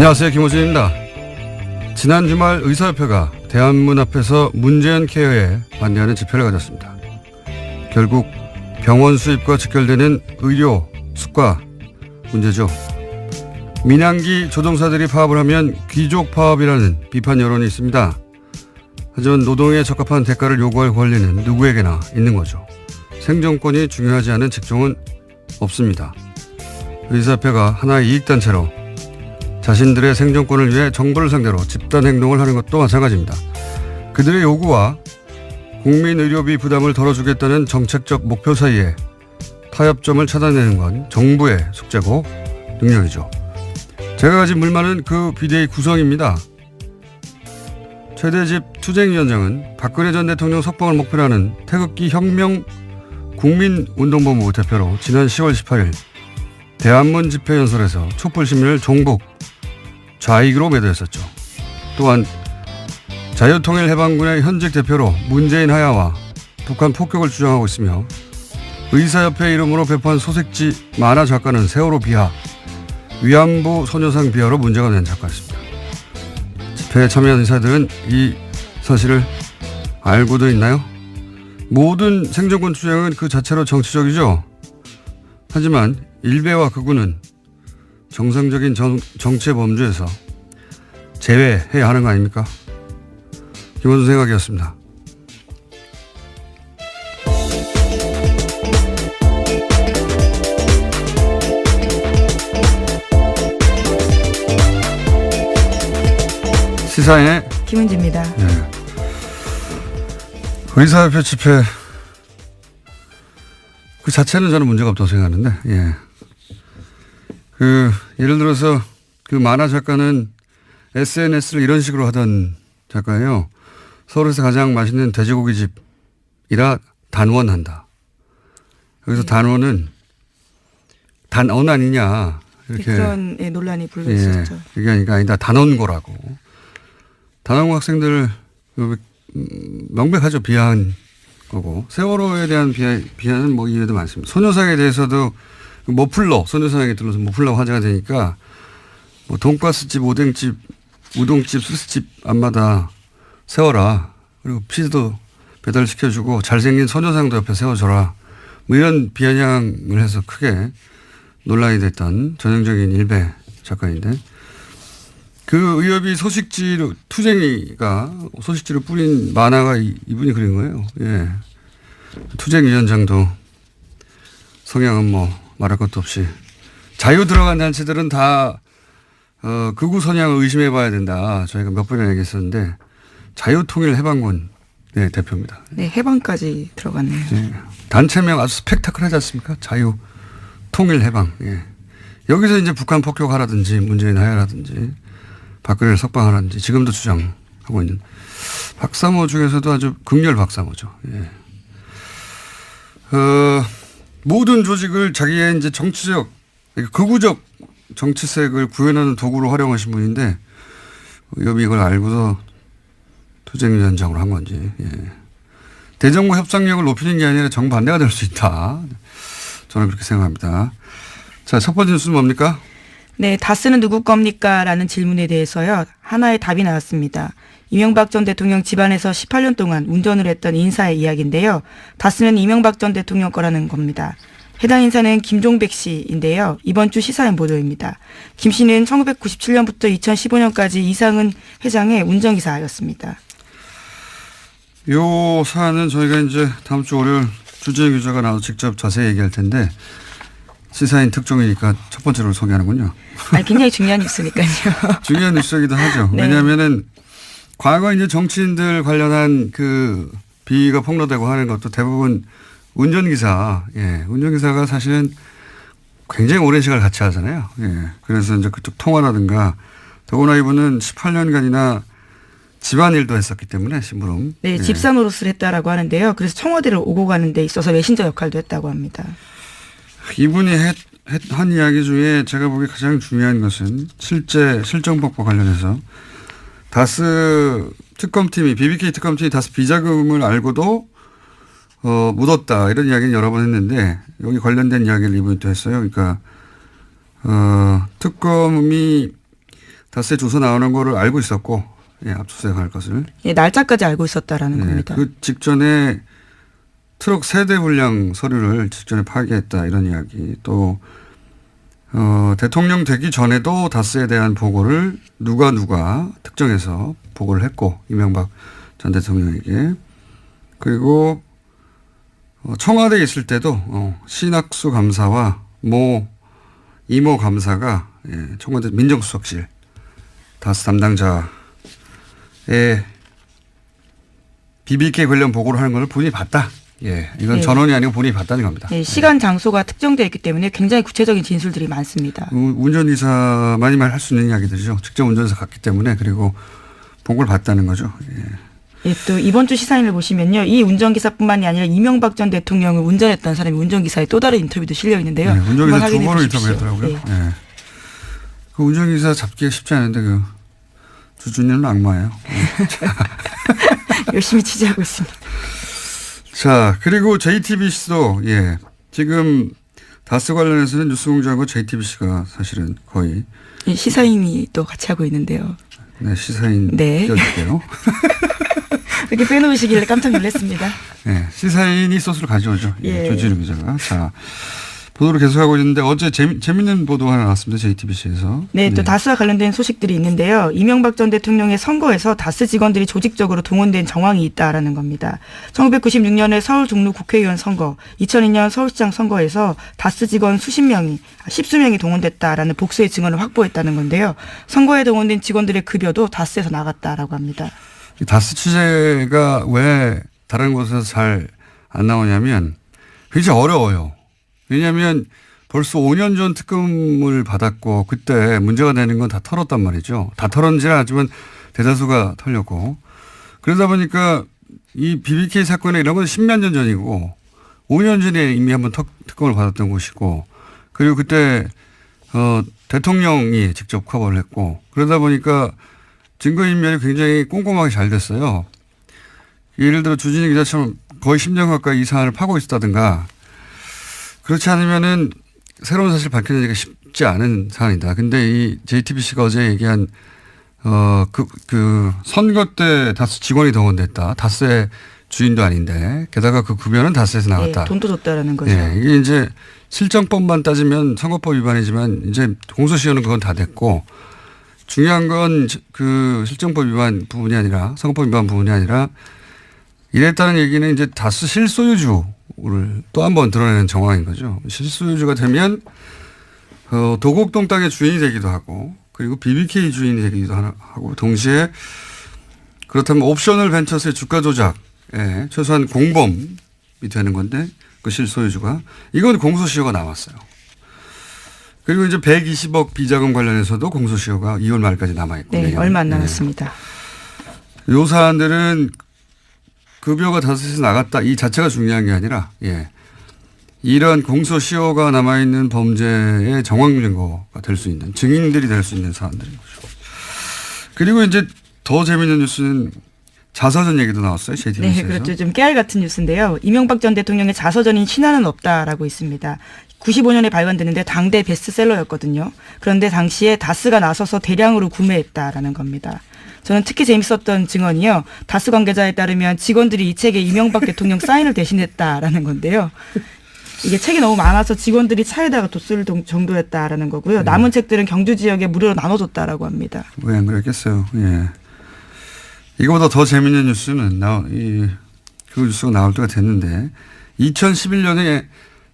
안녕하세요. 김호준입니다. 지난 주말 의사협회가 대한문 앞에서 문재인 케어에 반대하는 집회를 가졌습니다. 결국 병원 수입과 직결되는 의료 수가 문제죠. 민항기 조종사들이 파업을 하면 귀족 파업이라는 비판 여론이 있습니다. 하지만 노동에 적합한 대가를 요구할 권리는 누구에게나 있는 거죠. 생존권이 중요하지 않은 직종은 없습니다. 의사협회가 하나의 이익단체로 자신들의 생존권을 위해 정부를 상대로 집단행동을 하는 것도 마찬가지입니다. 그들의 요구와 국민의료비 부담을 덜어주겠다는 정책적 목표 사이에 타협점을 찾아내는 건 정부의 숙제고 능력이죠. 제가 가진 불만은 그 비대위 구성입니다. 최대집 투쟁위원장은 박근혜 전 대통령 석방을 목표로 하는 태극기 혁명 국민운동본부 대표로 지난 10월 18일 대한문 집회 연설에서 촛불 시민을 종북, 좌익으로 매도했었죠. 또한 자유통일해방군의 현직 대표로 문재인 하야와 북한 폭격을 주장하고 있으며 의사협회 이름으로 배포한 소식지 만화 작가는 세월호 비하, 위안부 소녀상 비하로 문제가 된 작가였습니다. 집회에 참여한 의사들은 이 사실을 알고도 있나요? 모든 생존권 투쟁은 그 자체로 정치적이죠. 하지만 일베와 극우는 정상적인 정치의 범주에서 제외해야 하는 거 아닙니까? 김원준 생각이었습니다. 시사인의 김은지입니다. 네. 의사협회 집회 그 자체는 저는 문제가 없다고 생각하는데, 예. 예를 들어서 그 만화 작가는 SNS를 이런 식으로 하던 작가예요. 서울에서 가장 맛있는 돼지고기집이라 단원한다. 여기서 단원은 단언 아니냐. 이렇게. 그런 논란이 불거졌죠. 그게 아니다. 단원고라고. 단원고 학생들 명백하죠. 비하한 거고. 세월호에 대한 비하는 뭐 이해도 많습니다. 소녀상에 대해서도 머플러, 소녀상에 들러서 머플러가 화제가 되니까 뭐 돈가스집, 오뎅집, 우동집, 스시집 앞마다 세워라. 그리고 피자도 배달시켜주고 잘생긴 소녀상도 옆에 세워줘라. 뭐 이런 비아냥을 해서 크게 논란이 됐던 전형적인 일베 작가인데 그 의협이 소식지로 투쟁이가 소식지로 뿌린 만화가 이분이 그린 거예요. 예. 투쟁위원장도 성향은 뭐 말할 것도 없이 자유 들어간 단체들은 다 극우 성향을 의심해 봐야 된다. 저희가 몇 번이나 얘기했었는데 자유통일해방군 네, 대표입니다. 네, 해방까지 들어갔네요. 네. 단체명 아주 스펙타클하지 않습니까? 자유통일해방. 예. 여기서 이제 북한 폭격하라든지 문재인 하야라든지 박근혜를 석방하라든지 지금도 주장하고 있는 박사모 중에서도 아주 극렬 박사모죠. 예. 모든 조직을 자기의 이제 정치적, 극우적 정치색을 구현하는 도구로 활용하신 분인데, 여비 이걸 알고서 투쟁위원장으로 한 건지, 예. 대정부 협상력을 높이는 게 아니라 정반대가 될 수 있다. 저는 그렇게 생각합니다. 자, 첫 번째 뉴스는 뭡니까? 네, 다스는 누구 겁니까? 라는 질문에 대해서요. 하나의 답이 나왔습니다. 이명박 전 대통령 집안에서 18년 동안 운전을 했던 인사의 이야기인데요. 다스는 이명박 전 대통령 거라는 겁니다. 해당 인사는 김종백 씨인데요. 이번 주 시사인 보도입니다. 김 씨는 1997년부터 2015년까지 이상은 회장의 운전기사였습니다. 요 사안은 저희가 이제 다음 주 월요일 주재영 기자가 나와서 직접 자세히 얘기할 텐데 시사인 특종이니까 첫 번째로 소개하는군요. 굉장히 중요한 뉴스니까요. 중요한 뉴스이기도 하죠. 네. 왜냐하면은 과거 이제 정치인들 관련한 그 비위가 폭로되고 하는 것도 대부분 운전기사, 예, 운전기사가 사실은 굉장히 오랜 시간을 같이 하잖아요. 예, 그래서 이제 그쪽 통화라든가 더구나 이분은 18년간이나 집안일도 했었기 때문에 심부름. 네, 예. 집사 노릇을 했다라고 하는데요. 그래서 청와대를 오고 가는 데 있어서 메신저 역할도 했다고 합니다. 이분이 한 이야기 중에 제가 보기에 가장 중요한 것은 실제 실정법과 관련해서 다스 특검팀이 BBK 특검팀이 다스 비자금을 알고도 묻었다 이런 이야기는 여러 번 했는데 여기 관련된 이야기를 이분이 또 했어요. 그러니까 특검이 다스에 조사 나오는 거를 알고 있었고, 예, 압수수색할 것을. 예, 날짜까지 알고 있었다라는 네, 겁니다. 그 직전에 트럭 세대 분량 서류를 직전에 파기했다 이런 이야기. 또 대통령 되기 전에도 다스에 대한 보고를 누가 특정해서 보고를 했고 이명박 전 대통령에게. 그리고 청와대에 있을 때도 신학수 감사와 이모 감사가 청와대 민정수석실 다스 담당자의 BBK 관련 보고를 하는 걸 본인이 봤다. 예, 이건 예. 전원이 아니고 본인이 봤다는 겁니다. 예, 시간 장소가 특정되어 있기 때문에 굉장히 구체적인 진술들이 많습니다. 운전기사만이 할 수 있는 이야기들이죠. 직접 운전해서 갔기 때문에. 그리고 본 걸 봤다는 거죠. 예. 예, 또 이번 주 시사인을 보시면요. 이 운전기사뿐만이 아니라 이명박 전 대통령을 운전했던 사람이 운전기사의 또 다른 인터뷰도 실려 있는데요. 네, 운전기사 두 번을 보십시오. 인터뷰했더라고요. 예. 예. 그 운전기사 잡기가 쉽지 않은데 그 주준이는 악마예요. 열심히 취재하고 있습니다. 자, 그리고 JTBC도 지금 다스 관련해서는 뉴스공장하고 JTBC가 사실은 거의 예, 시사인이 또 같이 하고 있는데요. 네, 시사인 네. 띄워줄게요. 이렇게 빼놓으시길래 깜짝 놀랐습니다. 네, 시사인이 소스를 가져오죠. 예. 조지루 기자가. 자, 보도를 계속하고 있는데 어제 재밌는 보도 하나 나왔습니다. JTBC에서. 네, 또 다스와 관련된 소식들이 있는데요. 이명박 전 대통령의 선거에서 다스 직원들이 조직적으로 동원된 정황이 있다라는 겁니다. 1996년에 서울 종로 국회의원 선거, 2002년 서울시장 선거에서 다스 직원 십수명이 동원됐다라는 복수의 증언을 확보했다는 건데요. 선거에 동원된 직원들의 급여도 다스에서 나갔다라고 합니다. 다스 취재가 왜 다른 곳에서 잘 안 나오냐면 굉장히 어려워요. 왜냐하면 벌써 5년 전 특검을 받았고 그때 문제가 되는 건 다 털었단 말이죠. 다 털었는지는 하지만 대다수가 털렸고. 그러다 보니까 이 BBK 사건에 이런 건 10몇 년 전이고 5년 전에 이미 한번 특검을 받았던 곳이고 그리고 그때 대통령이 직접 커버를 했고 그러다 보니까 증거인멸이 굉장히 꼼꼼하게 잘 됐어요. 예를 들어 주진희 기자처럼 거의 10년 가까이 이 사안을 파고 있었다든가 그렇지 않으면은 새로운 사실 밝혀내기가 쉽지 않은 사안이다. 근데 이 JTBC가 어제 얘기한 그 선거 때 다스 직원이 동원됐다. 다스의 주인도 아닌데 게다가 그 급여는 다스에서 나갔다. 네, 돈도 줬다라는 거죠. 네, 이게 이제 실정법만 따지면 선거법 위반이지만 이제 공소시효는 그건 다 됐고 중요한 건 그 실정법 위반 부분이 아니라 선거법 위반 부분이 아니라 이랬다는 얘기는 이제 다스 실소유주를 또 한 번 드러내는 정황인 거죠. 실소유주가 되면 도곡동 땅의 주인이 되기도 하고 그리고 BBK 주인이 되기도 하고 동시에 그렇다면 옵셔널 벤처스의 주가 조작에 최소한 공범이 되는 건데 그 실소유주가 이건 공소시효가 나왔어요. 그리고 이제 120억 비자금 관련해서도 공소시효가 2월 말까지 남아있고. 네, 얼마 안 남았습니다. 요 사안들은 급여가 다스에서 나갔다 이 자체가 중요한 게 아니라 이런 공소시효가 남아있는 범죄의 정황 증거가 될 수 있는 증인들이 될 수 있는 사안들인 거죠. 그리고 이제 더 재미있는 뉴스는 자서전 얘기도 나왔어요. JTBC에서. 네, 그렇죠. 좀 깨알 같은 뉴스인데요. 이명박 전 대통령의 자서전인 신화는 없다라고 있습니다. 95년에 발간됐는데 당대 베스트셀러였거든요. 그런데 당시에 다스가 나서서 대량으로 구매했다라는 겁니다. 저는 특히 재밌었던 증언이요. 다스 관계자에 따르면 직원들이 이 책에 이명박 대통령 사인을 대신했다라는 건데요. 이게 책이 너무 많아서 직원들이 차에다가 뒀을 정도였다라는 거고요. 남은 책들은 경주 지역에 무료로 나눠줬다라고 합니다. 왜 안 그랬겠어요. 예. 이거보다 더 재밌는 뉴스는 그 뉴스가 나올 때가 됐는데 2011년에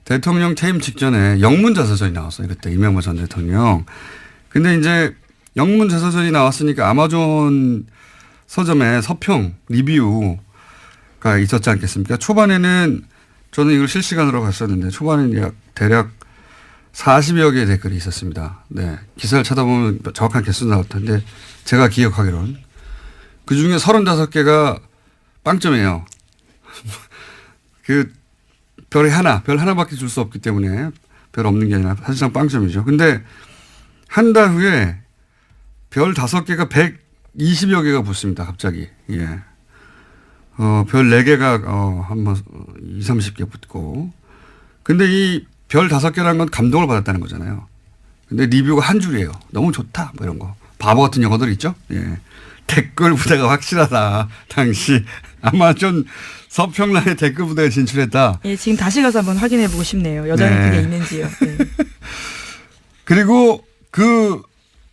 대통령 퇴임 직전에 영문 자서전이 나왔어요. 그때 이명박 전 대통령. 근데 이제 영문 자서전이 나왔으니까 아마존 서점에 서평 리뷰가 있었지 않겠습니까? 초반에는 저는 이걸 실시간으로 봤었는데 초반에는 대략 40여 개의 댓글이 있었습니다. 네. 기사를 찾아보면 정확한 개수 나올 텐데 제가 기억하기로는 그중에 35개가 빵점이에요. 별 하나밖에 줄 수 없기 때문에 별 없는 게 아니라 사실상 빵점이죠. 근데 한 달 후에 별 5개가 120여 개가 붙습니다. 갑자기. 예. 별 4개가 한번 20, 30개 붙고. 근데 이 별 5개라는 건 감동을 받았다는 거잖아요. 근데 리뷰가 한 줄이에요. 너무 좋다. 뭐 이런 거. 바보 같은 영어들 있죠. 예. 댓글 부대가 확실하다. 당시 아마 좀 서평란에 댓글 부대가 진출했다. 예, 지금 다시 가서 한번 확인해 보고 싶네요. 여전히 네. 그게 있는지요. 네. 그리고 그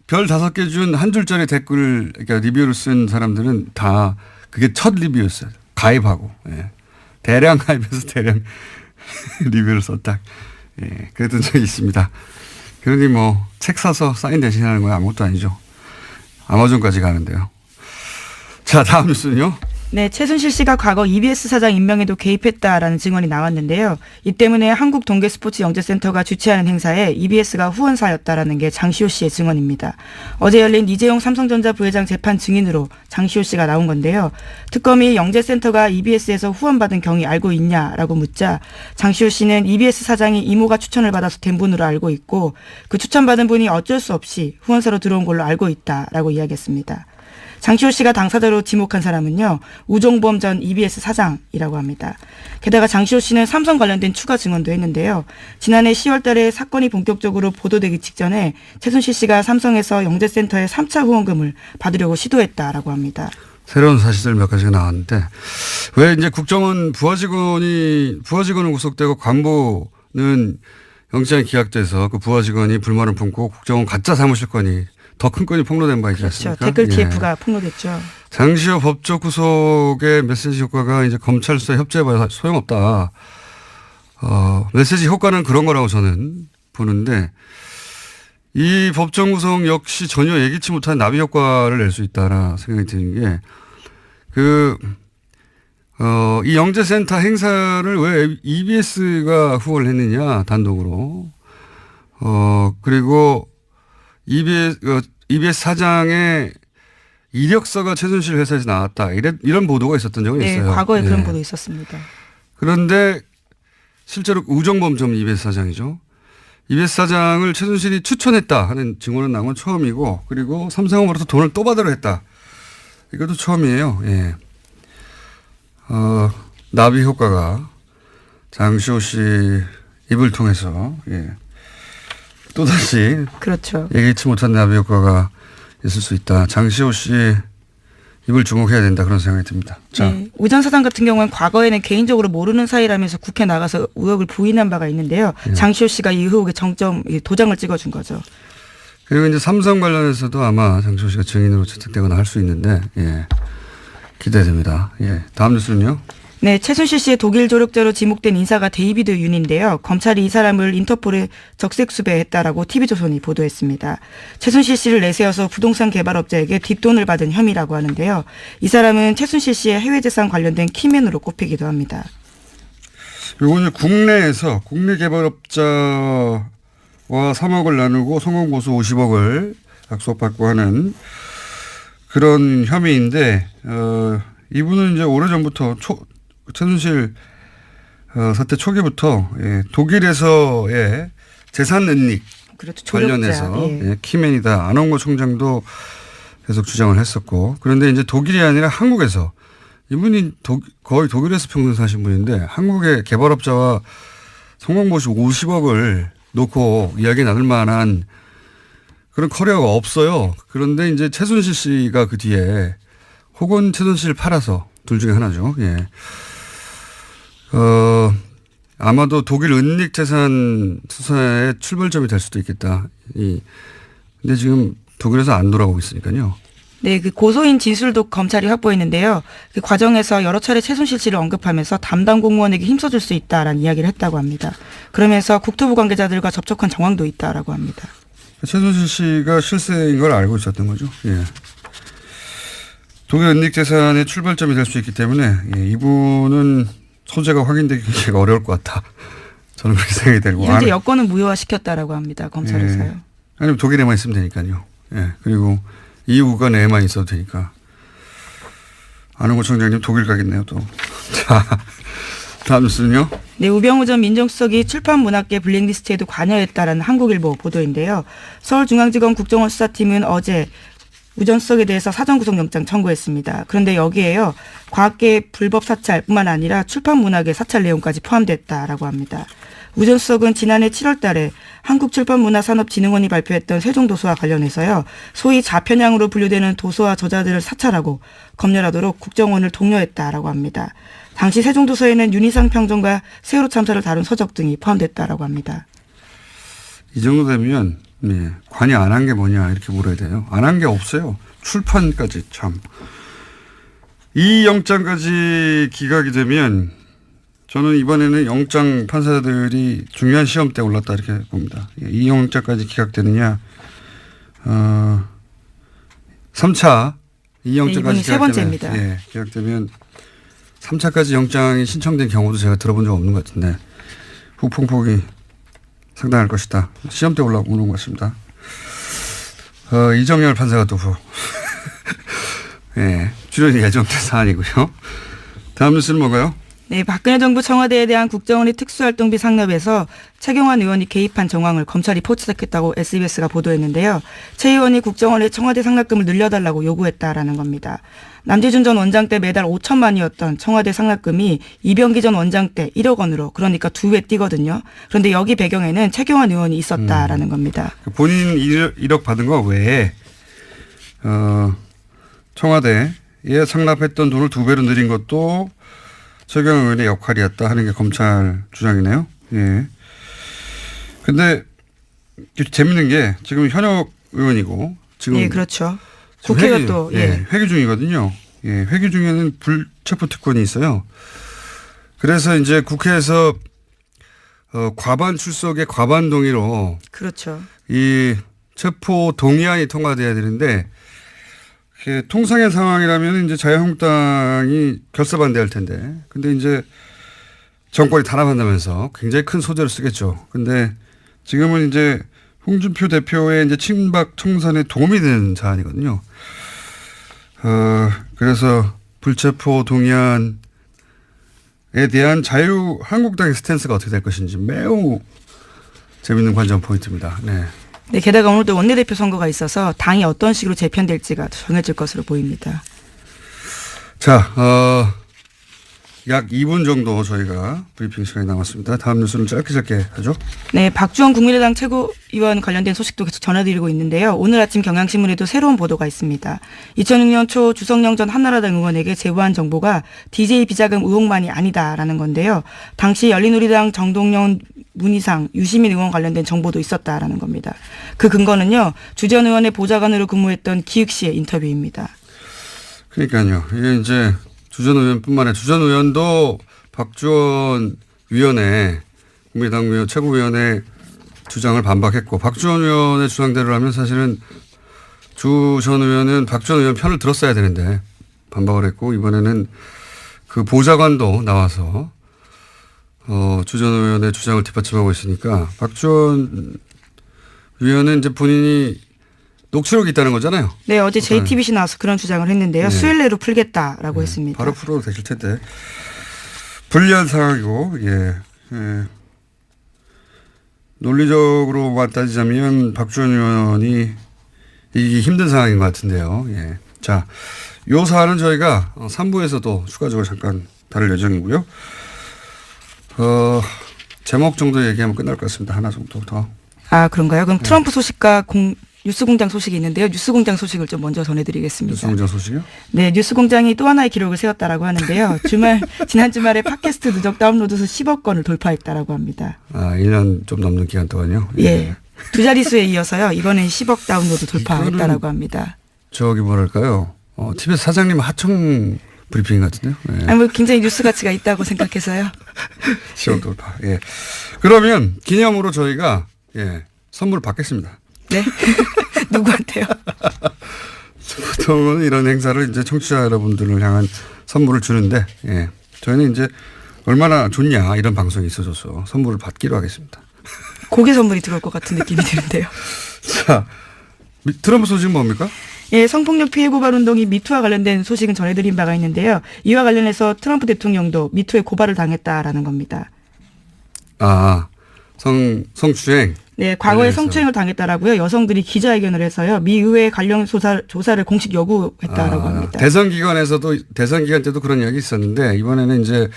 별 5개 준 한 줄짜리 댓글을 그러니까 리뷰를 쓴 사람들은 다 그게 첫 리뷰였어요. 가입하고. 예. 대량 가입해서 대량 리뷰를 썼다. 예. 그랬던 적이 있습니다. 그러니 뭐 책 사서 사인 대신하는 건 아무것도 아니죠. 아마존까지 가는데요. 자, 다음 뉴스는요. 네, 최순실 씨가 과거 EBS 사장 임명에도 개입했다라는 증언이 나왔는데요. 이 때문에 한국동계스포츠영재센터가 주최하는 행사에 EBS가 후원사였다라는 게 장시호 씨의 증언입니다. 어제 열린 이재용 삼성전자 부회장 재판 증인으로 장시호 씨가 나온 건데요. 특검이 영재센터가 EBS에서 후원받은 경위 알고 있냐라고 묻자 장시호 씨는 EBS 사장이 이모가 추천을 받아서 된 분으로 알고 있고 그 추천받은 분이 어쩔 수 없이 후원사로 들어온 걸로 알고 있다라고 이야기했습니다. 장시호 씨가 당사자로 지목한 사람은요. 우종범 전 EBS 사장이라고 합니다. 게다가 장시호 씨는 삼성 관련된 추가 증언도 했는데요. 지난해 10월 달에 사건이 본격적으로 보도되기 직전에 최순실 씨가 삼성에서 영재센터에 3차 후원금을 받으려고 시도했다라고 합니다. 새로운 사실들 몇 가지가 나왔는데 왜 이제 국정원 부하직원은 구속되고 관보는 영장이 기각돼서 그 부하직원이 불만을 품고 국정원 가짜 사무실 건이 더 큰 건이 폭로된 바 있지 그렇죠. 않습니까? 댓글 예. TF가 폭로됐죠. 장시호 법적 구속의 메시지 효과가 이제 검찰 수사 협조해봐야 소용없다. 메시지 효과는 그런 거라고 저는 보는데 이 법정 구속 역시 전혀 예기치 못한 나비 효과를 낼 수 있다라 생각이 드는 게 이 영재센터 행사를 왜 EBS가 후원을 했느냐 단독으로. 그리고 EBS 사장의 이력서가 최순실 회사에서 나왔다. 이런 보도가 있었던 적은 네, 있어요. 과거에 네. 그런 보도 있었습니다. 그런데 실제로 우정범 전 EBS 사장이죠. EBS 사장을 최순실이 추천했다 하는 증언은 나온 건 처음이고 그리고 삼성으로부터 돈을 또 받으려 했다. 이것도 처음이에요. 예. 나비 효과가 장시호 씨 입을 통해서 또다시 그렇죠. 예기치 못한 나비 효과가 있을 수 있다. 장시호 씨 입을 주목해야 된다 그런 생각이 듭니다. 자. 네, 우 전 사장 같은 경우는 과거에는 개인적으로 모르는 사이라면서 국회 나가서 의혹을 부인한 바가 있는데요. 장시호 씨가 이 의혹의 도장을 찍어준 거죠. 그리고 이제 삼성 관련해서도 아마 장시호 씨가 증인으로 채택되거나 할 수 있는데 기대됩니다. 다음 뉴스는요. 네, 최순실 씨의 독일 조력자로 지목된 인사가 데이비드 윤인데요. 검찰이 이 사람을 인터폴에 적색 수배했다라고 TV조선이 보도했습니다. 최순실 씨를 내세워서 부동산 개발업자에게 뒷돈을 받은 혐의라고 하는데요. 이 사람은 최순실 씨의 해외재산 관련된 키맨으로 꼽히기도 합니다. 이거는 국내에서 국내 개발업자와 3억을 나누고 성공보수 50억을 약속받고 하는 그런 혐의인데 이분은 이제 오래전부터 최순실 사태 초기부터 독일에서의 재산 은닉 그렇죠. 관련해서 키맨이다. 안홍구 총장도 계속 주장을 했었고 그런데 이제 독일이 아니라 한국에서 이분이 거의 독일에서 평생 사신 분인데 한국의 개발업자와 성공보수 50억을 놓고 이야기 나눌 만한 그런 커리어가 없어요. 그런데 이제 최순실 씨가 그 뒤에 혹은 최순실을 팔아서 둘 중에 하나죠. 아마도 독일 은닉 재산 수사의 출발점이 될 수도 있겠다. 근데 지금 독일에서 안 돌아오고 있으니까요. 네, 그 고소인 진술도 검찰이 확보했는데요. 그 과정에서 여러 차례 최순실 씨를 언급하면서 담당 공무원에게 힘써줄 수 있다라는 이야기를 했다고 합니다. 그러면서 국토부 관계자들과 접촉한 정황도 있다라고 합니다. 최순실 씨가 실세인 걸 알고 있었던 거죠. 독일 은닉 재산의 출발점이 될 수 있기 때문에 이분은 소재가 확인되기 굉장히 어려울 것 같다. 저는 그렇게 생각이 들고. 현재 여권은 무효화시켰다라고 합니다. 검찰에서요. 아니면 독일에만 있으면 되니까요. 그리고 EU 내에만 있어도 되니까. 안홍구 총장님 독일 가겠네요 또. 자, 다음 뉴스는요. 네, 우병우 전 민정수석이 출판문학계 블랙리스트에도 관여했다라는 한국일보 보도인데요. 서울중앙지검 국정원 수사팀은 어제 우 전 수석에 대해서 사전구속영장 청구했습니다. 그런데 여기에요. 과학계 불법 사찰뿐만 아니라 출판문학의 사찰 내용까지 포함됐다라고 합니다. 우 전 수석은 지난해 7월 달에 한국출판문화산업진흥원이 발표했던 세종도서와 관련해서요. 소위 좌편향으로 분류되는 도서와 저자들을 사찰하고 검열하도록 국정원을 독려했다라고 합니다. 당시 세종도서에는 윤희상 평전과 세월호 참사를 다룬 서적 등이 포함됐다라고 합니다. 이 정도 되면 관이 안 한 게 뭐냐 이렇게 물어야 돼요. 안 한 게 없어요. 출판까지 참. 이 영장까지 기각이 되면 저는 이번에는 영장 판사들이 중요한 시험대에 올랐다 이렇게 봅니다. 이 영장까지 기각되느냐. 3차 이 영장까지 네, 세 번째입니다. 예, 기각되면 3차까지 영장이 신청된 경우도 제가 들어본 적 없는 것 같은데 후폭풍이 상당할 것이다. 시험대 올라오는 것 같습니다. 이정열 판사가 또 예, 출연이 예정된 사안이고요. 다음 뉴스는 뭔가요? 네, 박근혜 정부 청와대에 대한 국정원의 특수활동비 상납에서 최경환 의원이 개입한 정황을 검찰이 포착했다고 SBS가 보도했는데요. 최 의원이 국정원에 청와대 상납금을 늘려달라고 요구했다라는 겁니다. 남재준 전 원장 때 매달 5천만이었던 청와대 상납금이 이병기 전 원장 때 1억 원으로 그러니까 2배 뛰거든요. 그런데 여기 배경에는 최경환 의원이 있었다라는 겁니다. 본인 1억 받은 거 외에 청와대에 상납했던 돈을 2배로 늘린 것도 최경환 의원의 역할이었다 하는 게 검찰 주장이네요. 예. 근데 재밌는 게 지금 현역 의원이고 지금 네, 그렇죠. 국회가 또 회기 중이거든요. 예, 회기 중에는 불체포 특권이 있어요. 그래서 이제 국회에서 과반 출석에 과반 동의로 그렇죠. 이 체포 동의안이 통과돼야 되는데 통상의 상황이라면 이제 자유한국당이 결사 반대할 텐데, 근데 이제 정권이 탄압한다면서 굉장히 큰 소재를 쓰겠죠. 근데 지금은 이제 홍준표 대표의 이제 친박 청산에 도움이 되는 사안이거든요. 그래서 불체포 동의안에 대한 자유한국당의 스탠스가 어떻게 될 것인지 매우 재밌는 관전 포인트입니다. 네. 네, 게다가 오늘도 원내대표 선거가 있어서 당이 어떤 식으로 재편될지가 정해질 것으로 보입니다. 자, 약 2분 정도 저희가 브리핑 시간이 남았습니다. 다음 뉴스는 짧게 하죠. 네, 박주원 국민의당 최고위원 관련된 소식도 계속 전해드리고 있는데요. 오늘 아침 경향신문에도 새로운 보도가 있습니다. 2006년 초 주성영 전 한나라당 의원에게 제보한 정보가 DJ 비자금 의혹만이 아니다라는 건데요. 당시 열린우리당 정동영, 문희상, 유시민 의원 관련된 정보도 있었다라는 겁니다. 그 근거는요. 주 전 의원의 보좌관으로 근무했던 기익씨의 인터뷰입니다. 그러니까요. 이게 이제 주 전 의원뿐만 아니라 주 전 의원도 박주원 위원회, 국민의당 최고위원회 주장을 반박했고 박주원 의원의 주장대로 하면 사실은 주 전 의원은 박주원 의원 편을 들었어야 되는데 반박을 했고 이번에는 그 보좌관도 나와서 주 전 의원의 주장을 뒷받침하고 있으니까 박주원 위원은 이제 본인이 녹취록이 있다는 거잖아요. 네, 어제 JTBC 나와서 그런 주장을 했는데요. 네. 수요일 내로 풀겠다라고 했습니다. 바로 풀어도 되실 텐데. 불리한 상황이고, 예. 논리적으로만 따지자면 박주원 의원이 이기기 힘든 상황인 것 같은데요. 예. 자, 요 사안은 저희가 3부에서도 추가적으로 잠깐 다룰 예정이고요. 제목 정도 얘기하면 끝날 것 같습니다. 하나 정도 더. 아, 그런가요? 그럼 트럼프 소식과 뉴스공장 소식이 있는데요. 뉴스공장 소식을 좀 먼저 전해드리겠습니다. 뉴스공장 소식이요? 네, 뉴스공장이 또 하나의 기록을 세웠다라고 하는데요. 지난 주말에 팟캐스트 누적 다운로드 수 10억 건을 돌파했다라고 합니다. 아, 1년 좀 넘는 기간 동안요? 예. 두 자릿수에 이어서요. 이번엔 10억 다운로드 돌파했다라고 합니다. 저기 뭐랄까요? TBS 사장님 하청 브리핑 같은데요? 네. 아니, 뭐 굉장히 뉴스 가치가 있다고 생각해서요. 10억 돌파. 예. 그러면 기념으로 저희가 선물을 받겠습니다. 네? 누구한테요? 보통은 이런 행사를 이제 청취자 여러분들을 향한 선물을 주는데, 저희는 이제 얼마나 좋냐 이런 방송이 있어져서 선물을 받기로 하겠습니다. 고개 선물이 들어올 것 같은 느낌이 드는데요. 자, 트럼프 소식은 뭡니까? 예, 성폭력 피해 고발 운동이 미투와 관련된 소식은 전해드린 바가 있는데요. 이와 관련해서 트럼프 대통령도 미투에 고발을 당했다라는 겁니다. 아, 성추행. 네, 과거에 성추행을 당했다라고요. 여성들이 기자회견을 해서요. 미 의회 관련 조사를 공식 요구했다라고 합니다. 대선 기간 때도 그런 이야기 있었는데 이번에는 이제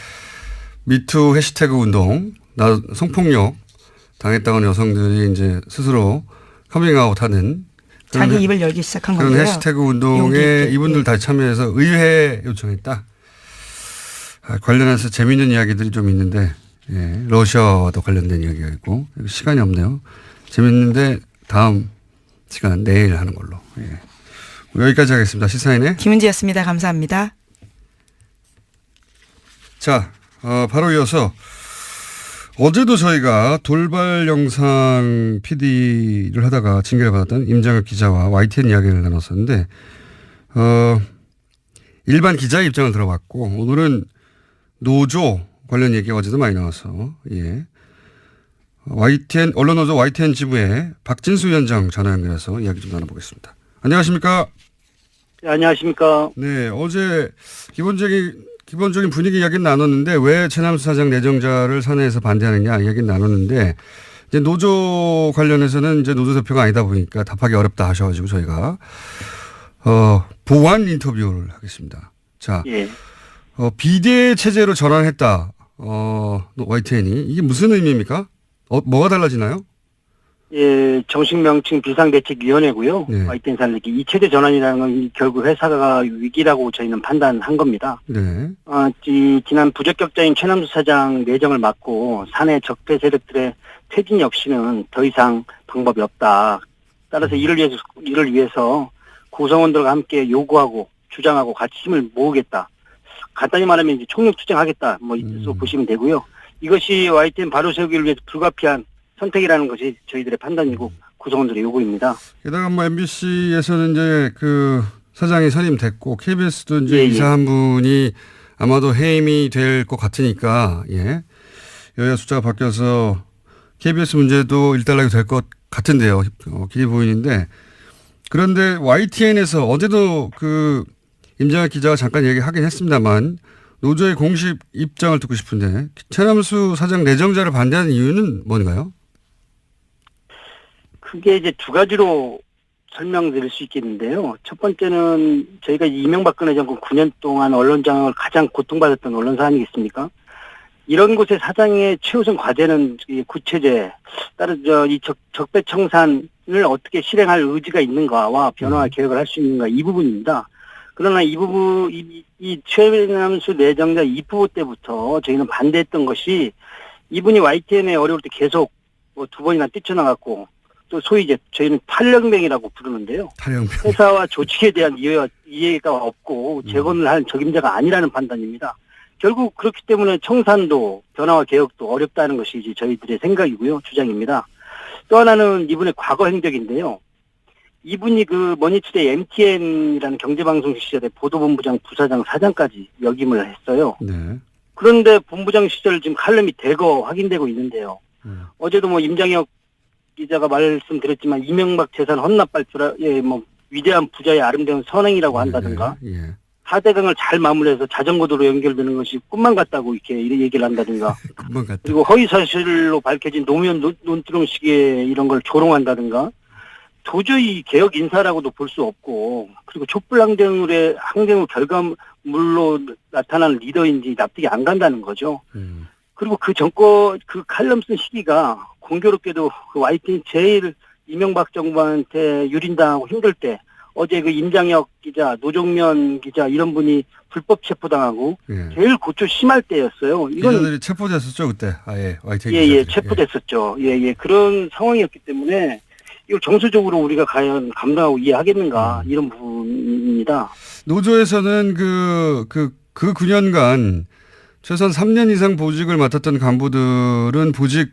미투 해시태그 운동 성폭력 당했다고 하는 여성들이 이제 스스로 커밍아웃하는 자기 입을 열기 시작한 그런 건데요. 해시태그 운동에 이분들 다 참여해서 의회 요청했다. 관련해서 재미있는 이야기들이 좀 있는데 예, 러시아와도 관련된 이야기가 있고 시간이 없네요. 재미있는데 다음 시간 내일 하는 걸로. 예. 여기까지 하겠습니다. 시사인의 김은지였습니다. 감사합니다. 자, 바로 이어서 어제도 저희가 돌발 영상 PD를 하다가 징계를 받았던 임장혁 기자와 YTN 이야기를 나눴었는데 일반 기자의 입장을 들어봤고 오늘은 노조 관련 얘기가 어제도 많이 나와서 예. YTN 언론노조 YTN 지부의 박진수 위원장 전화 연결해서 이야기 좀 나눠보겠습니다. 안녕하십니까? 네, 안녕하십니까? 네, 어제 기본적인 분위기 이야기는 나눴는데 왜 최남수 사장 내정자를 사내에서 반대하느냐 이야기는 나눴는데 이제 노조 관련해서는 이제 노조 대표가 아니다 보니까 답하기 어렵다 하셔가지고 저희가 보완 인터뷰를 하겠습니다. 자, 예. 비대 체제로 전환했다. YTN이 이게 무슨 의미입니까? 뭐가 달라지나요? 예, 정식 명칭 비상대책위원회고요. 네. YTN 산업이 이 체제 전환이라는 건 결국 회사가 위기라고 저희는 판단한 겁니다. 네. 지난 부적격자인 최남수 사장 내정을 막고 사내 적대 세력들의 퇴진 역시는 더 이상 방법이 없다. 따라서 이를 위해서 구성원들과 함께 요구하고 주장하고 같이 힘을 모으겠다. 간단히 말하면 이제 총력 투쟁하겠다. 뭐 이렇게 보시면 되고요. 이것이 YTN 바로 세우기를 위해서 불가피한 선택이라는 것이 저희들의 판단이고 구성원들의 요구입니다. 게다가 뭐 MBC에서는 이제 그 사장이 선임됐고 KBS도 이제 예, 이사 한 분이 아마도 해임이 될 것 같으니까 예. 여야 숫자가 바뀌어서 KBS 문제도 일단락이 될 것 같은데요. 길이 보이는데 그런데 YTN에서 어제도 그 임장혁 기자가 잠깐 얘기하긴 했습니다만 노조의 공식 입장을 듣고 싶은데 최남수 사장 내정자를 반대하는 이유는 뭔가요? 크게 이제 두 가지로 설명드릴 수 있겠는데요. 첫 번째는 저희가 이명박근혜 정권 9년 동안 언론장을 가장 고통받았던 언론사 아니겠습니까? 이런 곳의 사장의 최우선 과제는 이 구체제, 따라서 이 적폐청산을 어떻게 실행할 의지가 있는가와 변화와 개혁을 할 수 있는가 이 부분입니다. 그러나 이 부분, 이 최남수 내정자 입후보 때부터 저희는 반대했던 것이 이분이 YTN에 어려울 때 계속 두 번이나 뛰쳐나갔고 또 소위 이제 저희는 탈영병이라고 부르는데요. 탈영병. 회사와 조직에 대한 이해가 없고 재건을 할 적임자가 아니라는 판단입니다. 결국 그렇기 때문에 청산도 변화와 개혁도 어렵다는 것이 이제 저희들의 생각이고요. 주장입니다. 또 하나는 이분의 과거 행적인데요. 이분이 그 머니투데이 MTN이라는 경제방송 시절에 보도본부장, 부사장, 사장까지 역임을 했어요. 네. 그런데 본부장 시절 지금 칼럼이 대거 확인되고 있는데요. 어제도 뭐 임장혁 기자가 말씀드렸지만 이명박 재산 헌납 발표에 뭐 위대한 부자의 아름다운 선행이라고 한다든가 예. 하대강을 잘 마무리해서 자전거도로 연결되는 것이 꿈만 같다고 이렇게 얘기를 한다든가 금방 갔다. 그리고 허위사실로 밝혀진 노무현 논두렁식의 이런 걸 조롱한다든가 도저히 개혁 인사라고도 볼 수 없고 그리고 촛불 항쟁의 결과물로 나타나는 리더인지 납득이 안 간다는 거죠. 그리고 그 칼럼 쓴 시기가 공교롭게도 그 YTN 제일 이명박 정부한테 유린당하고 힘들 때 어제 그 임장혁 기자, 노종면 기자 이런 분이 불법 체포당하고 예. 제일 고초 심할 때였어요. 이건 기자들이 체포됐었죠 그때. 아예 YTN 예, 기자들이. 체포됐었죠. 예, 그런 상황이었기 때문에 이걸 정서적으로 우리가 과연 감당하고 이해하겠는가 이런 부분입니다. 노조에서는 그 9년간 최소한 3년 이상 보직을 맡았던 간부들은 보직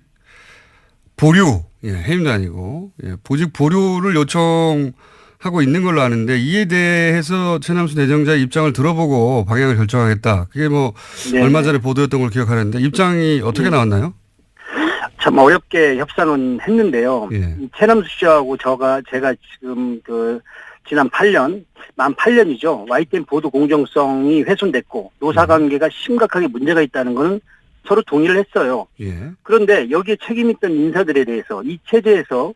보류, 해임도 아니고 보직 보류를 요청하고 있는 걸로 아는데 이에 대해서 최남수 내정자의 입장을 들어보고 방향을 결정하겠다. 그게 뭐 네네. 얼마 전에 보도했던 걸 기억하는데 입장이 어떻게 나왔나요? 참 어렵게 협상은 했는데요. 예. 최남수 씨하고 제가 지금 지난 만 8년이죠. YTN 보도 공정성이 훼손됐고 노사관계가 심각하게 문제가 있다는 것은 서로 동의를 했어요. 예. 그런데 여기에 책임있던 인사들에 대해서 이 체제에서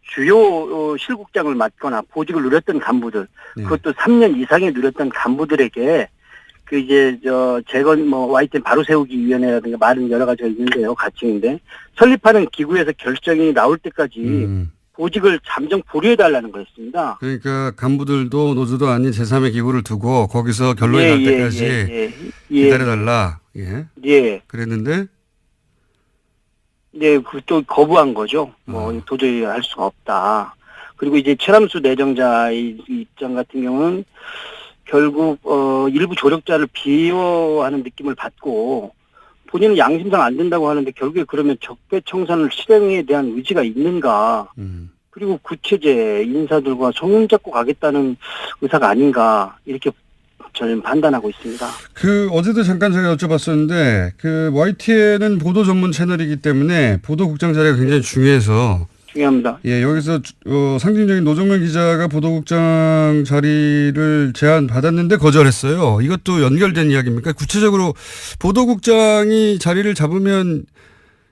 주요 실국장을 맡거나 보직을 누렸던 간부들, 그것도 3년 이상에 누렸던 간부들에게 재건 YTN 바로 세우기 위원회라든가 말은 여러 가지가 있는데요. 가칭인데 설립하는 기구에서 결정이 나올 때까지 보직을 잠정 보류해달라는 거였습니다. 그러니까 간부들도 노조도 아닌 제3의 기구를 두고 거기서 결론이 날 때까지 기다려달라. 예. 예. 그랬는데 네, 또 거부한 거죠. 도저히 할 수가 없다. 그리고 이제 최람수 내정자의 입장 같은 경우는 결국 일부 조력자를 비호하는 느낌을 받고 본인은 양심상 안 된다고 하는데 결국에 그러면 적폐청산을 실행에 대한 의지가 있는가. 그리고 구체제 인사들과 손을 잡고 가겠다는 의사가 아닌가 이렇게 저는 판단하고 있습니다. 어제도 잠깐 제가 여쭤봤었는데 YTN은 보도 전문 채널이기 때문에 보도국장 자리가 굉장히 중요해서 중요합니다. 예, 여기서 상징적인 노정면 기자가 보도국장 자리를 제안받았는데 거절했어요. 이것도 연결된 이야기입니까? 구체적으로 보도국장이 자리를 잡으면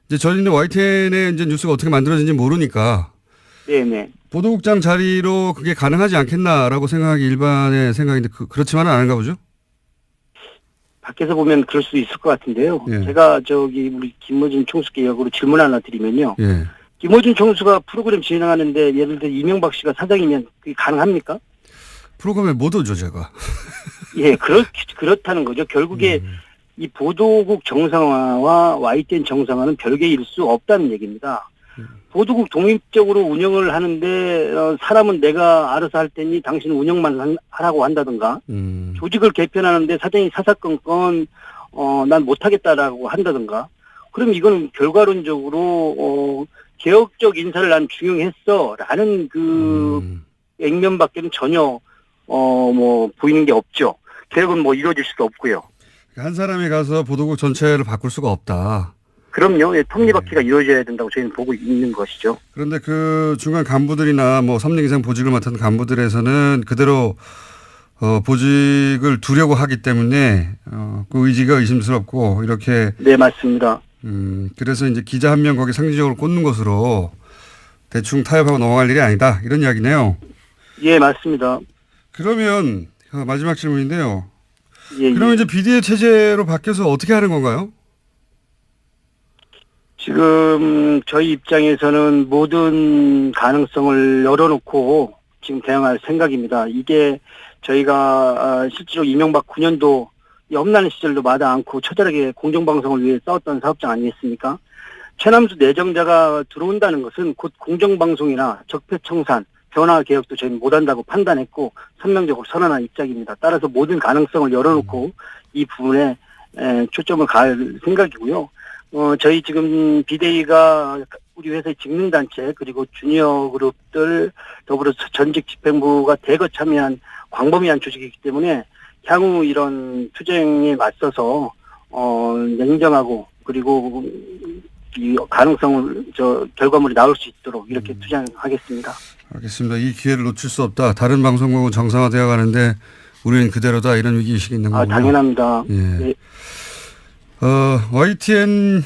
이제 저희는 YTN의 이제 뉴스가 어떻게 만들어지는지 모르니까 네네. 보도국장 자리로 그게 가능하지 않겠나라고 생각하기 일반의 생각인데 그렇지만은 않은가 보죠? 밖에서 보면 그럴 수도 있을 것 같은데요. 예. 제가 우리 김어준 총수께 역으로 질문 하나 드리면요. 예. 김어준 총수가 프로그램 진행하는데 예를 들어 이명박 씨가 사장이면 그게 가능합니까? 프로그램에 못 오죠, 제가. 예, 그렇다는 거죠. 결국에 이 보도국 정상화와 YTN 정상화는 별개의 일 수 없다는 얘기입니다. 보도국 독립적으로 운영을 하는데 사람은 내가 알아서 할 테니 당신은 운영만 하라고 한다든가 조직을 개편하는데 사장이 사사건건 난 못하겠다라고 한다든가 그럼 이거는 결과론적으로 개혁적 인사를 난 중용했어라는 액면밖에는 전혀 보이는 게 없죠. 개혁은 이루어질 수도 없고요. 한 사람이 가서 보도국 전체를 바꿀 수가 없다. 그럼요. 예, 톱니바퀴가 이루어져야 된다고 저희는 보고 있는 것이죠. 그런데 중간 간부들이나 3년 이상 보직을 맡은 간부들에서는 그대로 보직을 두려고 하기 때문에 그 의지가 의심스럽고 이렇게. 네, 맞습니다. 그래서 이제 기자 한 명 거기 상징적으로 꽂는 것으로 대충 타협하고 넘어갈 일이 아니다. 이런 이야기네요. 예, 맞습니다. 그러면 마지막 질문인데요. 예, 그러면 이제 비대위 체제로 바뀌어서 어떻게 하는 건가요? 지금 저희 입장에서는 모든 가능성을 열어놓고 지금 대응할 생각입니다. 이게 저희가 실제로 이명박 9년도 험난한 시절도 마다 않고 처절하게 공정방송을 위해 싸웠던 사업장 아니겠습니까? 최남수 내정자가 들어온다는 것은 곧 공정방송이나 적폐청산, 변화개혁도 저희는 못한다고 판단했고 선명적으로 선언한 입장입니다. 따라서 모든 가능성을 열어놓고 이 부분에 초점을 갈 생각이고요. 저희 지금 비대위가 우리 회사의 직능단체 그리고 주니어 그룹들 더불어서 전직 집행부가 대거 참여한 광범위한 조직이기 때문에 향후 이런 투쟁에 맞서서 냉정하고 그리고 이 가능성을 결과물이 나올 수 있도록 이렇게 투쟁하겠습니다. 알겠습니다. 이 기회를 놓칠 수 없다. 다른 방송국은 정상화되어 가는데 우리는 그대로다. 이런 위기의식이 있는 거군요. 당연합니다. 예. 네. YTN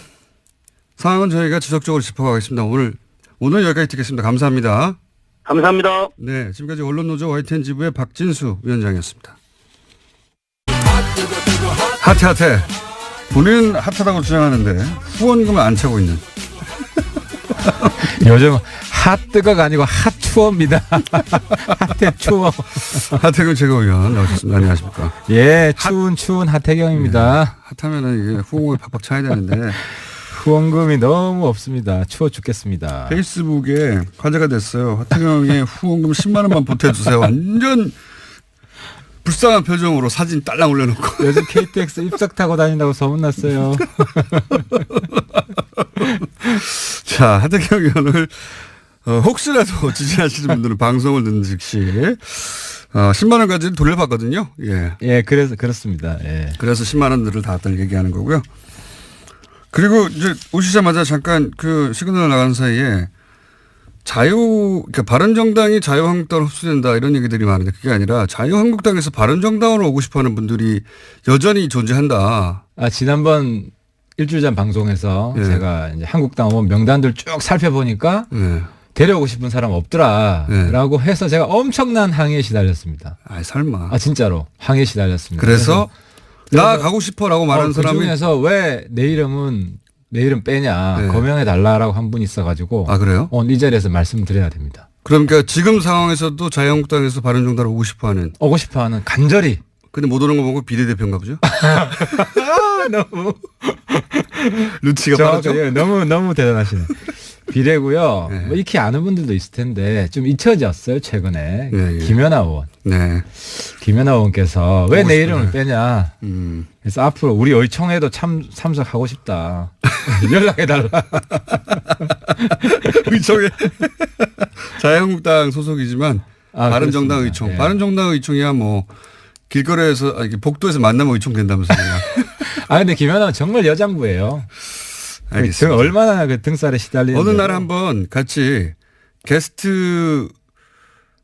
상황은 저희가 지속적으로 짚어가겠습니다. 오늘 여기까지 듣겠습니다. 감사합니다. 감사합니다. 네, 지금까지 언론노조 YTN 지부의 박진수 위원장이었습니다. 핫해. 본인은 핫하다고 주장하는데 후원금을 안 차고 있는. 요즘 핫뜨거가 아니고 핫추어입니다. 핫해추어. 하태경 최고위원 나오셨습니다. 안녕하십니까. 예, 추운 하태경입니다. 네, 핫하면은 이게 후원금을 팍팍 차야 되는데 후원금이 너무 없습니다. 추워 죽겠습니다. 페이스북에 화제가 됐어요. 하태경의 후원금 10만 원만 보태주세요. 완전 불쌍한 표정으로 사진 딸랑 올려놓고. 요즘 KTX 입석 타고 다닌다고 소문났어요. 자, 하태경 의원을 혹시라도 지지하시는 분들은 방송을 듣는 즉시 10만 원까지 돌려받거든요. 예. 예, 그렇습니다. 예. 그래서 10만 원들을 다들 얘기하는 거고요. 그리고 이제 오시자마자 잠깐 시그널 나가는 사이에 그러니까 바른정당이 자유한국당으로 흡수된다 이런 얘기들이 많은데 그게 아니라 자유한국당에서 바른정당으로 오고 싶어하는 분들이 여전히 존재한다. 지난번 일주일 전 방송에서 예. 제가 이제 한국당 의원 명단들 쭉 살펴보니까 예. 데려오고 싶은 사람 없더라라고 예. 해서 제가 엄청난 항의에 시달렸습니다. 설마. 진짜로 항의에 시달렸습니다. 그래서 나 가고 싶어라고 말하는 그 사람이 중에서 왜 내 이름 빼냐 네. 거명해 달라라고 한 분이 있어가지고 아 그래요? 오늘 이 자리에서 말씀드려야 됩니다. 그러니까 지금 상황에서도 자유한국당에서 바른정당을 오고 싶어하는. 오고 싶어하는 간절히. 근데 못 오는 거 보고 비례대표인가 보죠? 너무 루치가 빠르죠? 예, 너무 대단하시네. 비례고요. 네. 뭐 익히 아는 분들도 있을 텐데 좀 잊혀졌어요 최근에. 예, 예. 김연아 의원. 네. 김연아 의원께서 왜 보고 내 싶어요. 이름을 빼냐. 그래서 앞으로 우리 의총에도 참석하고 싶다. 연락해달라. 의총에 자유한국당 소속이지만 아, 바른정당 그렇습니다. 의총. 예. 바른정당 의총이야 뭐 길거리에서 이렇게 복도에서 만나면 의총 된다면서요. 아 근데 김연아는 정말 여장부예요. 알겠습니다. 얼마나 그 등살에 시달리는. 어느 날 한번 같이 게스트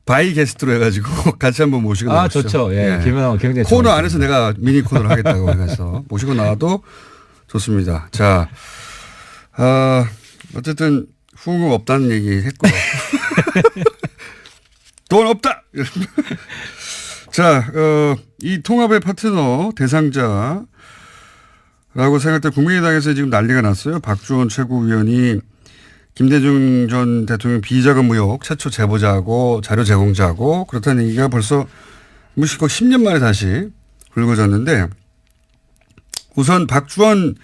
바이 게스트로 해가지고 같이 한번 모시고 아 나오시죠. 좋죠. 예. 예. 김연아 굉장히 코너 좋아했습니다. 안에서 내가 미니 코너를 하겠다고 해서 모시고 나와도 좋습니다. 자, 어쨌든 후원금 없다는 얘기 했고요. 돈 없다! 자, 이 통합의 파트너 대상자라고 생각할 때 국민의당에서 지금 난리가 났어요. 박주원 최고위원이 김대중 전 대통령 비자금 의혹 최초 제보자고 자료 제공자고 그렇다는 얘기가 벌써 무시고 10년 만에 다시 불거졌는데 우선 박주원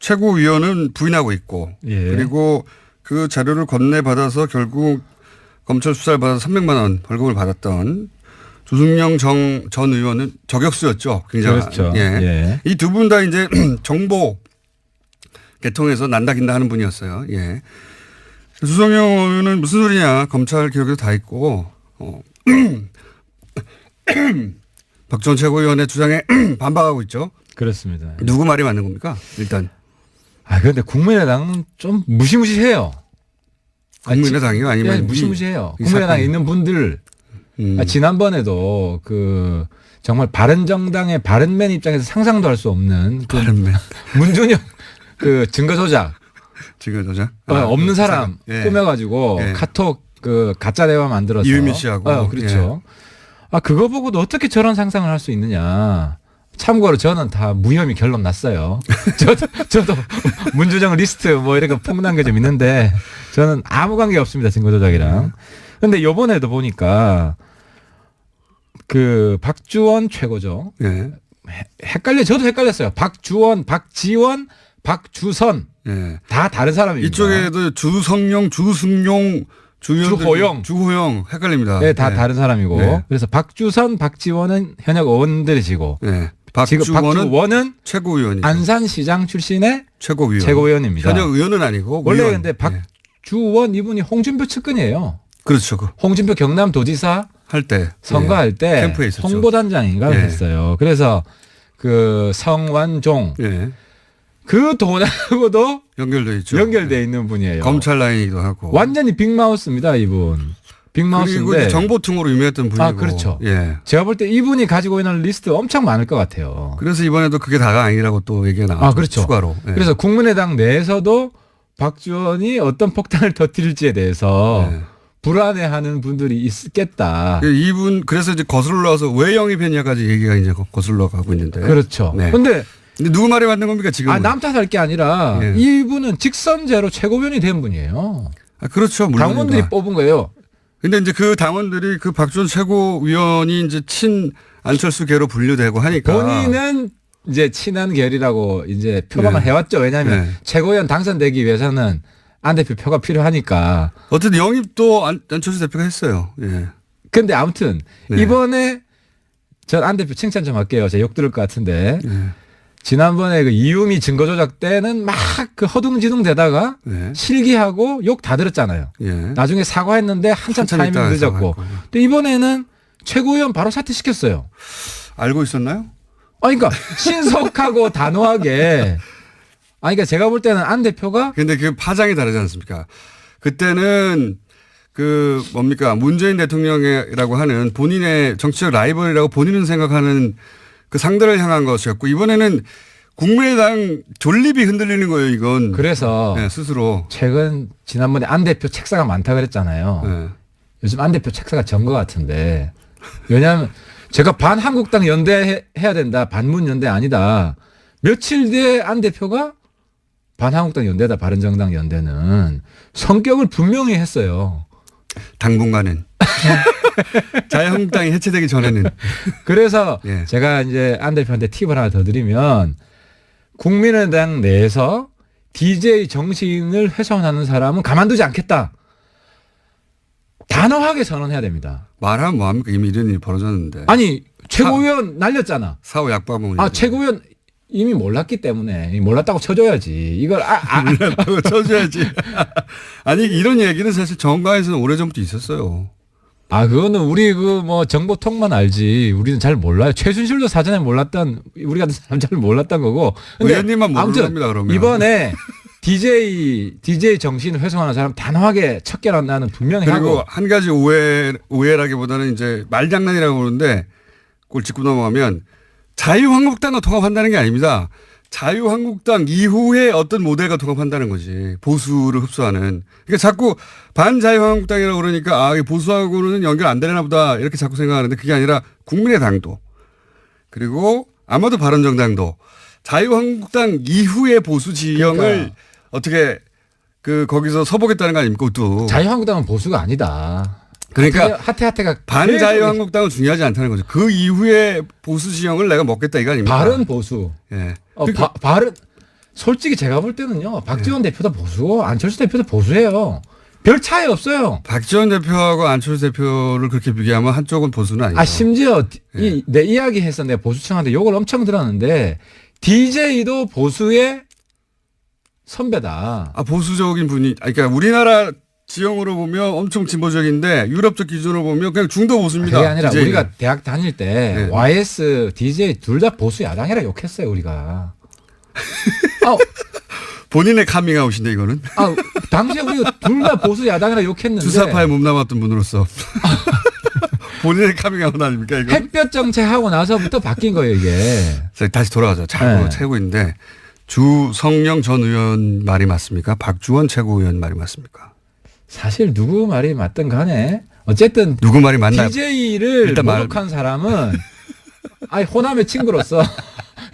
최고위원은 부인하고 있고 예. 그리고 그 자료를 건네받아서 결국 검찰 수사를 받아서 300만 원 벌금을 받았던 조승영 전 의원은 저격수였죠. 굉장히. 그렇죠. 예. 예. 이 두 분 다 이제 정보 개통해서 난다긴다 하는 분이었어요. 예. 조승영 의원은 무슨 소리냐. 검찰 기록에도 다 있고 박전 최고위원의 주장에 반박하고 있죠. 그렇습니다. 누구 말이 맞는 겁니까? 일단. 아 그런데 국민의당은 좀 무시무시해요. 국민의당이요? 아니면 예, 무시무시해요. 이 국민의당에 사건. 있는 분들 지난번에도 그 정말 바른정당의 바른맨 입장에서 상상도 할 수 없는 그 바른맨. 문준영 그 증거 조작 지금 저자 없는 사람 예. 꾸며가지고 예. 카톡 그 가짜 대화 만들어서 이유미 씨하고. 그렇죠. 아 그거 보고도 어떻게 저런 상상을 할 수 있느냐. 참고로 저는 다 무혐의 결론 났어요. 저도 문준영 리스트 뭐 이렇게 폭로한 게 좀 있는데 저는 아무 관계 없습니다. 증거 조작이랑. 근데 요번에도 보니까 그 박주원 최고죠. 예. 저도 헷갈렸어요. 박주원, 박지원, 박주선 예. 다 다른 사람입니다. 이쪽에도 주성용, 주승용, 주호영 헷갈립니다. 네, 다 예. 다른 사람이고. 네. 그래서 박주선, 박지원은 현역 의원들이시고 예. 지금 박주원은 최고위원이죠. 안산시장 출신의 최고위원. 최고위원입니다. 현역 의원은 아니고 원래 의원. 근데 예. 박주원 이분이 홍준표 측근이에요. 그렇죠. 홍준표 경남도지사 할 때 선거할 때 캠프에 있었죠. 홍보단장인가 예. 했어요. 그래서 그 성완종 예. 그 돈하고도 연결돼 있죠. 연결돼 있는 분이에요. 검찰 라인이기도 하고. 완전히 빅마우스입니다, 이분. 그리고 빅마우스인데. 이제 정보통으로 유명했던 분이고. 아, 그렇죠. 예. 제가 볼 때 이분이 가지고 있는 리스트 엄청 많을 것 같아요. 그래서 이번에도 그게 다가 아니라고 또 얘기가 나왔죠. 아, 그렇죠. 추가로. 예. 그래서 국민의당 내에서도 박주원이 어떤 폭탄을 터뜨릴지에 대해서 예. 불안해하는 분들이 있겠다. 이분 그래서 이제 거슬러 와서 왜 영입했냐까지 얘기가 이제 거슬러 가고 있는데. 그렇죠. 네. 근데 근데 누구 말이 맞는 겁니까 지금? 남 탓할 게 아니라 예. 이분은 직선제로 최고위원이 된 분이에요. 아, 그렇죠. 물론. 당원들이 뽑은 거예요. 근데 이제 그 당원들이 그 박준 최고위원이 이제 친 안철수계로 분류되고 하니까. 본인은 이제 친한 결이라고 이제 표방을 네. 해왔죠. 왜냐하면 네. 최고위원 당선되기 위해서는 안 대표 표가 필요하니까. 어쨌든 영입도 안철수 대표가 했어요. 예. 근데 아무튼 네. 이번에 전 안 대표 칭찬 좀 할게요. 제가 욕 들을 것 같은데. 예. 지난번에 그 이유미 증거 조작 때는 막 그 허둥지둥 대다가 예. 실기하고 욕 다 들었잖아요. 예. 나중에 사과했는데 한참 타이밍 있다가 늦었고. 사과했고. 근데 이번에는 최고위원 바로 사퇴시켰어요. 알고 있었나요? 그러니까 신속하고 단호하게. 그러니까 제가 볼 때는 안 대표가 근데 그 파장이 다르지 않습니까? 그때는 그 뭡니까 문재인 대통령이라고 하는 본인의 정치적 라이벌이라고 본인은 생각하는 그 상대를 향한 것이었고 이번에는 국민의당 존립이 흔들리는 거예요. 이건. 그래서 네, 스스로. 지난번에 안 대표 책사가 많다 그랬잖아요. 네. 요즘 안 대표 책사가 전 것 같은데. 왜냐하면 제가 반한국당 연대 해야 된다. 반문 연대 아니다. 며칠 뒤에 안 대표가 반한국당 연대다. 바른정당 연대는 성격을 분명히 했어요. 당분간은. 자유한국당이 해체되기 전에는. 그래서 예. 제가 이제 안 대표한테 팁을 하나 더 드리면 국민의당 내에서 DJ 정신을 훼손하는 사람은 가만두지 않겠다. 단호하게 선언해야 됩니다. 말하면 뭐합니까? 이미 이런 일이 벌어졌는데. 아니 최고위원 날렸잖아. 사후 약방문. 아 최고위원 이미 몰랐기 때문에 몰랐다고 쳐줘야지. 이걸 몰랐다고 쳐줘야지. 아니 이런 얘기는 사실 정가에서는 오래전부터 있었어요. 그거는 우리 그 뭐 정보통만 알지. 우리는 잘 몰라요. 최순실도 사전에 몰랐던 우리 같은 사람 잘 몰랐던 거고. 근데 의원님만 모르는 아무튼 겁니다. 그러면 이번에 DJ 정신 훼손하는 사람 단호하게 척결한다는 분명히 그리고 하고. 한 가지 오해라기보다는 이제 말장난이라고 그러는데 그걸 짚고 넘어가면 자유한국당과 통합한다는 게 아닙니다. 자유한국당 이후에 어떤 모델과 통합한다는 거지. 보수를 흡수하는. 그러니까 자꾸 반자유한국당이라고 그러니까 보수하고는 연결 안 되나 보다 이렇게 자꾸 생각하는데 그게 아니라 국민의당도 그리고 아마도 바른정당도 자유한국당 이후의 보수 지형을 그러니까. 어떻게 거기서 서보겠다는 거 아닙니까? 또 자유한국당은 보수가 아니다. 그러니까 하태가 반자유한국당은 중요하지 않다는 거죠. 그 이후에 보수 지형을 내가 먹겠다 이거 아닙니까? 바른 보수. 예. 바른 솔직히 제가 볼 때는요. 박지원 대표도 보수고 안철수 대표도 보수예요. 별 차이 없어요. 박지원 대표하고 안철수 대표를 그렇게 비교하면 한쪽은 보수는 아니죠. 심지어 내 이야기해서 내 보수층한테 욕을 엄청 들었는데 DJ도 보수의 선배다. 보수적인 분이 그러니까 우리나라 지형으로 보면 엄청 진보적인데 유럽적 기준으로 보면 그냥 중도 보수입니다. 그게 아니라 DJ는. 우리가 대학 다닐 때 YS, DJ 둘 다 보수 야당이라 욕했어요 우리가. 본인의 카밍아웃인데 이거는. 당시에 우리가 둘 다 보수 야당이라 욕했는데. 주사파에 몸담았던 분으로서. 본인의 카밍아웃 아닙니까 이거? 햇볕 정책하고 나서부터 바뀐 거예요 이게. 다시 돌아가죠. 자꾸 최고인데 주성영 전 의원 말이 맞습니까? 박주원 최고위원 말이 맞습니까? 사실 누구 말이 맞든 간에 어쨌든 누구 말이 맞나요? DJ를 모독한 사람은 호남의 친구로서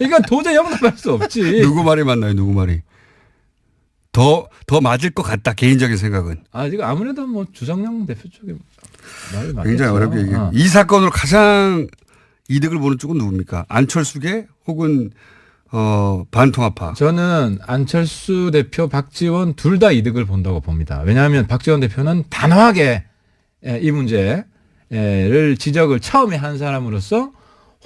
이건 도저히 용납할 수 없지. 누구 말이 맞나요? 누구 말이? 더 맞을 것 같다. 개인적인 생각은. 지금 아무래도 뭐 주성영 대표 쪽에 말이 맞겠죠. 굉장히 어렵게 얘기해요. 이 사건으로 가장 이득을 보는 쪽은 누굽니까? 안철수계 혹은 반통합파. 저는 안철수 대표, 박지원 둘 다 이득을 본다고 봅니다. 왜냐하면 박지원 대표는 단호하게 이 문제를 지적을 처음에 한 사람으로서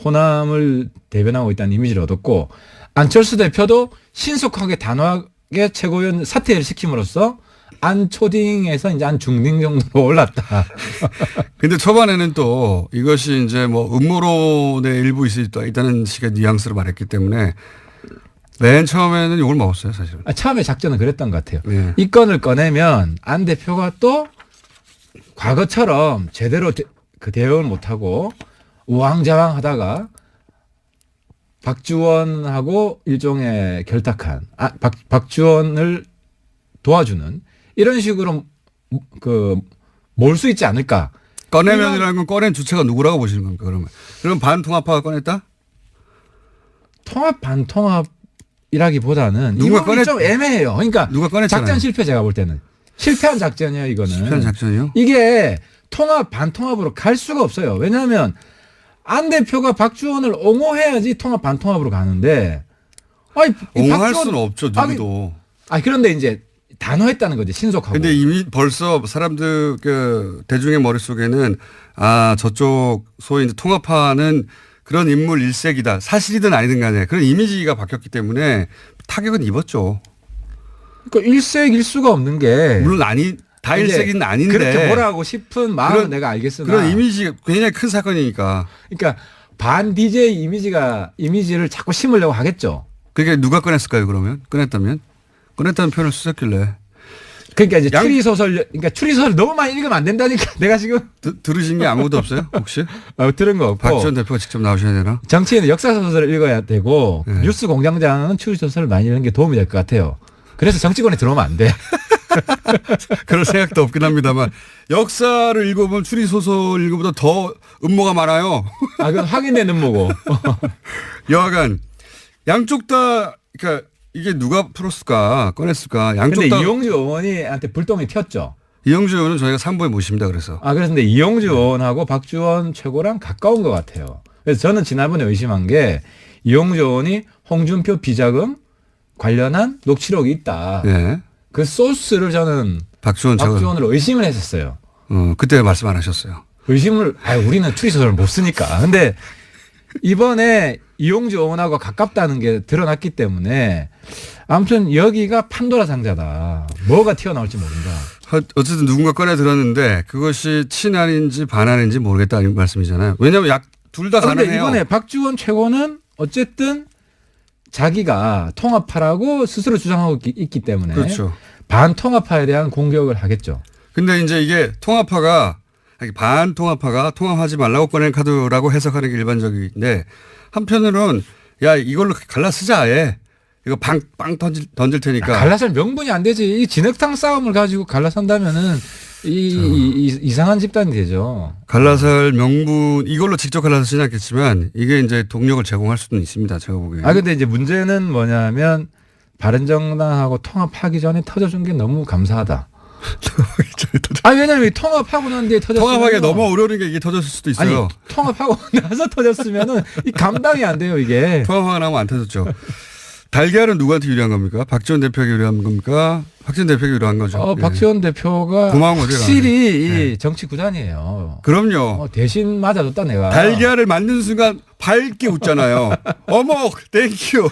호남을 대변하고 있다는 이미지를 얻었고 안철수 대표도 신속하게 단호하게 최고위원 사퇴를 시킴으로써 안초딩에서 이제 안중딩 정도로 올랐다. 근데 초반에는 또 이것이 이제 뭐 음모론의 일부 있다는 식의 뉘앙스를 말했기 때문에 맨 처음에는 욕을 먹었어요, 사실은. 처음에 작전은 그랬던 것 같아요. 네. 이 건을 꺼내면 안 대표가 또 과거처럼 제대로 대응을 못하고 우왕좌왕 하다가 박지원하고 일종의 결탁한 박지원을 도와주는 이런 식으로 몰 수 있지 않을까. 꺼내면이라는 건 꺼낸 주체가 누구라고 보시는 겁니까, 그러면? 그럼 반통합파가 꺼냈다? 통합 반통합이라기보다는 누가 이건 좀 애매해요. 그러니까 누가 꺼냈잖아요. 작전 실패 제가 볼 때는. 실패한 작전이에요 이거는. 실패한 작전이요? 이게 통합 반통합으로 갈 수가 없어요. 왜냐하면 안 대표가 박지원을 옹호해야지 통합 반통합으로 가는데. 옹호할 수는 없죠, 누구도. 그런데 이제 단호했다는 거지 신속하고. 근데 이미 벌써 사람들 대중의 머릿속에는 저쪽 소위 이제 통합파는 그런 인물 일색이다. 사실이든 아니든 간에 그런 이미지가 바뀌었기 때문에 타격은 입었죠. 그러니까 일색일수가 없는 게 물론 다 일색은 아닌데 그렇게 뭐라고 싶은 마음은 내가 알겠으나 그런 이미지가 굉장히 큰 사건이니까. 그러니까 반 DJ 이미지를 자꾸 심으려고 하겠죠. 그게 누가 꺼냈을까요? 그러면 꺼냈다면 표현을 쓰셨길래. 그러니까 이제 추리소설 너무 많이 읽으면 안 된다니까 내가 지금 들으신 게 아무것도 없어요? 혹시? 들은 거 없고. 박지원 대표가 직접 나오셔야 되나? 정치인은 역사소설을 읽어야 되고 뉴스 공장장은 추리소설을 많이 읽는 게 도움이 될 것 같아요. 그래서 정치권에 들어오면 안 돼. 그럴 생각도 없긴 합니다만 역사를 읽어보면 추리소설 읽어보다 더 음모가 많아요. 아, 그건 확인된 음모고. 여하간 양쪽 다 그러니까 이게 누가 풀었을까 꺼냈을까 양쪽 근데 다 이용주 의원이한테 불똥이 튀었죠. 이용주 의원은 저희가 3부에 모십니다. 그래서 아, 그런데 이용주 의원하고 박지원 최고랑 가까운 것 같아요. 그래서 저는 지난번에 의심한 게 이용주 의원이 홍준표 비자금 관련한 녹취록이 있다. 예. 그 소스를 저는 박지원으로 의심을 했었어요. 그때 말씀 안 하셨어요. 의심을, 우리는 추리소설을 못 쓰니까. 근데 이번에 이용주 의원하고 가깝다는 게 드러났기 때문에 아무튼 여기가 판도라 상자다. 뭐가 튀어나올지 모른다. 어쨌든 누군가 꺼내 들었는데 그것이 친한인지 반한인지 모르겠다는 말씀이잖아요. 왜냐하면 둘 다 그런데 가능해요. 이번에 박지원 최고는 어쨌든 자기가 통합파라고 스스로 주장하고 있기 때문에 그렇죠. 반통합파에 대한 공격을 하겠죠. 근데 이제 이게 반통합파가 통합하지 말라고 꺼낸 카드라고 해석하는 게 일반적인데 한편으로는 야 이걸로 갈라 쓰자 아예. 이거 빵 던질 테니까. 갈라설 명분이 안 되지. 이 진흙탕 싸움을 가지고 갈라선다면은 이상한 집단이 되죠. 갈라설 명분 이걸로 직접 갈라서지는 않겠지만 이게 이제 동력을 제공할 수는 있습니다. 제가 보기에. 근데 이제 문제는 뭐냐면 바른정당하고 통합하기 전에 터져준 게 너무 감사하다. 왜냐면 통합하고 난 뒤에 터졌으면 통합하기 너무 어려운 게 이게 터졌을 수도 있어요. 아니, 통합하고 나서 터졌으면은 이 감당이 안 돼요, 이게. 통합하고 나면 안 터졌죠. 달걀은 누구한테 유리한 겁니까? 박지원 대표에게 유리한 겁니까? 박지원 대표에게 유리한 거죠. 박지원 대표가 확실히 이 정치 구단이에요. 그럼요. 대신 맞아줬다 내가. 달걀을 만든 순간 밝게 웃잖아요. 어머 땡큐.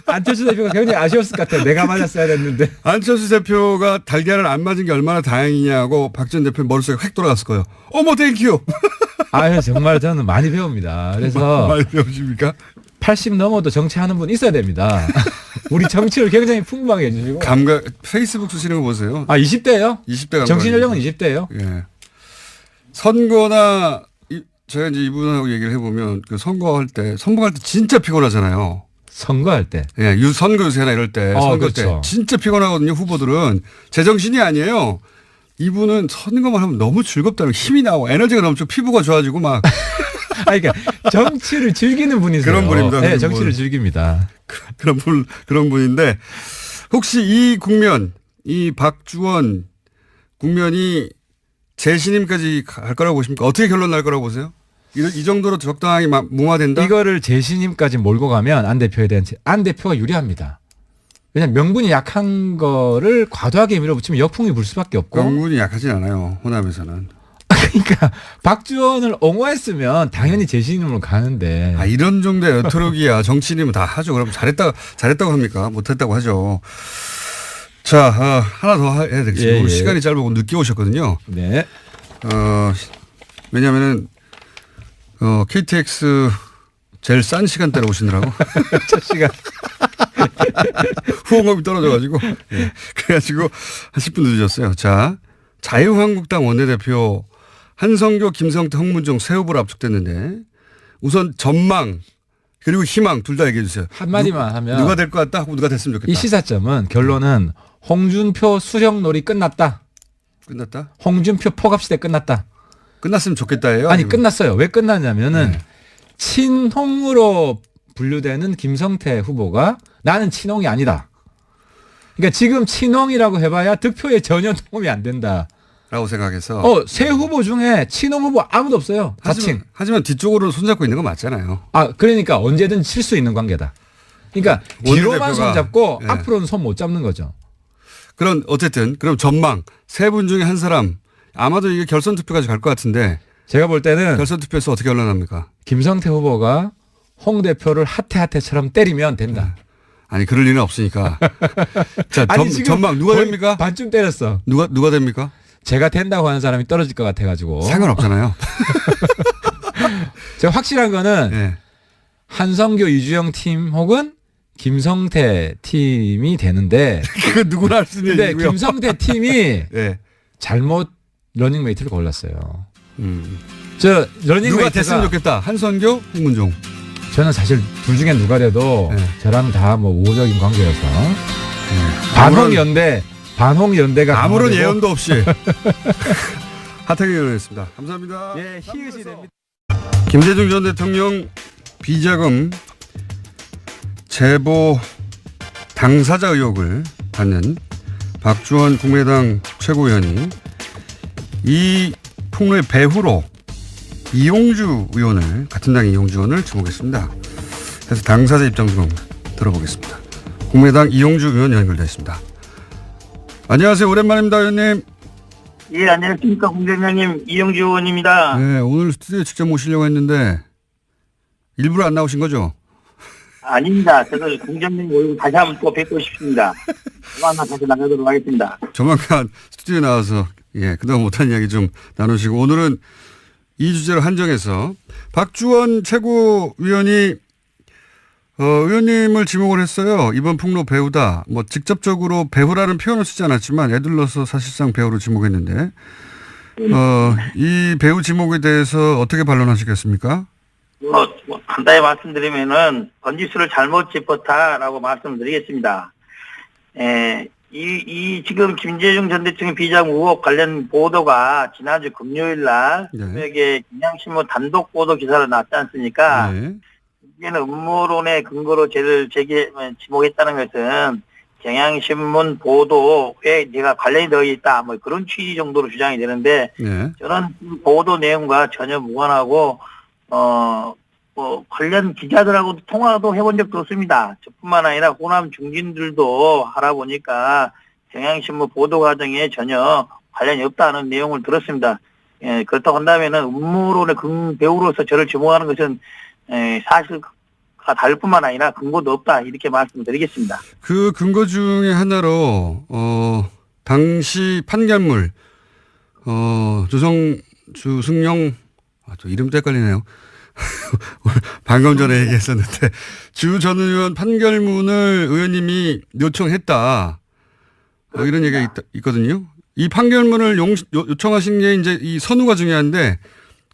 안철수 대표가 굉장히 아쉬웠을 것 같아요. 내가 맞았어야 됐는데. 안철수 대표가 달걀을 안 맞은 게 얼마나 다행이냐고 박지원 대표 머릿속에 획 돌아갔을 거예요. 어머 땡큐. 정말 저는 많이 배웁니다. 그래서 많이 배우십니까? 80 넘어도 정치하는 분 있어야 됩니다. 우리 정치를 굉장히 풍부하게 해주시고. 감각 페이스북 쓰시는 거 보세요. 20대요? 20대 감각. 정치 연령은 20대예요. 예. 선거나 제가 이제 이분하고 얘기를 해보면 그 선거할 때 진짜 피곤하잖아요. 선거할 때. 예, 선거 유세나 이럴 때 선거 그렇죠. 때 진짜 피곤하거든요. 후보들은 제정신이 아니에요. 이분은 선거만 하면 너무 즐겁다는 힘이 나고 에너지가 넘쳐 피부가 좋아지고 막. 그러니까 정치를 즐기는 분이세요. 그런 분입니다. 네, 정치를 즐깁니다. 그런 분인데 혹시 이 국면, 이 박지원 국면이 재신임까지 갈 거라고 보십니까? 어떻게 결론 날 거라고 보세요? 이 정도로 적당하게 무마된다? 이거를 재신임까지 몰고 가면 안 대표가 유리합니다. 왜냐하면 명분이 약한 거를 과도하게 밀어붙이면 역풍이 불 수밖에 없고. 명분이 약하진 않아요. 호남에서는. 그러니까 박지원을 옹호했으면 당연히 재신임으로 가는데. 이런 정도의 여토록이야. 정치인이면 다 하죠. 그럼 잘했다고 합니까? 못했다고 하죠. 자, 하나 더 해야 되겠습니다. 오늘 시간이 짧고 늦게 오셨거든요. 네. 왜냐하면은 KTX 제일 싼 시간대로 오시느라고. 첫 시간. 후원금이 떨어져가지고. 네. 그래가지고 한 10분 늦으셨어요. 자, 자유한국당 원내대표 한성교, 김성태, 홍문종 새 후보로 압축됐는데 우선 전망 그리고 희망 둘 다 얘기해 주세요. 한마디만 하면. 누가 될 것 같다 하고 누가 됐으면 좋겠다. 이 시사점은 결론은 홍준표 수령놀이 끝났다. 끝났다? 홍준표 포갑시대 끝났다. 끝났으면 좋겠다예요? 아니 끝났어요. 왜 끝났냐면은 친홍으로 분류되는 김성태 후보가 나는 친홍이 아니다. 그러니까 지금 친홍이라고 해봐야 득표에 전혀 도움이 안 된다. 라고 생각해서. 새 후보 중에 친홍 후보 아무도 없어요. 자칭. 하지만 뒤쪽으로 손잡고 있는 건 맞잖아요. 그러니까 언제든 칠 수 있는 관계다. 그러니까 뒤로만 손잡고 앞으로는 손 못 잡는 거죠. 그럼 어쨌든 그럼 전망 세 분 중에 한 사람 아마도 이게 결선 투표까지 갈 것 같은데 제가 볼 때는 결선 투표에서 어떻게 결론납니까? 김성태 후보가 홍 대표를 하태하태처럼 때리면 된다. 아니 그럴 리는 없으니까. 자, 전망 누가 됩니까? 반쯤 때렸어. 누가 됩니까? 제가 된다고 하는 사람이 떨어질 것 같아가지고. 상관없잖아요. 제가 확실한 거는 한성교 이주영 팀 혹은 김성태 팀이 되는데. 그건 누구나 할 수 있는 근데 얘기고요. 김성태 팀이 잘못 러닝메이트를 골랐어요. 러닝메이트가 누가 됐으면 좋겠다. 한성교, 홍문종. 저는 사실 둘 중에 누가 돼도 저랑 다 우호적인 관계여서 반홍연대가 아무런 강화되고. 예언도 없이 하태경 의원이었습니다. 감사합니다. 예, 히읗이 됩니다. 김대중 전 대통령 비자금 제보 당사자 의혹을 받는 박주원 국민의당 최고위원이 이 폭로의 배후로 이용주 의원을, 같은 당 이용주 의원을 지목했습니다. 그래서 당사자 입장 좀 들어보겠습니다. 국민의당 이용주 의원 연결되어 있습니다. 안녕하세요. 오랜만입니다, 의원님. 예, 안녕하십니까. 공장장님 이용주 의원입니다. 네, 오늘 스튜디오에 직접 모시려고 했는데 일부러 안 나오신 거죠? 아닙니다. 저도 공장장님 얼굴 다시 한번 또 뵙고 싶습니다. 조만간 다시 나가도록 하겠습니다. 조만간 스튜디오에 나와서 그동안 못한 이야기 좀 나누시고, 오늘은 이 주제를 한정해서 박주원 최고위원이 의원님을 지목을 했어요. 이번 폭로 배우다. 뭐 직접적으로 배우라는 표현을 쓰지 않았지만 애들러서 사실상 배우로 지목했는데 이 배우 지목에 대해서 어떻게 반론하시겠습니까? 간단히 말씀드리면은 번지수를 잘못 짚었다라고 말씀드리겠습니다. 이 지금 김대중 전 대통령 비자금 의혹 관련 보도가 지난주 금요일 날 새벽에 경향신문 단독 보도 기사로 났지 않습니까? 네. 이게는 음모론의 근거로 저를 지목했다는 것은 경향신문 보도에 제가 관련이 되어 있다, 뭐 그런 취지 정도로 주장이 되는데, 네. 저는 그 보도 내용과 전혀 무관하고 관련 기자들하고도 통화도 해본 적도 없습니다. 저뿐만 아니라 호남 중진들도 하라 보니까 경향신문 보도 과정에 전혀 관련이 없다는 내용을 들었습니다. 예, 그렇다고 한다면은 음모론의 배우로서 저를 지목하는 것은 사실과 다를 뿐만 아니라 근거도 없다, 이렇게 말씀드리겠습니다. 그 근거 중에 하나로 당시 판결물 주승용 또 이름도 헷갈리네요. 방금 전에 얘기했었는데 주 전 의원 판결문을 의원님이 요청했다. 이런 얘기가 있거든요. 이 판결문을 요청하신 게 이제 이 선우가 중요한데,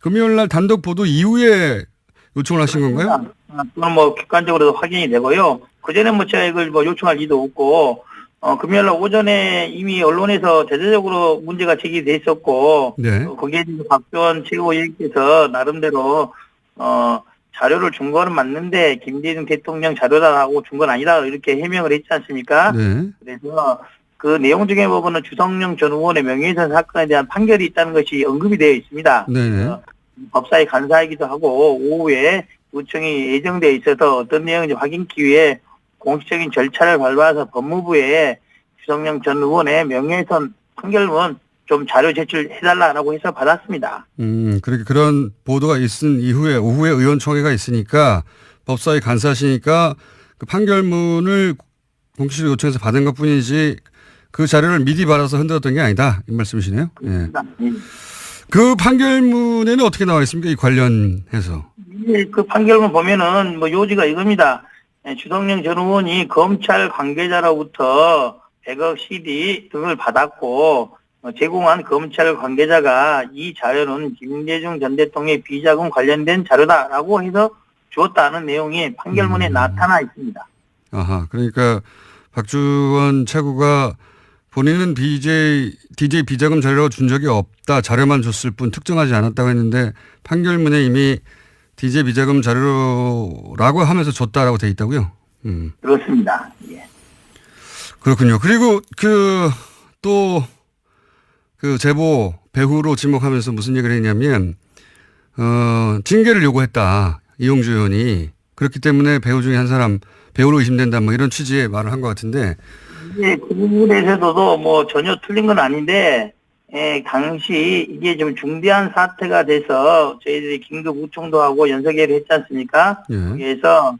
금요일 날 단독 보도 이후에 요청을 하신 건가요? 그건 뭐 객관적으로 확인이 되고요. 그전에 뭐 제가 이걸 뭐 요청할 리도 없고, 금요일 날 오전에 이미 언론에서 대대적으로 문제가 제기돼 있었고, 네. 거기에 대해서 박주원 최고위원께서 나름대로 자료를 준 거는 맞는데 김대중 대통령 자료다라고 준 건 아니다, 이렇게 해명을 했지 않습니까? 네. 그래서 그 내용 중에 보면은 주성용 전 의원의 명예훼손 사건에 대한 판결이 있다는 것이 언급이 되어 있습니다. 네네. 법사위 간사이기도 하고 오후에 요청이 예정되어 있어서 어떤 내용인지 확인하기 위해 공식적인 절차를 밟아서 법무부에 주성용 전 의원의 명예훼손 판결문 좀 자료 제출해달라고 해서 받았습니다. 그렇게 그런 보도가 있은 이후에 오후에 의원총회가 있으니까 법사위 간사시니까 그 판결문을 공식적으로 요청해서 받은 것 뿐이지 그 자료를 미리 받아서 흔들었던 게 아니다, 이 말씀이시네요. 예. 그 판결문에는 어떻게 나와 있습니까? 이 관련해서. 그 판결문 보면은 뭐 요지가 이겁니다. 주성용 전 의원이 검찰 관계자로부터 100억 CD 등을 받았고 제공한 검찰 관계자가 이 자료는 김대중 전 대통령의 비자금 관련된 자료다라고 해서 주었다는 내용이 판결문에 나타나 있습니다. 아하, 그러니까 박주원 최고가 본인은 DJ 비자금 자료라고 준 적이 없다, 자료만 줬을 뿐 특정하지 않았다고 했는데 판결문에 이미 DJ 비자금 자료라고 하면서 줬다라고 돼 있다고요? 그렇습니다. 예. 그렇군요. 그리고 또 제보 배후로 지목하면서 무슨 얘기를 했냐면 징계를 요구했다, 이용주 의원이. 그렇기 때문에 배우 중에 한 사람 배우로 의심된다, 뭐 이런 취지의 말을 한 것 같은데. 예, 그 부분에서도 뭐 전혀 틀린 건 아닌데, 당시 이게 좀 중대한 사태가 돼서 저희들이 긴급 우총도 하고 연석회의를 했지 않습니까? 예. 거기에서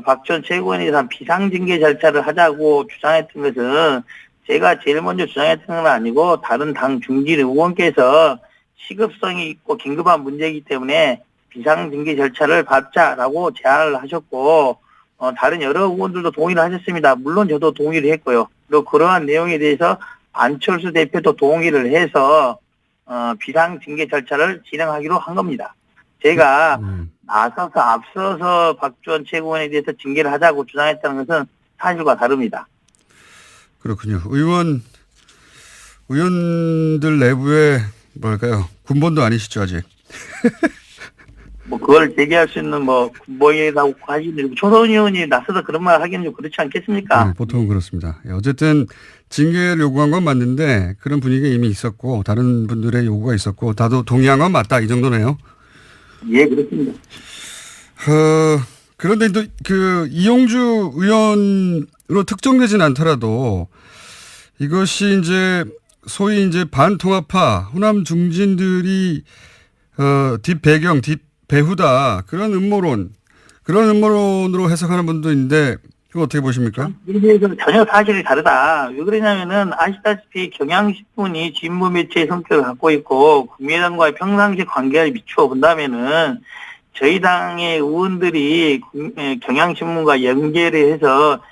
박주원 최고위원에 대한 비상징계 절차를 하자고 주장했던 것은 제가 제일 먼저 주장했던 건 아니고 다른 당 중진 의원께서 시급성이 있고 긴급한 문제이기 때문에 비상징계 절차를 밟자라고 제안을 하셨고, 다른 여러 의원들도 동의를 하셨습니다. 물론 저도 동의를 했고요. 그리고 그러한 내용에 대해서 안철수 대표도 동의를 해서 비상징계 절차를 진행하기로 한 겁니다. 제가 앞서서 박주원 최고위원에 대해서 징계를 하자고 주장했다는 것은 사실과 다릅니다. 그렇군요. 의원 의원들 내부에 뭐랄까요? 군번도 아니시죠, 아직. 뭐 그걸 제기할 수 있는 뭐 군보이라고 하기는 초선 의원이 나서서 그런 말 하기는 좀 그렇지 않겠습니까? 네, 보통은 그렇습니다. 예, 어쨌든 징계를 요구한 건 맞는데 그런 분위기가 이미 있었고 다른 분들의 요구가 있었고 다도 동의한 건 맞다 이 정도네요. 예, 그렇습니다. 그런데 또 그 이용주 의원으로 특정되진 않더라도 이것이 이제 소위 이제 반통합파 호남 중진들이 뒷배경 뒷배후다 그런 음모론으로 해석하는 분도 있는데 그거 어떻게 보십니까? 이에 대해서 전혀 사실이 다르다. 왜 그러냐면은 아시다시피 경향신문이 진보 매체의 성격을 갖고 있고 국민의당과의 평상시 관계를 미추어 본다면은 저희 당의 의원들이 경향신문과 연계를 해서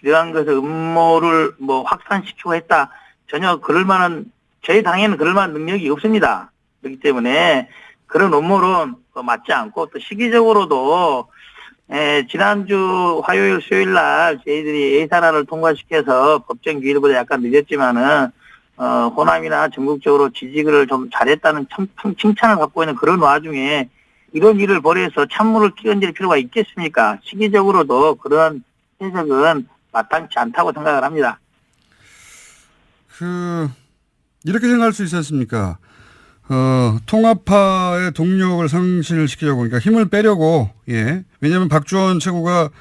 이러한 것을 음모를 뭐 확산시키고 했다. 전혀 그럴 만한 저희 당에는 그럴 만한 능력이 없습니다. 그렇기 때문에 그런 음모론 맞지 않고 또 시기적으로도 지난주 화요일 수요일 날 저희들이 예산안을 통과시켜서 법정 기일보다 약간 늦었지만은 호남이나 전국적으로 지지를 좀 잘했다는 칭찬을 받고 있는 그런 와중에 이런 일을 벌여서 찬물을 끼얹을 필요가 있겠습니까? 시기적으로도 그런 해석은 마땅치 않다고 생각을 합니다. 이렇게 생각할 수 있지 않습니까? 통합파의 동력을 상실시키려고, 그러니까 힘을 빼려고, 예. 왜냐하면 박주원 최고가,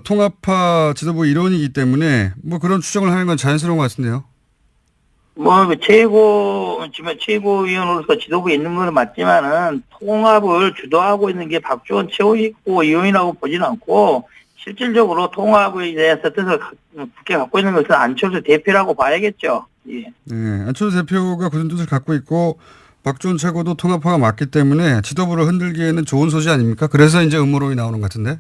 통합파 지도부 일원이기 때문에, 뭐 그런 추정을 하는 건 자연스러운 것 같은데요. 지금 최고위원으로서 지도부에 있는 건 맞지만은, 통합을 주도하고 있는 게 박주원 최고위원이라고 보지는 않고, 실질적으로 통합에 대해서 뜻을 굳게 갖고 있는 것은 안철수 대표라고 봐야겠죠. 예. 네, 안철수 대표가 굳은 뜻을 갖고 있고 박주원 최고도 통합파가 맞기 때문에 지도부를 흔들기에는 좋은 소지 아닙니까? 그래서 이제 음모론이 나오는 것 같은데.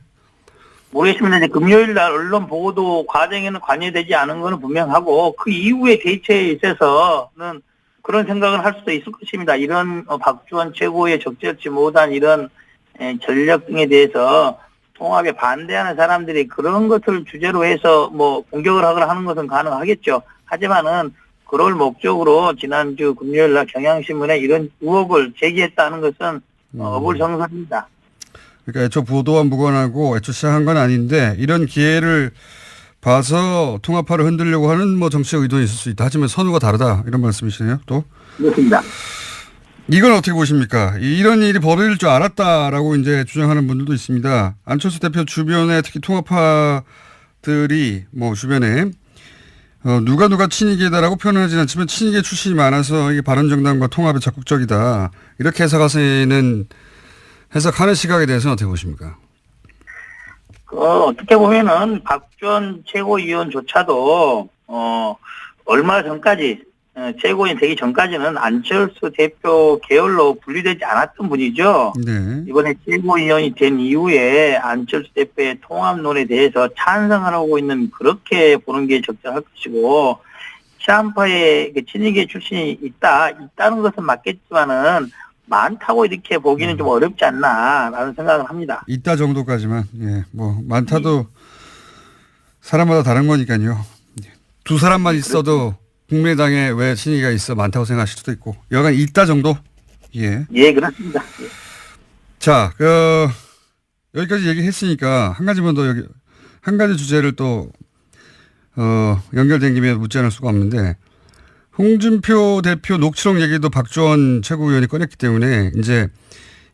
모르겠습니다. 이제 금요일 날 언론 보도 과정에는 관여되지 않은 것은 분명하고 그 이후의 대처에 있어서는 그런 생각을 할 수도 있을 것입니다. 이런 박주원 최고의 적절치 못한 이런 전력 등에 대해서 통합에 반대하는 사람들이 그런 것을 주제로 해서 뭐 공격을 하거나 하는 것은 가능하겠죠. 하지만은 그럴 목적으로 지난주 금요일 날 경향신문에 이런 의혹을 제기했다는 것은 어불성설입니다. 그러니까 애초 보도와 무관하고 애초 시작한 건 아닌데 이런 기회를 봐서 통합파를 흔들려고 하는 뭐 정치적 의도는 있을 수 있다. 하지만 선후가 다르다. 이런 말씀이시네요. 또. 그렇습니다. 이건 어떻게 보십니까? 이런 일이 벌어질 줄 알았다라고 이제 주장하는 분들도 있습니다. 안철수 대표 주변에 특히 통합파들이 뭐 주변에 누가 친이계다라고 표현하지는 않지만 친이계 출신이 많아서 이게 바른정당과 통합에 적극적이다. 이렇게 해석하는 시각에 대해서는 어떻게 보십니까? 어떻게 보면은 박주원 최고위원조차도 얼마 전까지 최고위원 되기 전까지는 안철수 대표 계열로 분류되지 않았던 분이죠. 네. 이번에 최고위원이 된 이후에 안철수 대표의 통합론에 대해서 찬성을 하고 있는 그렇게 보는 게 적절할 것이고 시한파의 친이계 출신이 있다는 것은 맞겠지만은 많다고 이렇게 보기는 좀 어렵지 않나라는 생각을 합니다. 있다 정도까지만 예, 뭐 많다도 사람마다 다른 거니까요. 두 사람만 있어도 국민의당에 왜 친이계가 있어 많다고 생각하실 수도 있고 여간 있다 정도. 예. 예, 그렇습니다. 예. 자, 여기까지 얘기했으니까 한 가지 주제를 또 연결된 김에 묻지 않을 수가 없는데 홍준표 대표 녹취록 얘기도 박주원 최고위원이 꺼냈기 때문에 이제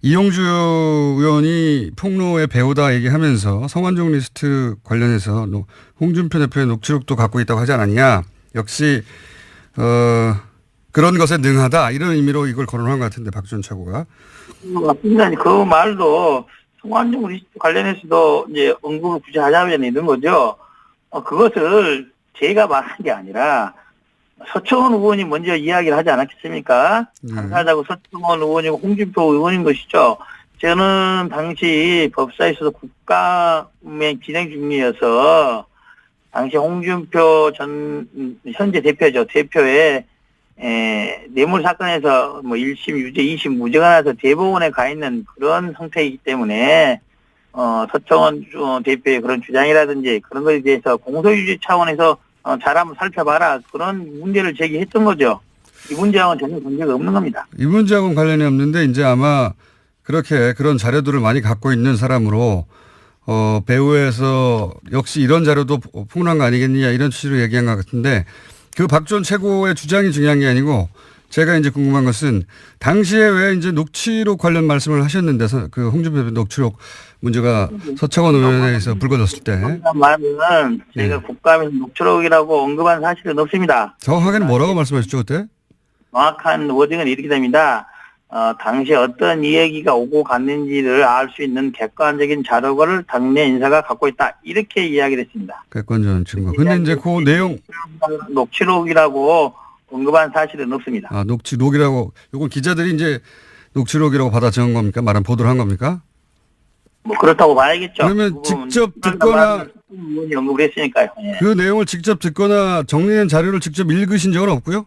이용주 의원이 폭로의 배우다 얘기하면서 성완종 리스트 관련해서 홍준표 대표의 녹취록도 갖고 있다고 하지 않았냐. 역시 그런 것에 능하다 이런 의미로 이걸 거론한 것 같은데 박주원 최고가. 맞습니다. 그 말도 성완종 리스트 관련해서도 이제 언급을 굳이 하자면 이런 거죠. 그것을 제가 말한 게 아니라 서청원 의원이 먼저 이야기를 하지 않았겠습니까? 당사자고 서청원 의원이고 홍준표 의원인 것이죠. 저는 당시 법사에서도 국감에 진행 중이어서 당시 홍준표 현재 대표죠. 대표의 뇌물 사건에서 뭐 1심 유죄, 2심 무죄가 나서 대법원에 가 있는 그런 상태이기 때문에 서청원 대표의 그런 주장이라든지 그런 것에 대해서 공소유지 차원에서 잘 한번 살펴봐라. 그런 문제를 제기했던 거죠. 이 문제하고는 전혀 관계가 없는 겁니다. 이 문제하고는 관련이 없는데 이제 아마 그렇게 그런 자료들을 많이 갖고 있는 사람으로 배후에서 역시 이런 자료도 폭로한 거 아니겠느냐 이런 취지로 얘기한 것 같은데 그 박 전 최고의 주장이 중요한 게 아니고 제가 이제 궁금한 것은 당시에 왜 이제 녹취록 관련 말씀을 하셨는데 그 홍준표 녹취록 문제가 서창원 의원회에서 불거졌을 때 말은 제가 국감에서 녹취록이라고 언급한 사실은 없습니다. 정확하게는 뭐라고 말씀하셨죠 그때? 정확한 워딩은 이렇게 됩니다. 당시에 어떤 이야기가 오고 갔는지를 알 수 있는 객관적인 자료를 당내 인사가 갖고 있다. 이렇게 이야기를 했습니다. 객관적인 증거. 근데 이제 그 내용 녹취록이라고 언급한 사실은 없습니다. 녹취록이라고 이건 기자들이 이제 녹취록이라고 받아 적은 겁니까? 말한 보도를 한 겁니까? 뭐 그렇다고 봐야겠죠. 그러면 직접 듣거나 의원이 언급을 했으니까요. 예. 그 내용을 직접 듣거나 정리된 자료를 직접 읽으신 적은 없고요?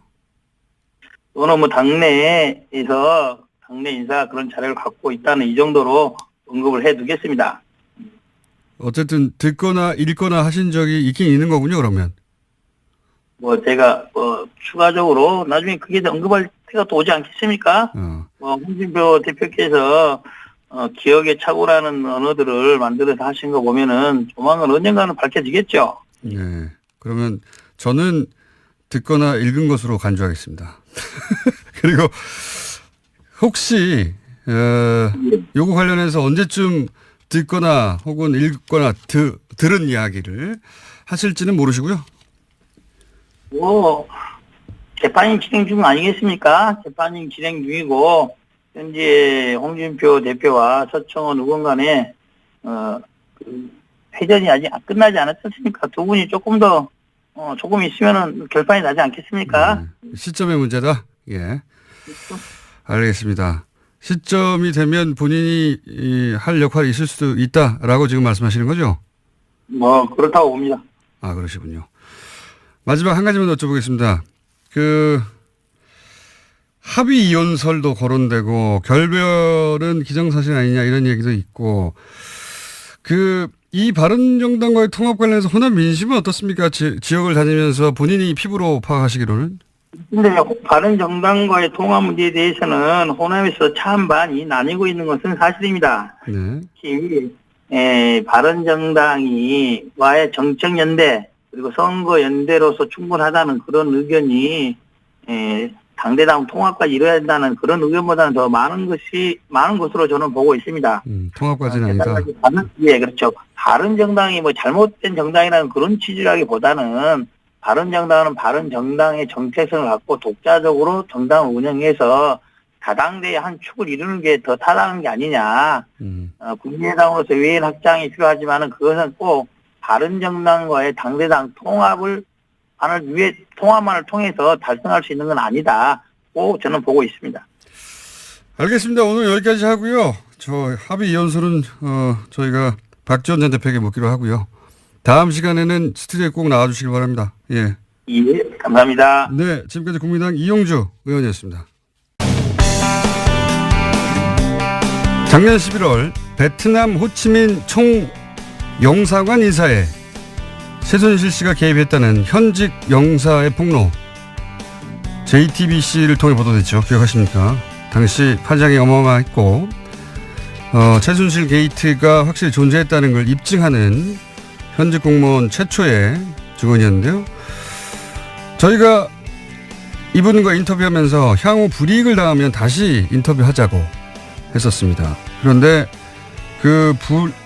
또는 뭐 당내에서 당내 인사가 그런 자료를 갖고 있다는 이 정도로 언급을 해두겠습니다. 어쨌든 듣거나 읽거나 하신 적이 있긴 있는 거군요, 그러면. 뭐 제가 추가적으로 나중에 그게 언급할 때가 또 오지 않겠습니까? 홍준표 대표께서 기억의 착오라는 언어들을 만들어서 하신 거 보면은 조만간 언젠가는 밝혀지겠죠. 네. 그러면 저는 듣거나 읽은 것으로 간주하겠습니다. 그리고 혹시 요거 관련해서 언제쯤 듣거나 혹은 읽거나 들은 이야기를 하실지는 모르시고요. 뭐 재판이 진행 중 아니겠습니까? 재판이 진행 중이고 현재 홍준표 대표와 서청원 의원 간에 그 회전이 아직 끝나지 않았지 않습니까? 두 분이 조금 있으면은 결판이 나지 않겠습니까? 시점의 문제다. 예. 알겠습니다. 시점이 되면 본인이 할 역할이 있을 수도 있다라고 지금 말씀하시는 거죠? 뭐 그렇다고 봅니다. 아, 그러시군요. 마지막 한 가지만 더 여쭤보겠습니다. 그 합의 이혼설도 거론되고 결별은 기정사실 아니냐 이런 얘기도 있고 이 바른정당과의 통합 관련해서 호남 민심은 어떻습니까? 지역을 다니면서 본인이 피부로 파악하시기로는? 근데 바른정당과의 통합 문제에 대해서는 호남에서 찬반이 나뉘고 있는 것은 사실입니다. 네. 특히 바른정당과의 정책연대 그리고 선거연대로서 충분하다는 그런 의견이 당대당 통합까지 이뤄야 한다는 그런 의견보다는 더 많은 것으로 저는 보고 있습니다. 통합까지는 아니다. 예, 그렇죠. 바른정당이 뭐 잘못된 정당이라는 그런 취지라기보다는 바른정당은 바른정당의 정체성을 갖고 독자적으로 정당을 운영해서 다당대의 한 축을 이루는 게 더 타당한 게 아니냐. 국민의당으로서 외연 확장이 필요하지만은 그것은 꼭 바른정당과의 당대당 통합만을 통해서 달성할 수 있는 건 아니다. 고 저는 보고 있습니다. 알겠습니다. 오늘 여기까지 하고요. 저 합의 이혼설은 저희가 박지원 전 대표에게 묻기로 하고요. 다음 시간에는 스튜디오에 꼭 나와주시기 바랍니다. 예. 예, 감사합니다. 네, 지금까지 국민의당 이용주 의원이었습니다. 작년 11월 베트남 호치민 총영사관 인사에 최순실 씨가 개입했다는 현직 영사의 폭로 JTBC를 통해 보도됐죠. 기억하십니까? 당시 파장이 어마어마했고 최순실 게이트가 확실히 존재했다는 걸 입증하는 현직 공무원 최초의 증언이었는데요. 저희가 이분과 인터뷰하면서 향후 불이익을 당하면 다시 인터뷰하자고 했었습니다. 그런데 그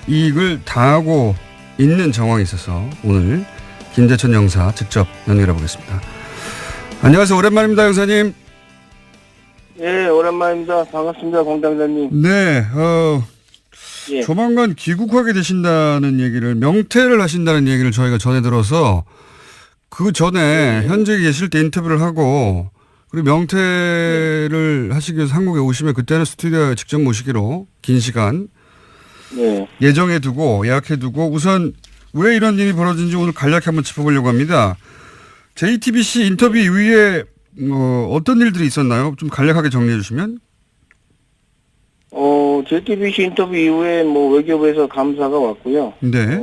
불이익을 당하고 있는 정황이 있어서 오늘 김재천 영사 직접 연결해 보겠습니다. 안녕하세요. 오랜만입니다, 영사님. 예, 오랜만입니다. 반갑습니다, 공당장님. 네, 예. 조만간 귀국하게 되신다는 얘기를, 명퇴를 하신다는 얘기를 저희가 전해 들어서 그 전에 현직에 계실 때 인터뷰를 하고 그리고 명퇴를 하시기 위해서 한국에 오시면 그때는 스튜디오에 직접 모시기로 긴 시간 네. 예정해 두고 예약해 두고 우선 왜 이런 일이 벌어진지 오늘 간략히 한번 짚어보려고 합니다. JTBC 인터뷰 이후에 어떤 일들이 있었나요? 좀 간략하게 정리해 주시면. JTBC 인터뷰 이후에 외교부에서 감사가 왔고요. 네.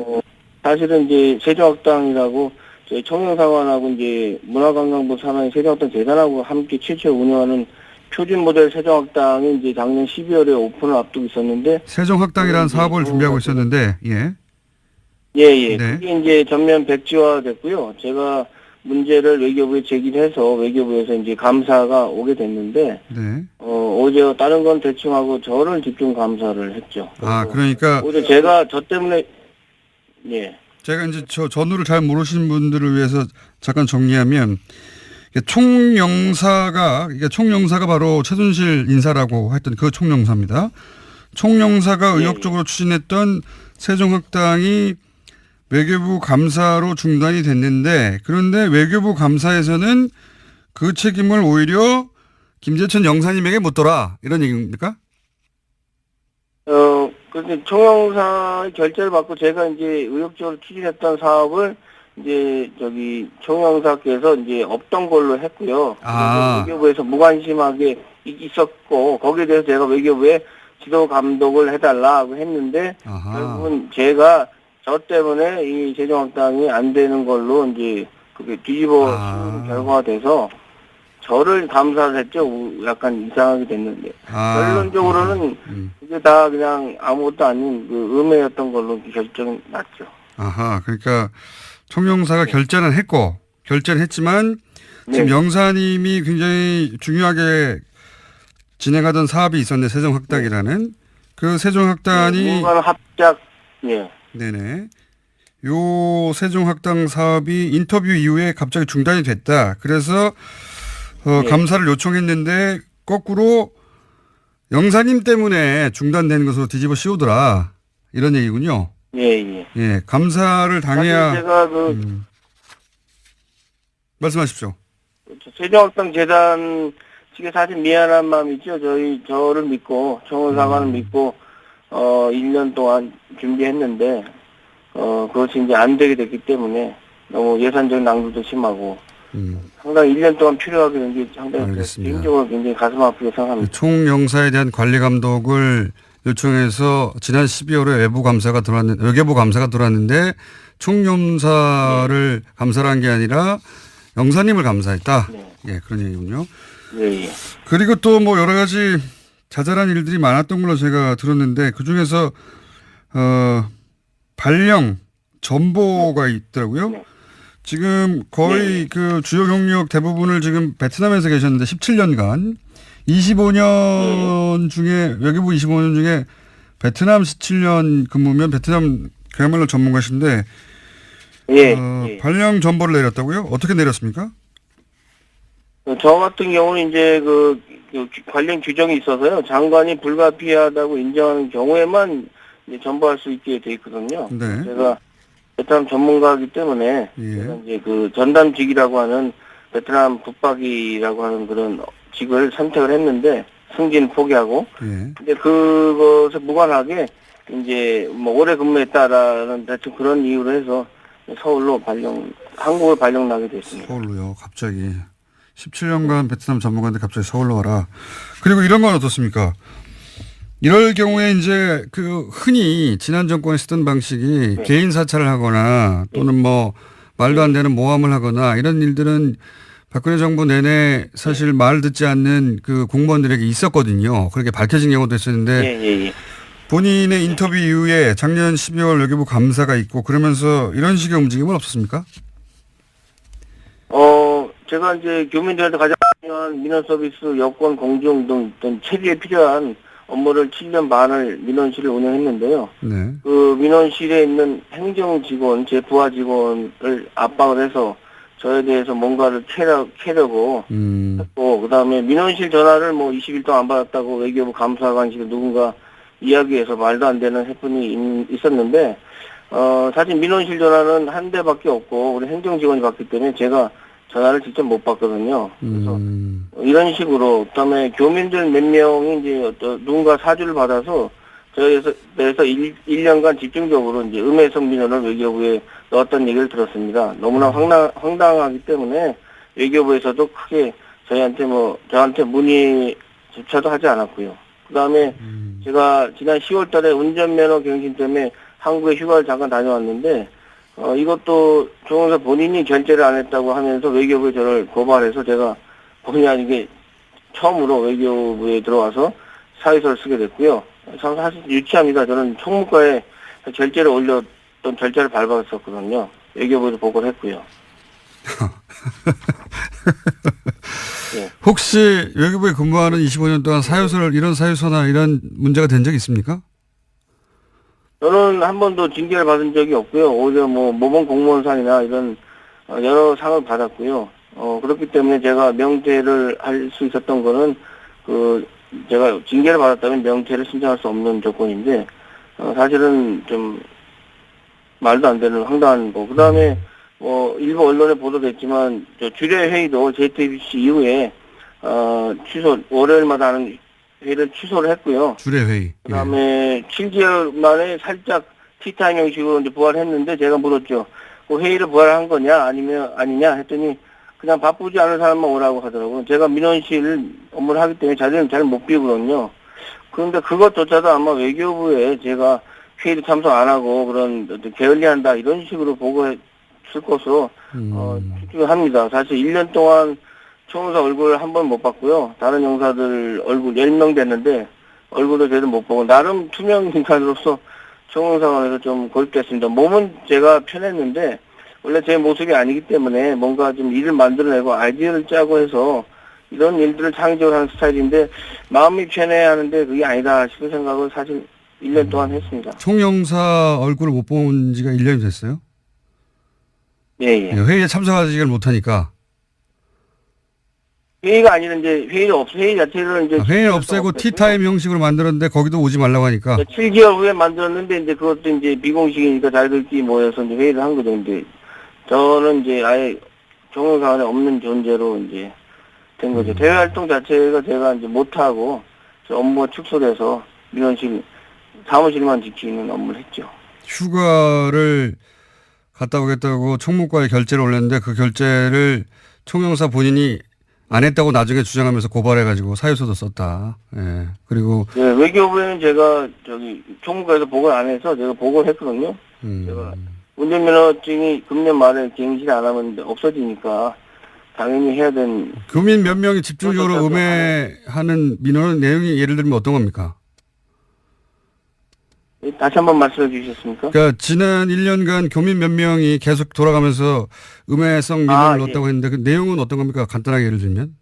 사실은 이제 세종학당이라고 저희 청년사관하고 이제 문화관광부 산하의 세종학당 재단하고 함께 최초 운영하는 표준 모델 세종학당이 이제 작년 12월에 오픈을 앞두고 있었는데 세종학당이라는 사업을 준비하고 있었는데, 예. 예. 네. 그게 이제 전면 백지화됐고요. 제가 문제를 외교부에 제기해서 외교부에서 이제 감사가 오게 됐는데, 네. 오히려 다른 건 대충 하고 저를 집중 감사를 했죠. 아, 그러니까 오히려 제가 저 때문에, 예. 제가 이제 저 전후를 잘 모르시는 분들을 위해서 잠깐 정리하면, 총영사가 바로 최순실 인사라고 했던 그 총영사입니다. 총영사가 예, 의욕적으로 추진했던 세종학당이 외교부 감사로 중단이 됐는데, 그런데 외교부 감사에서는 그 책임을 오히려 김재천 영사님에게 묻더라, 이런 얘기입니까? 그런데 총영사의 결재를 받고 제가 이제 의욕적으로 추진했던 사업을 이제 총영사께서 이제 없던 걸로 했고요. 아. 외교부에서 무관심하게 있었고, 거기에 대해서 제가 외교부에 지도 감독을 해달라고 했는데, 아하. 결국은 제가 저 때문에 이 세종학당이 안 되는 걸로 이제 그게 뒤집어 씌운 결과가 돼서 저를 감사를 했죠. 약간 이상하게 됐는데. 결론적으로는 그게 다 그냥 아무것도 아닌 그 음해였던 걸로 결정이 났죠. 아하. 그러니까 총영사가 결재는 했지만 지금 네. 영사님이 굉장히 중요하게 진행하던 사업이 있었는데, 세종학당이라는 그 세종학당이 뭔가는 합작, 예. 네네. 요 세종학당 사업이 인터뷰 이후에 갑자기 중단이 됐다. 그래서 네. 감사를 요청했는데 거꾸로 영사님 때문에 중단된 것으로 뒤집어 씌우더라, 이런 얘기군요. 예. 예, 감사를 당해야. 사실 제가 말씀하십시오. 세종학당 재단 측에 사실 미안한 마음이 있죠. 저를 믿고, 청원사관을 믿고, 1년 동안 준비했는데, 그것이 이제 안 되게 됐기 때문에 너무 예산적 낭비도 심하고, 상당히 1년 동안 필요하게 된 게 상당히 알겠습니다. 개인적으로 굉장히 가슴 아프게 생각합니다. 총영사에 대한 관리 감독을 요청해서 지난 12월에 외교부 감사가 들어왔는데 총영사를 감사를 한 게 아니라 영사님을 감사했다. 네. 예, 그런 얘기군요. 예. 그리고 또 뭐 여러 가지 자잘한 일들이 많았던 걸로 제가 들었는데, 그 중에서 발령 전보가 있더라고요. 네. 지금 거의 그 주요 경력 대부분을 지금 베트남에서 계셨는데 17년간 25년 중에, 외교부 25년 중에 베트남 17년 근무면 베트남 그야말로 전문가신데, 예. 발령 전보를 내렸다고요? 어떻게 내렸습니까? 저 같은 경우는 이제 그 관련 규정이 있어서요. 장관이 불가피하다고 인정하는 경우에만 이제 전보할 수 있게 돼 있거든요. 네. 제가 베트남 전문가이기 때문에 예. 제가 이제 그 전담직이라고 하는 베트남 북박이라고 하는 그런 직을 선택을 했는데 승진 포기하고, 예. 근데 그것에 무관하게 이제 뭐 오래 근무했다라는 대충 그런 이유로 해서 서울로 한국을 발령 나게 됐습니다. 서울로요, 갑자기. 17년간 베트남 전문가인데 갑자기 서울로 와라. 그리고 이런 건 어떻습니까? 이럴 경우에 이제 그 흔히 지난 정권에 쓰던 방식이 네. 개인 사찰을 하거나 또는 뭐 말도 안 되는 모함을 하거나 이런 일들은 박근혜 정부 내내 사실 말 듣지 않는 그 공무원들에게 있었거든요. 그렇게 밝혀진 경우도 있었는데 예. 본인의 인터뷰 이후에 작년 12월 외교부 감사가 있고 그러면서 이런 식의 움직임은 없었습니까? 제가 이제 교민들한테 가장 중요한 민원 서비스, 여권 공정 등 체계에 필요한 업무를 7년 반을 민원실을 운영했는데요. 네. 그 민원실에 있는 행정 직원, 제 부하 직원을 압박을 해서 저에 대해서 뭔가를 캐려고 했고, 그 다음에 민원실 전화를 뭐 20일 동안 안 받았다고 외교부 감사관실에 누군가 이야기해서 말도 안 되는 해프닝이 있었는데, 사실 민원실 전화는 한 대밖에 없고, 우리 행정 직원이 받기 때문에 제가 전화를 직접 못 받거든요. 그래서 이런 식으로, 그다음에 교민들 몇 명이 이제 누군가 사주를 받아서 저에 대해서 1년간 집중적으로 이제 음해성 민원을 외교부에 넣었던 얘기를 들었습니다. 너무나 황당하기 때문에 외교부에서도 크게 저한테 문의조차도 하지 않았고요. 그다음에 제가 지난 10월 달에 운전면허 갱신 때문에 한국에 휴가를 잠깐 다녀왔는데, 이것도 조영사 본인이 결재를 안 했다고 하면서 외교부에 저를 고발해서 제가 본의 아니게 처음으로 외교부에 들어와서 사유서를 쓰게 됐고요. 참 사실 유치합니다. 저는 총무과에 결재를 올렸던 결재를 밟았었거든요. 외교부에도 보고를 했고요. 네. 혹시 외교부에 근무하는 25년 동안 사유서를 이런 사유서나 이런 문제가 된 적이 있습니까? 저는 한 번도 징계를 받은 적이 없고요. 오히려 뭐 모범 공무원상이나 이런 여러 상을 받았고요. 그렇기 때문에 제가 명퇴를 할 수 있었던 거는 제가 징계를 받았다면 명퇴를 신청할 수 없는 조건인데 사실은 좀 말도 안 되는 황당한 거. 그다음에 일부 언론에 보도됐지만 주례 회의도 JTBC 이후에 월요일마다 하는 회의를 취소를 했고요. 주례 회의. 그다음에 7개월 만에 살짝 티타임 형식으로 이제 부활했는데 제가 물었죠. 그 회의를 부활한 거냐 아니냐 했더니 그냥 바쁘지 않은 사람만 오라고 하더라고요. 제가 민원실 업무를 하기 때문에 자리는 잘 못 비우거든요. 그런데 그것조차도 아마 외교부에 제가 회의를 참석 안 하고 그런 게을리한다 이런 식으로 보고했을 것으로 추측합니다. 사실 1년 동안 총무사 얼굴을 한 번 못 봤고요. 다른 영사들 얼굴 10명 됐는데 얼굴도 제대로 못 보고 나름 투명 인간으로서 총무사관에서 좀 고립됐습니다. 몸은 제가 편했는데 원래 제 모습이 아니기 때문에 뭔가 좀 일을 만들어내고 아이디어를 짜고 해서 이런 일들을 창의적으로 하는 스타일인데 마음이 편해야 하는데 그게 아니다 싶은 생각을 사실 1년 동안 했습니다. 총영사 얼굴을 못 본 지가 1년이 됐어요? 예. 회의에 참석하지를 못하니까. 회의가 아니라 이제 회의 자체를 이제 회의를 없애고 티타임 형식으로 만들었는데 거기도 오지 말라고 하니까. 7개월 후에 만들었는데 이제 그것도 이제 비공식이니까 자기들끼리 모여서 이제 회의를 한 거죠. 근데 저는 이제 아예 종업원에 없는 존재로 이제 된 거죠. 대외 활동 자체가 제가 이제 못하고 업무가 축소돼서 민원실 사무실만 지키는 업무를 했죠. 휴가를 갔다 오겠다고 총무과에 결재를 올렸는데 그 결재를 총영사 본인이 안 했다고 나중에 주장하면서 고발해가지고 사유서도 썼다. 예. 그리고. 네, 외교부에는 제가 총무과에서 보고를 안 해서 제가 보고를 했거든요. 제가 운전면허증이 금년 말에 갱신 안 하면 없어지니까 당연히 해야 되는. 교민 몇 명이 집중적으로 음해하는 민원의 내용이 예를 들면 어떤 겁니까? 다시 한번 말씀해 주시겠습니까? 그러니까 지난 1년간 교민 몇 명이 계속 돌아가면서 음해성 민원을 넣었다고 했는데 그 내용은 어떤 겁니까? 간단하게 예를 들면.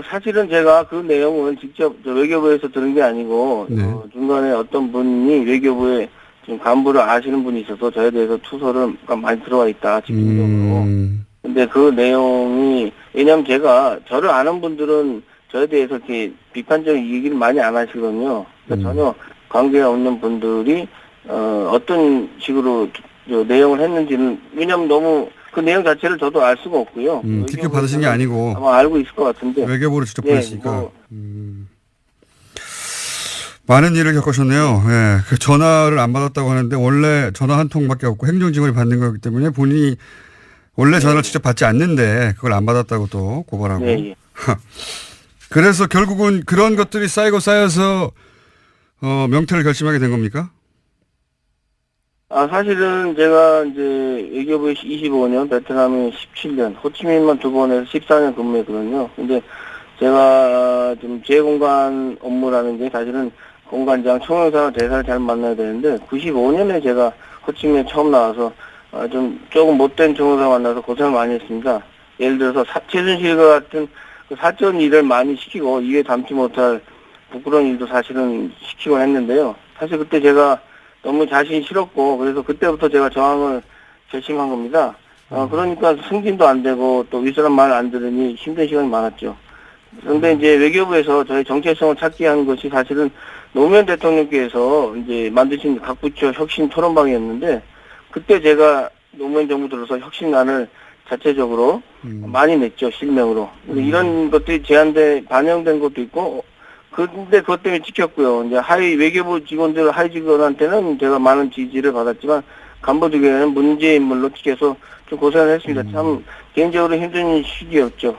사실은 제가 그 내용은 직접 외교부에서 들은 게 아니고 네. 중간에 어떤 분이 외교부에 지금 간부를 아시는 분이 있어서 저에 대해서 투서를 많이 들어와 있다 집중적으로. 근데 그 내용이 왜냐하면 제가 저를 아는 분들은 저에 대해서 이렇게 비판적인 얘기를 많이 안 하시거든요. 그러니까 전혀 관계가 없는 분들이 어떤 식으로 내용을 했는지는 왜냐하면 너무 그 내용 자체를 저도 알 수가 없고요. 직접 받으신 게 아니고 아마 알고 있을 것 같은데 외교부로 직접 보냈으니까 많은 일을 겪으셨네요. 예, 그 전화를 안 받았다고 하는데 원래 전화 한 통밖에 없고 행정직원이 받는 거기 때문에 본인이 원래 전화를 직접 받지 않는데 그걸 안 받았다고 또 고발하고. 네. 그래서 결국은 그런 것들이 쌓여서 명퇴를 결심하게 된 겁니까? 사실은 제가 이제 외교부에 25년, 베트남에 17년, 호치민만 2번 해서 14년 근무했거든요. 근데 제가 좀 재공간 업무라는 게 사실은 공관장, 총영사와 대사를 잘 만나야 되는데 95년에 제가 호치민에 처음 나와서 조금 못된 총영사 만나서 고생을 많이 했습니다. 예를 들어서 최순실과 같은 그 사전 일을 많이 시키고 입에 담지 못할 부끄러운 일도 사실은 시키곤 했는데요. 사실 그때 제가 너무 자신이 싫었고 그래서 그때부터 제가 저항을 결심한 겁니다. 그러니까 승진도 안 되고 또 윗사람 말 안 들으니 힘든 시간이 많았죠. 그런데 이제 외교부에서 저희 정체성을 찾게 한 것이 사실은 노무현 대통령께서 이제 만드신 각 부처 혁신 토론방이었는데 그때 제가 노무현 정부 들어서 혁신안을 자체적으로 많이 냈죠, 실명으로. 이런 것들이 제안돼 반영된 것도 있고, 근데 그것 때문에 찍혔고요. 이제 외교부 직원들, 하위 직원한테는 제가 많은 지지를 받았지만, 간부들에게는 문제 인물로 찍혀서 좀 고생을 했습니다. 참, 개인적으로 힘든 시기였죠.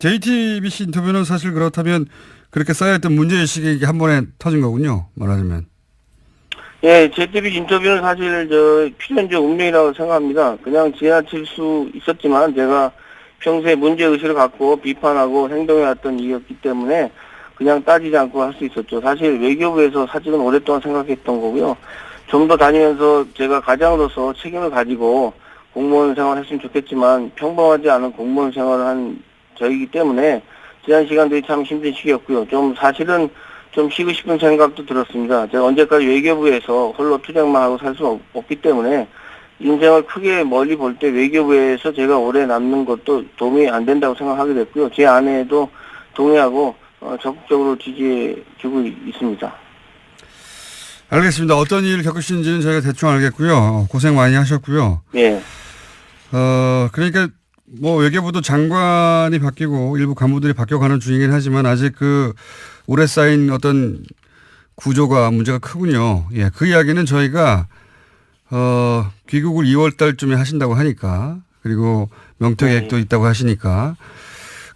JTBC 인터뷰는 사실 그렇다면 그렇게 쌓여있던 문제의식이 한 번에 터진 거군요, 말하자면. 예, JTBC 인터뷰는 사실 필연적 운명이라고 생각합니다. 그냥 지나칠 수 있었지만 제가 평소에 문제의식을 갖고 비판하고 행동해왔던 이였기 때문에 그냥 따지지 않고 할 수 있었죠. 사실 외교부에서 사직은 오랫동안 생각했던 거고요. 좀 더 다니면서 제가 가장으로서 책임을 가지고 공무원 생활을 했으면 좋겠지만 평범하지 않은 공무원 생활을 한 저이기 때문에 지난 시간들이 참 힘든 시기였고요. 좀 사실은 좀 쉬고 싶은 생각도 들었습니다. 제가 언제까지 외교부에서 홀로 투쟁만 하고 살 수 없기 때문에 인생을 크게 멀리 볼 때 외교부에서 제가 오래 남는 것도 도움이 안 된다고 생각하게 됐고요. 제 아내도 동의하고 적극적으로 지지해주고 있습니다. 알겠습니다. 어떤 일을 겪으시는지는 저희가 대충 알겠고요. 고생 많이 하셨고요. 네. 그러니까 뭐 외교부도 장관이 바뀌고 일부 간부들이 바뀌어가는 중이긴 하지만 아직 그 오래 쌓인 어떤 구조가 문제가 크군요. 예, 그 이야기는 저희가 귀국을 2월 달쯤에 하신다고 하니까 그리고 명퇴 계획도 있다고 하시니까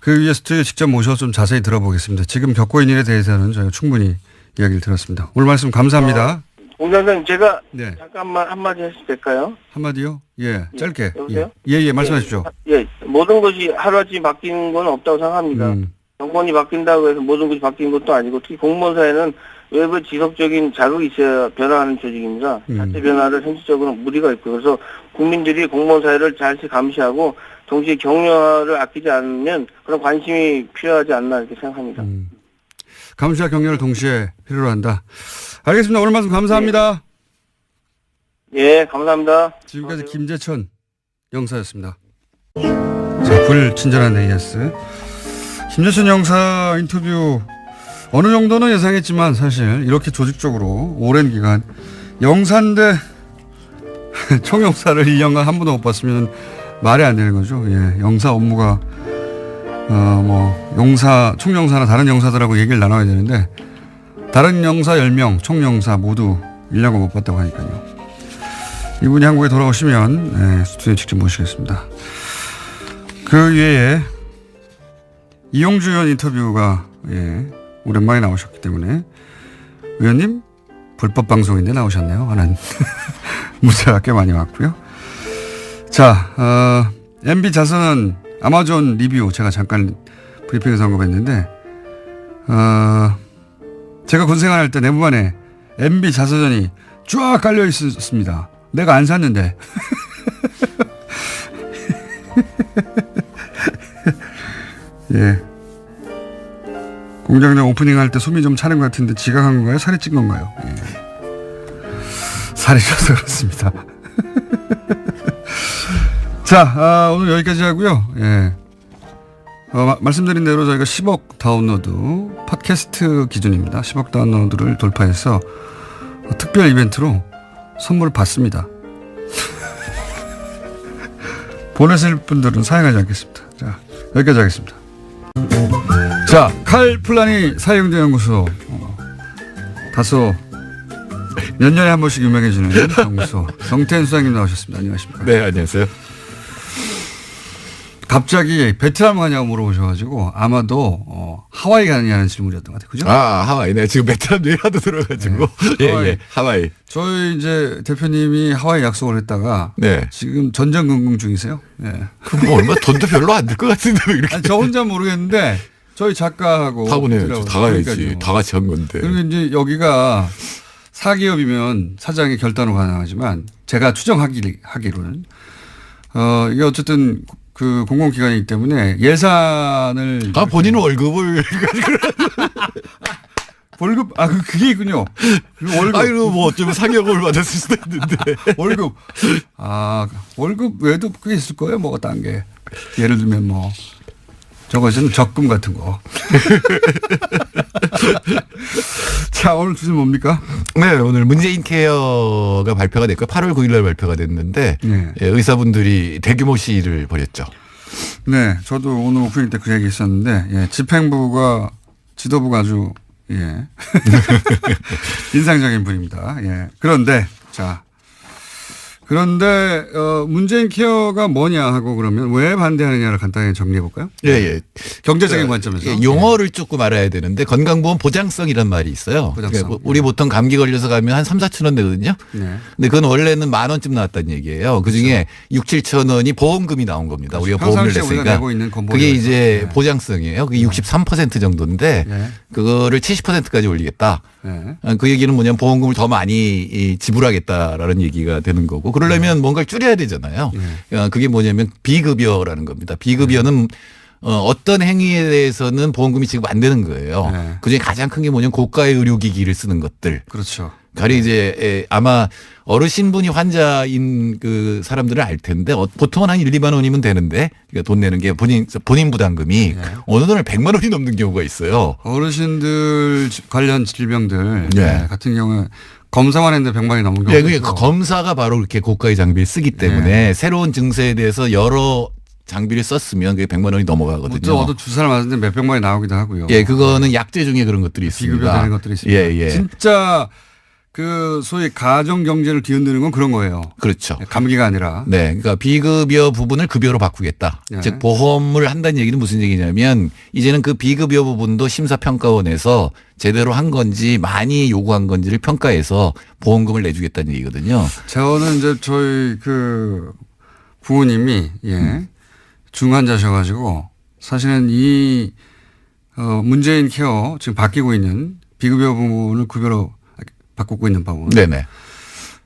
그 위에 스튜디오에 직접 모셔서 좀 자세히 들어보겠습니다. 지금 겪고 있는 일에 대해서는 저희가 충분히 이야기를 들었습니다. 오늘 말씀 감사합니다. 공장장님 제가 네. 잠깐만 한마디 해도 될까요? 한마디요? 예, 짧게. 여보세요? 예, 말씀하십시오. 예, 모든 것이 하루아침에 바뀌는 건 없다고 생각합니다. 정권이 바뀐다고 해서 모든 것이 바뀌는 것도 아니고 특히 공무원 사회는 외부 지속적인 자극이 있어야 변화하는 조직입니다. 자체 변화를 현실적으로 무리가 있고 그래서 국민들이 공무원 사회를 잘 감시하고 동시에 격려를 아끼지 않으면 그런 관심이 필요하지 않나 이렇게 생각합니다. 감시와 격려를 동시에 필요로 한다. 알겠습니다. 오늘 말씀 감사합니다. 예, 감사합니다. 지금까지 김재천 영사였습니다. 자, 불친절한 AS. 김재천 영사 인터뷰 어느 정도는 예상했지만 사실 이렇게 조직적으로 오랜 기간 영사인데 총영사를 1년간 한 번도 못 봤으면 말이 안 되는 거죠. 예, 영사 업무가 총영사나 다른 영사들하고 얘기를 나눠야 되는데 다른 영사 10명, 총영사 모두 1년간 못 봤다고 하니까요. 이분이 한국에 돌아오시면 스튜디오에 직접 모시겠습니다. 그 외에 이용주 의원 인터뷰가 오랜만에 나오셨기 때문에 의원님 불법 방송인데 나오셨네요 하는 문자가 꽤 많이 왔고요. 자, MB 자선은 아마존 리뷰 제가 잠깐 브리핑에서 언급했는데 제가 군생활할 때 내부반에 MB 자서전이 쫙 깔려 있었습니다. 내가 안 샀는데. 예. 공장장 오프닝 할 때 숨이 좀 차는 것 같은데 지각한 건가요? 살이 찐 건가요? 예. 살이 쪄서 그렇습니다. 자, 오늘 여기까지 하고요. 예. 말씀드린 대로 저희가 10억 다운로드 팟캐스트 기준입니다. 10억 다운로드를 돌파해서 특별 이벤트로 선물을 받습니다. 보내실 분들은 사용하지 않겠습니다. 자, 여기까지 하겠습니다. 자, 칼플라니 사회경제 연구소 다소 몇 년에 한 번씩 유명해지는 연구소 정태현 수장님 나오셨습니다. 안녕하십니까? 네, 안녕하세요. 갑자기 베트남 가냐고 물어보셔가지고 아마도 하와이 가느냐는 질문이었던 것 같아요. 그죠? 아, 하와이. 네, 지금 베트남 얘기라도 들어가지고. 네. 예, 하와이. 저희 이제 대표님이 하와이 약속을 했다가 네. 지금 전전긍긍 중이세요. 네. 그럼 뭐 얼마 돈도 별로 안 들 것 같은데 왜 이렇게. 아니, 저 혼자 모르겠는데 저희 작가하고 다 보내야죠. 다 가야지. 다 같이 한 건데. 그리고 이제 여기가 사기업이면 사장의 결단으로 가능하지만 제가 추정하기로는 이게 어쨌든 그 공공기관이기 때문에 예산을 본인은 월급을 월급 그게 있군요. 월급 아이고 뭐 어쩌면 상여금을 받았을 수도 있는데 월급 외에도 꽤 있을 거예요. 뭐가 딴 게 예를 들면 뭐 저것은 적금 같은 거. 자, 오늘 주제 뭡니까? 네, 오늘 문재인 케어가 발표가 됐고 8월 9일 날 발표가 됐는데 네. 의사분들이 대규모 시위를 벌였죠. 네, 저도 오늘 오프닝 때 그 얘기 있었는데 집행부가 지도부가 아주 인상적인 분입니다. 예. 그런데 자, 그런데 문재인 케어가 뭐냐 하고 그러면 왜 반대하느냐를 간단히 정리해 볼까요? 예, 예. 경제적인 관점에서. 예, 용어를 조금 알아야 되는데 건강보험 보장성이란 말이 있어요. 보장성. 그러니까 우리 보통 감기 걸려서 가면 한 3, 4천 원 되거든요. 네. 근데 그건 원래는 10,000원쯤 나왔다는 얘기예요. 그중에 6, 7천 원이 보험금이 나온 겁니다. 우리가 보험을 평상시에 우리가 냈으니까. 내고 있는 그게 이제 네. 보장성이에요. 그게 63% 정도인데 네. 그거를 70%까지 올리겠다. 네. 그 얘기는 뭐냐면 보험금을 더 많이 지불하겠다라는 얘기가 되는 거고 그러려면 뭔가를 줄여야 되잖아요. 그게 뭐냐면 비급여라는 겁니다. 비급여는 어떤 행위에 대해서는 보험금이 지급 안 되는 거예요. 네. 그중에 가장 큰 게 뭐냐면 고가의 의료기기를 쓰는 것들. 그렇죠. 가령 이제 아마 어르신분이 환자인 그 사람들은 알 텐데 보통은 한 1, 2만 원이면 되는데 그러니까 돈 내는 게 본인 부담금이 네. 어느 날은 100만 원이 넘는 경우가 있어요. 어르신들 관련 질병들 네. 같은 경우에 검사만 했는데 100만이 넘는 경우가 예, 그게 있고. 검사가 바로 그렇게 고가의 장비를 쓰기 때문에 새로운 증세에 대해서 여러 장비를 썼으면 그게 100만 원이 넘어가거든요. 저도 주사를 맞았는데 몇 백만이 나오기도 하고요. 예, 그거는 약제 중에 그런 것들이 있습니다. 비급여 되는 것들이 있습니다. 예, 예. 진짜 그 소위 가정 경제를 뒤흔드는 건 그런 거예요. 그렇죠. 감기가 아니라. 네, 그러니까 비급여 부분을 급여로 바꾸겠다. 네. 즉 보험을 한다는 얘기는 무슨 얘기냐면 이제는 그 비급여 부분도 심사평가원에서 제대로 한 건지 많이 요구한 건지를 평가해서 보험금을 내주겠다는 얘기거든요. 저는 이제 저희 그 부모님이 중환자셔가지고 사실은 이 문재인 케어 지금 바뀌고 있는 비급여 부분을 급여로 바꾸고 있는 부분. 네네.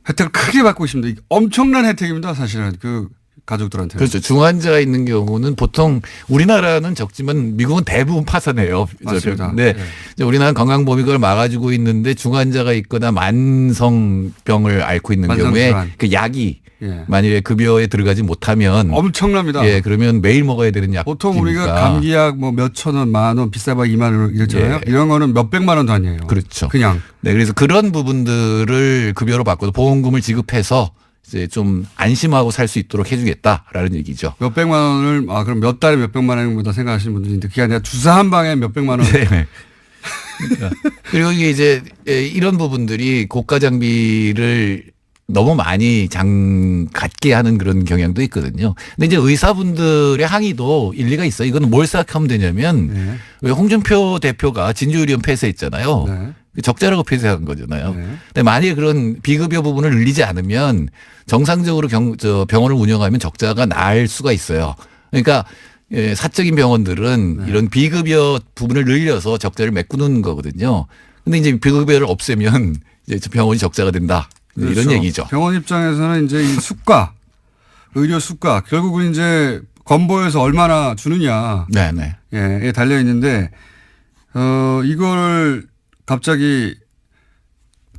혜택을 크게 받고 있습니다. 이게 엄청난 혜택입니다. 사실은 그 가족들한테. 그렇죠. 중환자가 있는 경우는 보통 우리나라는 적지만 미국은 대부분 파산해요. 맞습니다. 네. 우리나라는 건강보험이 그걸 막아주고 있는데 중환자가 있거나 만성병을 앓고 있는 경우에 만성질환. 그 약이 예. 만일에 급여에 들어가지 못하면 엄청납니다. 예, 그러면 매일 먹어야 되는 약. 보통 우리가 감기약 뭐 몇천 원, 만 원, 비싸봐 2만 원 이렇잖아요. 예. 이런 거는 몇 백만 원도 아니에요. 그렇죠. 그냥. 네, 그래서 그런 부분들을 급여로 바꿔서 보험금을 지급해서 이제 좀 안심하고 살 수 있도록 해주겠다라는 얘기죠. 몇 백만 원을 그럼 몇 달에 몇 백만 원보다 생각하시는 분들이 있는데 그게 아니라 주사 한 방에 몇 백만 원. 네. 그러니까 그리고 이게 이제 이런 부분들이 고가 장비를 너무 많이 갖게 하는 그런 경향도 있거든요. 근데 이제 의사분들의 항의도 일리가 있어요. 이건 뭘 생각하면 되냐면 네. 왜 홍준표 대표가 진주의료원 폐쇄했잖아요. 네. 적자라고 폐쇄한 거잖아요. 네. 근데 만약에 그런 비급여 부분을 늘리지 않으면 정상적으로 병원을 운영하면 적자가 날 수가 있어요. 그러니까 사적인 병원들은 이런 비급여 부분을 늘려서 적자를 메꾸는 거거든요. 근데 이제 비급여를 없애면 이제 병원이 적자가 된다. 그렇죠. 이런 얘기죠. 병원 입장에서는 이제 이 수가, 의료 수가, 결국은 이제 건보에서 얼마나 주느냐. 네네. 예, 달려 있는데, 이걸 갑자기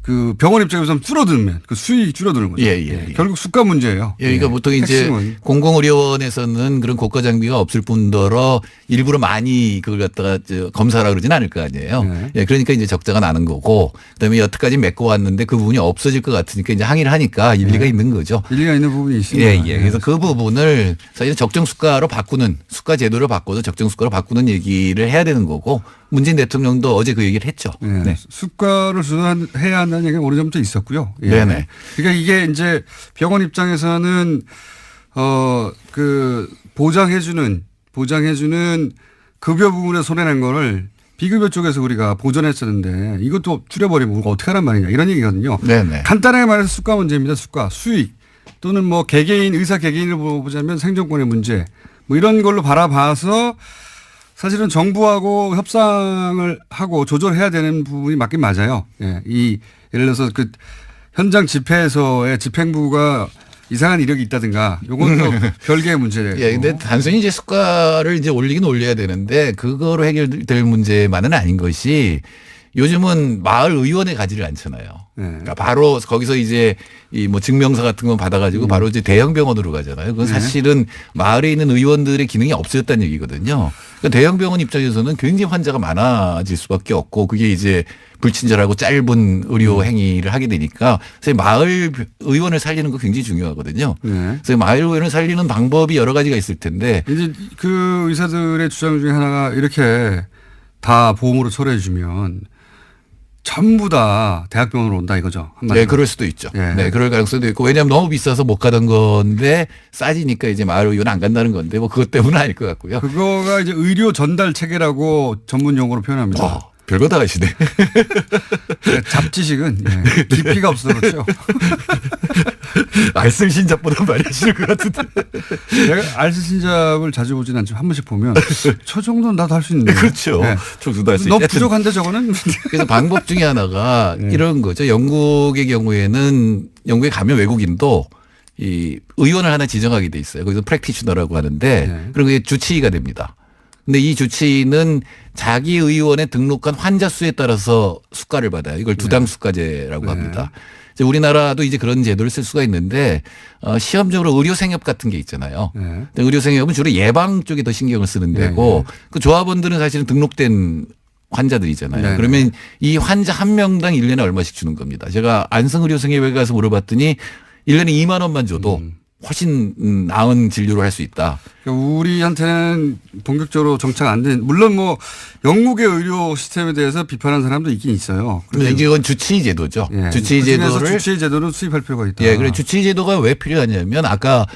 그 병원 입장에서 줄어들면 그 수익이 줄어드는 거죠. 예. 결국 수가 문제예요. 예, 그러니까 보통 이제 핵심은. 공공의료원에서는 그런 고가 장비가 없을 뿐더러 일부러 많이 그걸 갖다가 검사라 그러진 않을 거 아니에요. 네. 예, 그러니까 이제 적자가 나는 거고 그다음에 여태까지 메꿔 왔는데 그 부분이 없어질 것 같으니까 이제 항의를 하니까 일리가 있는 거죠. 일리가 있는 부분이 있습니다. 예. 그래서 그 부분을 사실 적정 수가로 바꾸는 수가 제도를 바꿔서 적정 수가로 바꾸는 얘기를 해야 되는 거고 문재인 대통령도 어제 그 얘기를 했죠. 네. 수가를 조정해야 한다는 얘기가 오래전부터 있었고요. 예. 네네. 그러니까 이게 이제 병원 입장에서는 그 보장해주는 급여 부분에 손해낸 거를 비급여 쪽에서 우리가 보전했었는데 이것도 줄여버리면 우리가 어떻게 하란 말이냐 이런 얘기거든요. 네네. 간단하게 말해서 수가 문제입니다. 수가, 수익 또는 뭐 개개인 의사 개개인을 보자면 생존권의 문제 뭐 이런 걸로 바라봐서 사실은 정부하고 협상을 하고 조절해야 되는 부분이 맞긴 맞아요. 예. 예를 들어서 그 현장 집회에서의 집행부가 이상한 이력이 있다든가 요건 또 별개의 문제예요. 예, 근데 단순히 이제 수가를 이제 올리긴 올려야 되는데 그거로 해결될 문제만은 아닌 것이 요즘은 마을 의원에 가지를 않잖아요. 네. 그러니까 바로 거기서 이제 이 뭐 증명서 같은 거 받아가지고 바로 이제 대형 병원으로 가잖아요. 그건 사실은 마을에 있는 의원들의 기능이 없어졌다는 얘기거든요. 그러니까 대형 병원 입장에서는 굉장히 환자가 많아질 수밖에 없고 그게 이제 불친절하고 짧은 의료 행위를 하게 되니까 사실 마을 의원을 살리는 거 굉장히 중요하거든요. 네. 그래서 마을 의원을 살리는 방법이 여러 가지가 있을 텐데 이제 그 의사들의 주장 중에 하나가 이렇게 다 보험으로 처리해 주면 전부 다 대학병원으로 온다 이거죠. 한마디로. 네, 그럴 수도 있죠. 예. 네, 그럴 가능성도 있고 왜냐하면 너무 비싸서 못 가던 건데 싸지니까 이제 마을의원 안 간다는 건데 뭐 그것 때문은 아닐 것 같고요. 그거가 이제 의료 전달 체계라고 전문 용어로 표현합니다. 별거 다 하시네. 잡지식은 예, 깊이가 없어서 그렇죠. 알쓸신잡보다 많이 하시는 것 같은데. 내가 알쓸신잡을 자주 보진 않지만 한 번씩 보면 저 정도는 나도 할 수 있는데. 그렇죠. 네. 총수도 할 수 너 있죠. 부족한데 저거는. 그래서 방법 중에 하나가 네. 이런 거죠. 영국의 경우에는 영국에 가면 외국인도 이 의원을 하나 지정하게 돼 있어요. 거기서 프랙티셔너라고 하는데 네. 그리고 그게 주치의가 됩니다. 근데 이 주치의는 자기 의원에 등록한 환자 수에 따라서 수가를 받아요. 이걸 두당 수가제라고 네. 합니다. 이제 우리나라도 이제 그런 제도를 쓸 수가 있는데 시험적으로 의료생협 같은 게 있잖아요. 네. 근데 의료생협은 주로 예방 쪽에 더 신경을 쓰는 데고 그 조합원들은 사실은 등록된 환자들이잖아요. 네. 그러면 이 환자 한 명당 1년에 얼마씩 주는 겁니다. 제가 안성의료생협에 가서 물어봤더니 1년에 2만 원만 줘도 훨씬 나은 진료를 할 수 있다. 그러니까 우리한테는 본격적으로 정착 안 된, 물론 뭐 영국의 의료 시스템에 대해서 비판하는 사람도 있긴 있어요. 근데 이건 주치의 제도죠. 예. 주치의 그중에서 제도를 주치의 제도는 수입할 필요가 있다. 예, 그래 주치의 제도가 왜 필요하냐면 아까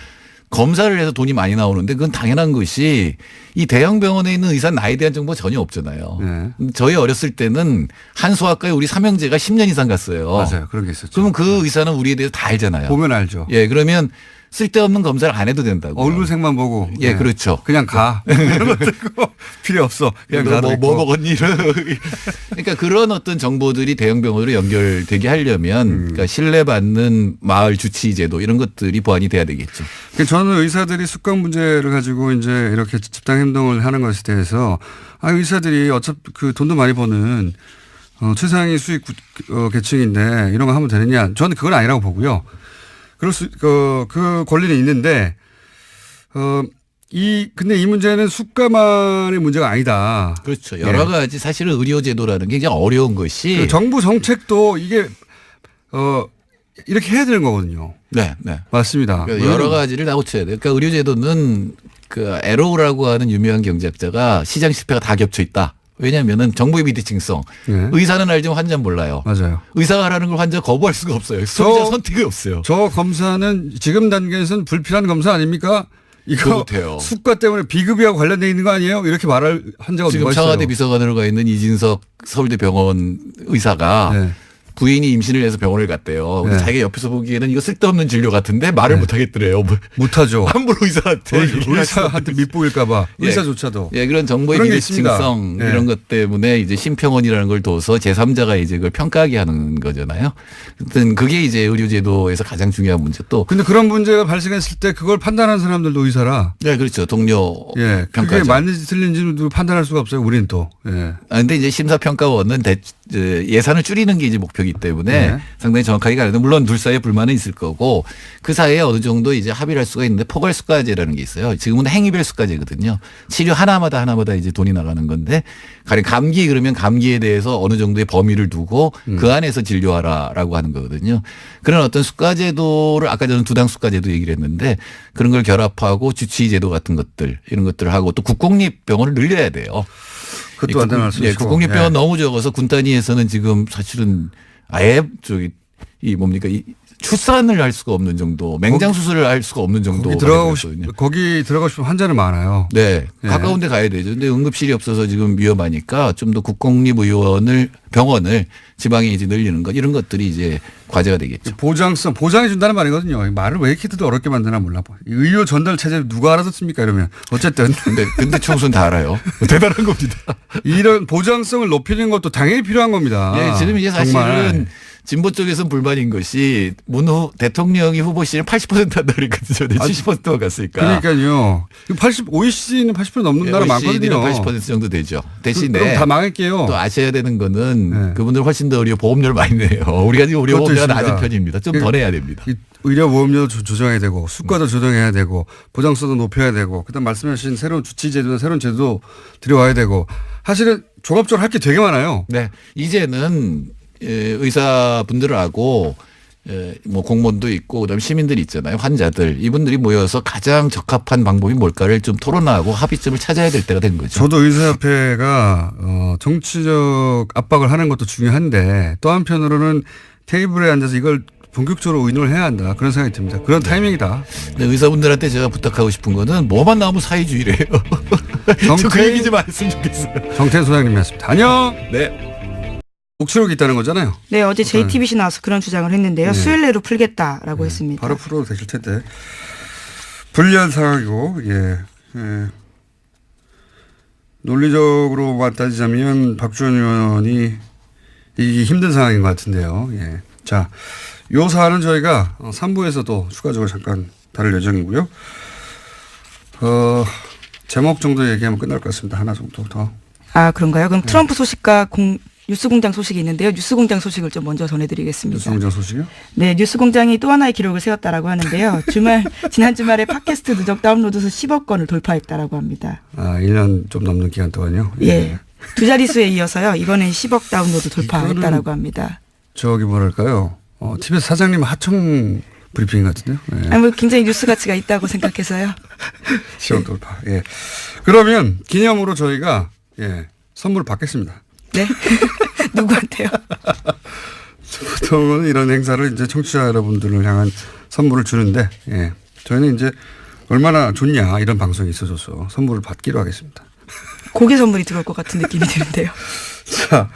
검사를 해서 돈이 많이 나오는데 그건 당연한 것이 이 대형 병원에 있는 의사 나이에 대한 정보가 전혀 없잖아요. 네. 저희 어렸을 때는 한소아과에 우리 삼형제가 10년 이상 갔어요. 맞아요. 그런 게 있었죠. 그러면 그 의사는 우리에 대해서 다 알잖아요. 보면 알죠. 예, 그러면 쓸데없는 검사를 안 해도 된다고. 얼굴색만 보고. 예, 네. 그렇죠. 그냥 가. 이런 것도 있고 필요 없어. 그냥 가도 있고. 뭐 먹었니? 그러니까 그런 어떤 정보들이 대형 병원으로 연결되게 하려면 그러니까 신뢰받는 마을 주치의 제도 이런 것들이 보완이 돼야 되겠죠. 그러니까 저는 의사들이 습관 문제를 가지고 이제 이렇게 집단 행동을 하는 것에 대해서 의사들이 어차피 그 돈도 많이 버는 최상위 수익 계층인데 이런 거 하면 되느냐? 저는 그건 아니라고 보고요. 그 권리는 있는데, 근데 이 문제는 수가만의 문제가 아니다. 그렇죠. 여러 가지 사실은 의료제도라는 게 굉장히 어려운 것이. 정부 정책도 이게, 이렇게 해야 되는 거거든요. 네, 네. 맞습니다. 그러니까 여러 가지를 다 고쳐야 돼요. 그러니까 의료제도는 그 에로우라고 하는 유명한 경제학자가 시장 실패가 다 겹쳐 있다. 왜냐하면은 정보의 비대칭성. 네. 의사는 알지만 환자는 몰라요. 맞아요. 의사가 하라는 걸 환자가 거부할 수가 없어요. 소비자 선택이 없어요. 저 검사는 지금 단계에서는 불필요한 검사 아닙니까? 이거 못해요. 수가 때문에 비급여와 관련돼 있는 거 아니에요? 이렇게 말할 환자가 지금 누가 있어요? 청와대 비서관으로 가 있는 이진석 서울대 병원 의사가 네. 부인이 임신을 해서 병원을 갔대요. 근데 네. 자기가 옆에서 보기에는 이거 쓸데없는 진료 같은데 말을 못 하겠더래요. 못하죠. 함부로 의사한테. 의사한테 밑보일까 봐. 예. 의사조차도. 예, 그런 정보의 그런 게 있습니다. 비대칭성 예. 이런 것 때문에 이제 심평원이라는 걸 둬서 제3자가 이제 그걸 평가하게 하는 거잖아요. 하여튼 그게 이제 의료제도에서 가장 중요한 문제 또. 근데 그런 문제가 발생했을 때 그걸 판단하는 사람들도 의사라. 네, 그렇죠. 동료 예. 그게 평가죠. 맞는지 틀린지도 판단할 수가 없어요. 우리는 또. 예. 근데 이제 심사평가원은 예산을 줄이는 게 이제 목표이기 때문에 네. 상당히 정확하게 가는데 물론 둘 사이에 불만은 있을 거고 그 사이에 어느 정도 이제 합의를 할 수가 있는데 포괄수가제라는 게 있어요. 지금은 행위별 수가제거든요. 치료 하나마다 이제 돈이 나가는 건데 가령 감기 그러면 감기에 대해서 어느 정도의 범위를 두고 그 안에서 진료하라라고 하는 거거든요. 그런 어떤 수가제도를 아까 저는 두당 수가제도 얘기를 했는데 그런 걸 결합하고 주치의제도 같은 것들 이런 것들을 하고 또 국공립병원을 늘려야 돼요. 그것도 안 되는 예, 국공립병원 너무 적어서 군 단위에서는 지금 사실은 아예 이 출산을 할 수가 없는 정도, 맹장 수술을 할 수가 없는 정도. 거기 들어가고 싶으면 환자는 많아요. 네, 네. 가까운 데 가야 되죠. 근데 응급실이 없어서 지금 위험하니까 좀 더 병원을 지방에 이제 늘리는 것 이런 것들이 이제 과제가 되겠죠. 보장해 준다는 말이거든요. 말을 왜 이렇게 어렵게 만드나 몰라. 의료 전달 체제 누가 알아듣습니까? 이러면 어쨌든. 근데 총수는 다 알아요. 대단한 겁니다. 이런 보장성을 높이는 것도 당연히 필요한 겁니다. 네, 지금 이제 사실은 정말. 진보 쪽에서는 불만인 것이 문후 대통령이 후보 시절에 80% 한다 그랬거든요. 70%가 갔으니까. 그러니까요. OECD는 80% 넘는 나라 많거든요. 80% 정도 되죠. 대신에 그럼 다 망할게요. 또 아셔야 되는 거는 네. 그분들 훨씬 더 의료 보험료를 많이 내요. 우리가 지금 의료 보험료가 있습니다. 낮은 편입니다. 좀 더 내야 됩니다. 의료 보험료 조정해야 되고 수가도 조정해야 되고 보장성도 높여야 되고 그다음 말씀하신 새로운 주치제도나 새로운 제도 들여와야 되고 사실은 종합적으로 할 게 되게 많아요. 네, 이제는 의사분들하고 뭐 공무원도 있고 그다음에 시민들이 있잖아요. 환자들 이분들이 모여서 가장 적합한 방법이 뭘까를 좀 토론하고 합의점을 찾아야 될 때가 된 거죠. 저도 의사협회가 정치적 압박을 하는 것도 중요한데 또 한편으로는 테이블에 앉아서 이걸 본격적으로 의논을 해야 한다. 그런 생각이 듭니다. 그런 타이밍이다. 근데 의사분들한테 제가 부탁하고 싶은 거는 뭐만 나오면 사회주의래요. 그 얘기 좀 안 했으면 좋겠어요. 정태인 소장님이었습니다. 안녕. 네. 녹취록이 있다는 거잖아요. 네, 어제 JTBC 나와서 그런 주장을 했는데요. 네. 수일 내로 풀겠다라고 했습니다. 바로 풀어도 되실 텐데. 불리한 상황이고, 예. 논리적으로만 따지자면 박주원 의원이 이기기 힘든 상황인 것 같은데요. 예. 자, 요 사안은 저희가 3부에서도 추가적으로 잠깐 다룰 예정이고요. 제목 정도 얘기하면 끝날 것 같습니다. 하나 정도 더. 아, 그런가요? 그럼 트럼프 소식과 뉴스공장 소식이 있는데요. 뉴스공장 소식을 좀 먼저 전해드리겠습니다. 뉴스공장 소식이요? 네, 뉴스공장이 또 하나의 기록을 세웠다라고 하는데요. 지난 주말에 팟캐스트 누적 다운로드 수 10억 건을 돌파했다라고 합니다. 아, 1년 좀 넘는 기간 동안요? 예. 두 자릿수에 이어서요. 이번엔 10억 다운로드 돌파했다라고 합니다. 저기 뭐랄까요? TBS 사장님 하청 브리핑 같은데요? 예. 아니, 뭐 굉장히 뉴스 가치가 있다고 생각해서요. 10억 돌파. 예. 그러면 기념으로 저희가 선물을 받겠습니다. 네? 누구한테요? 보통은 이런 행사를 이제 청취자 여러분들을 향한 선물을 주는데, 저희는 이제 얼마나 좋냐 이런 방송이 있어줘서 선물을 받기로 하겠습니다. 고개 선물이 들어올 것 같은 느낌이 드는데요. 자,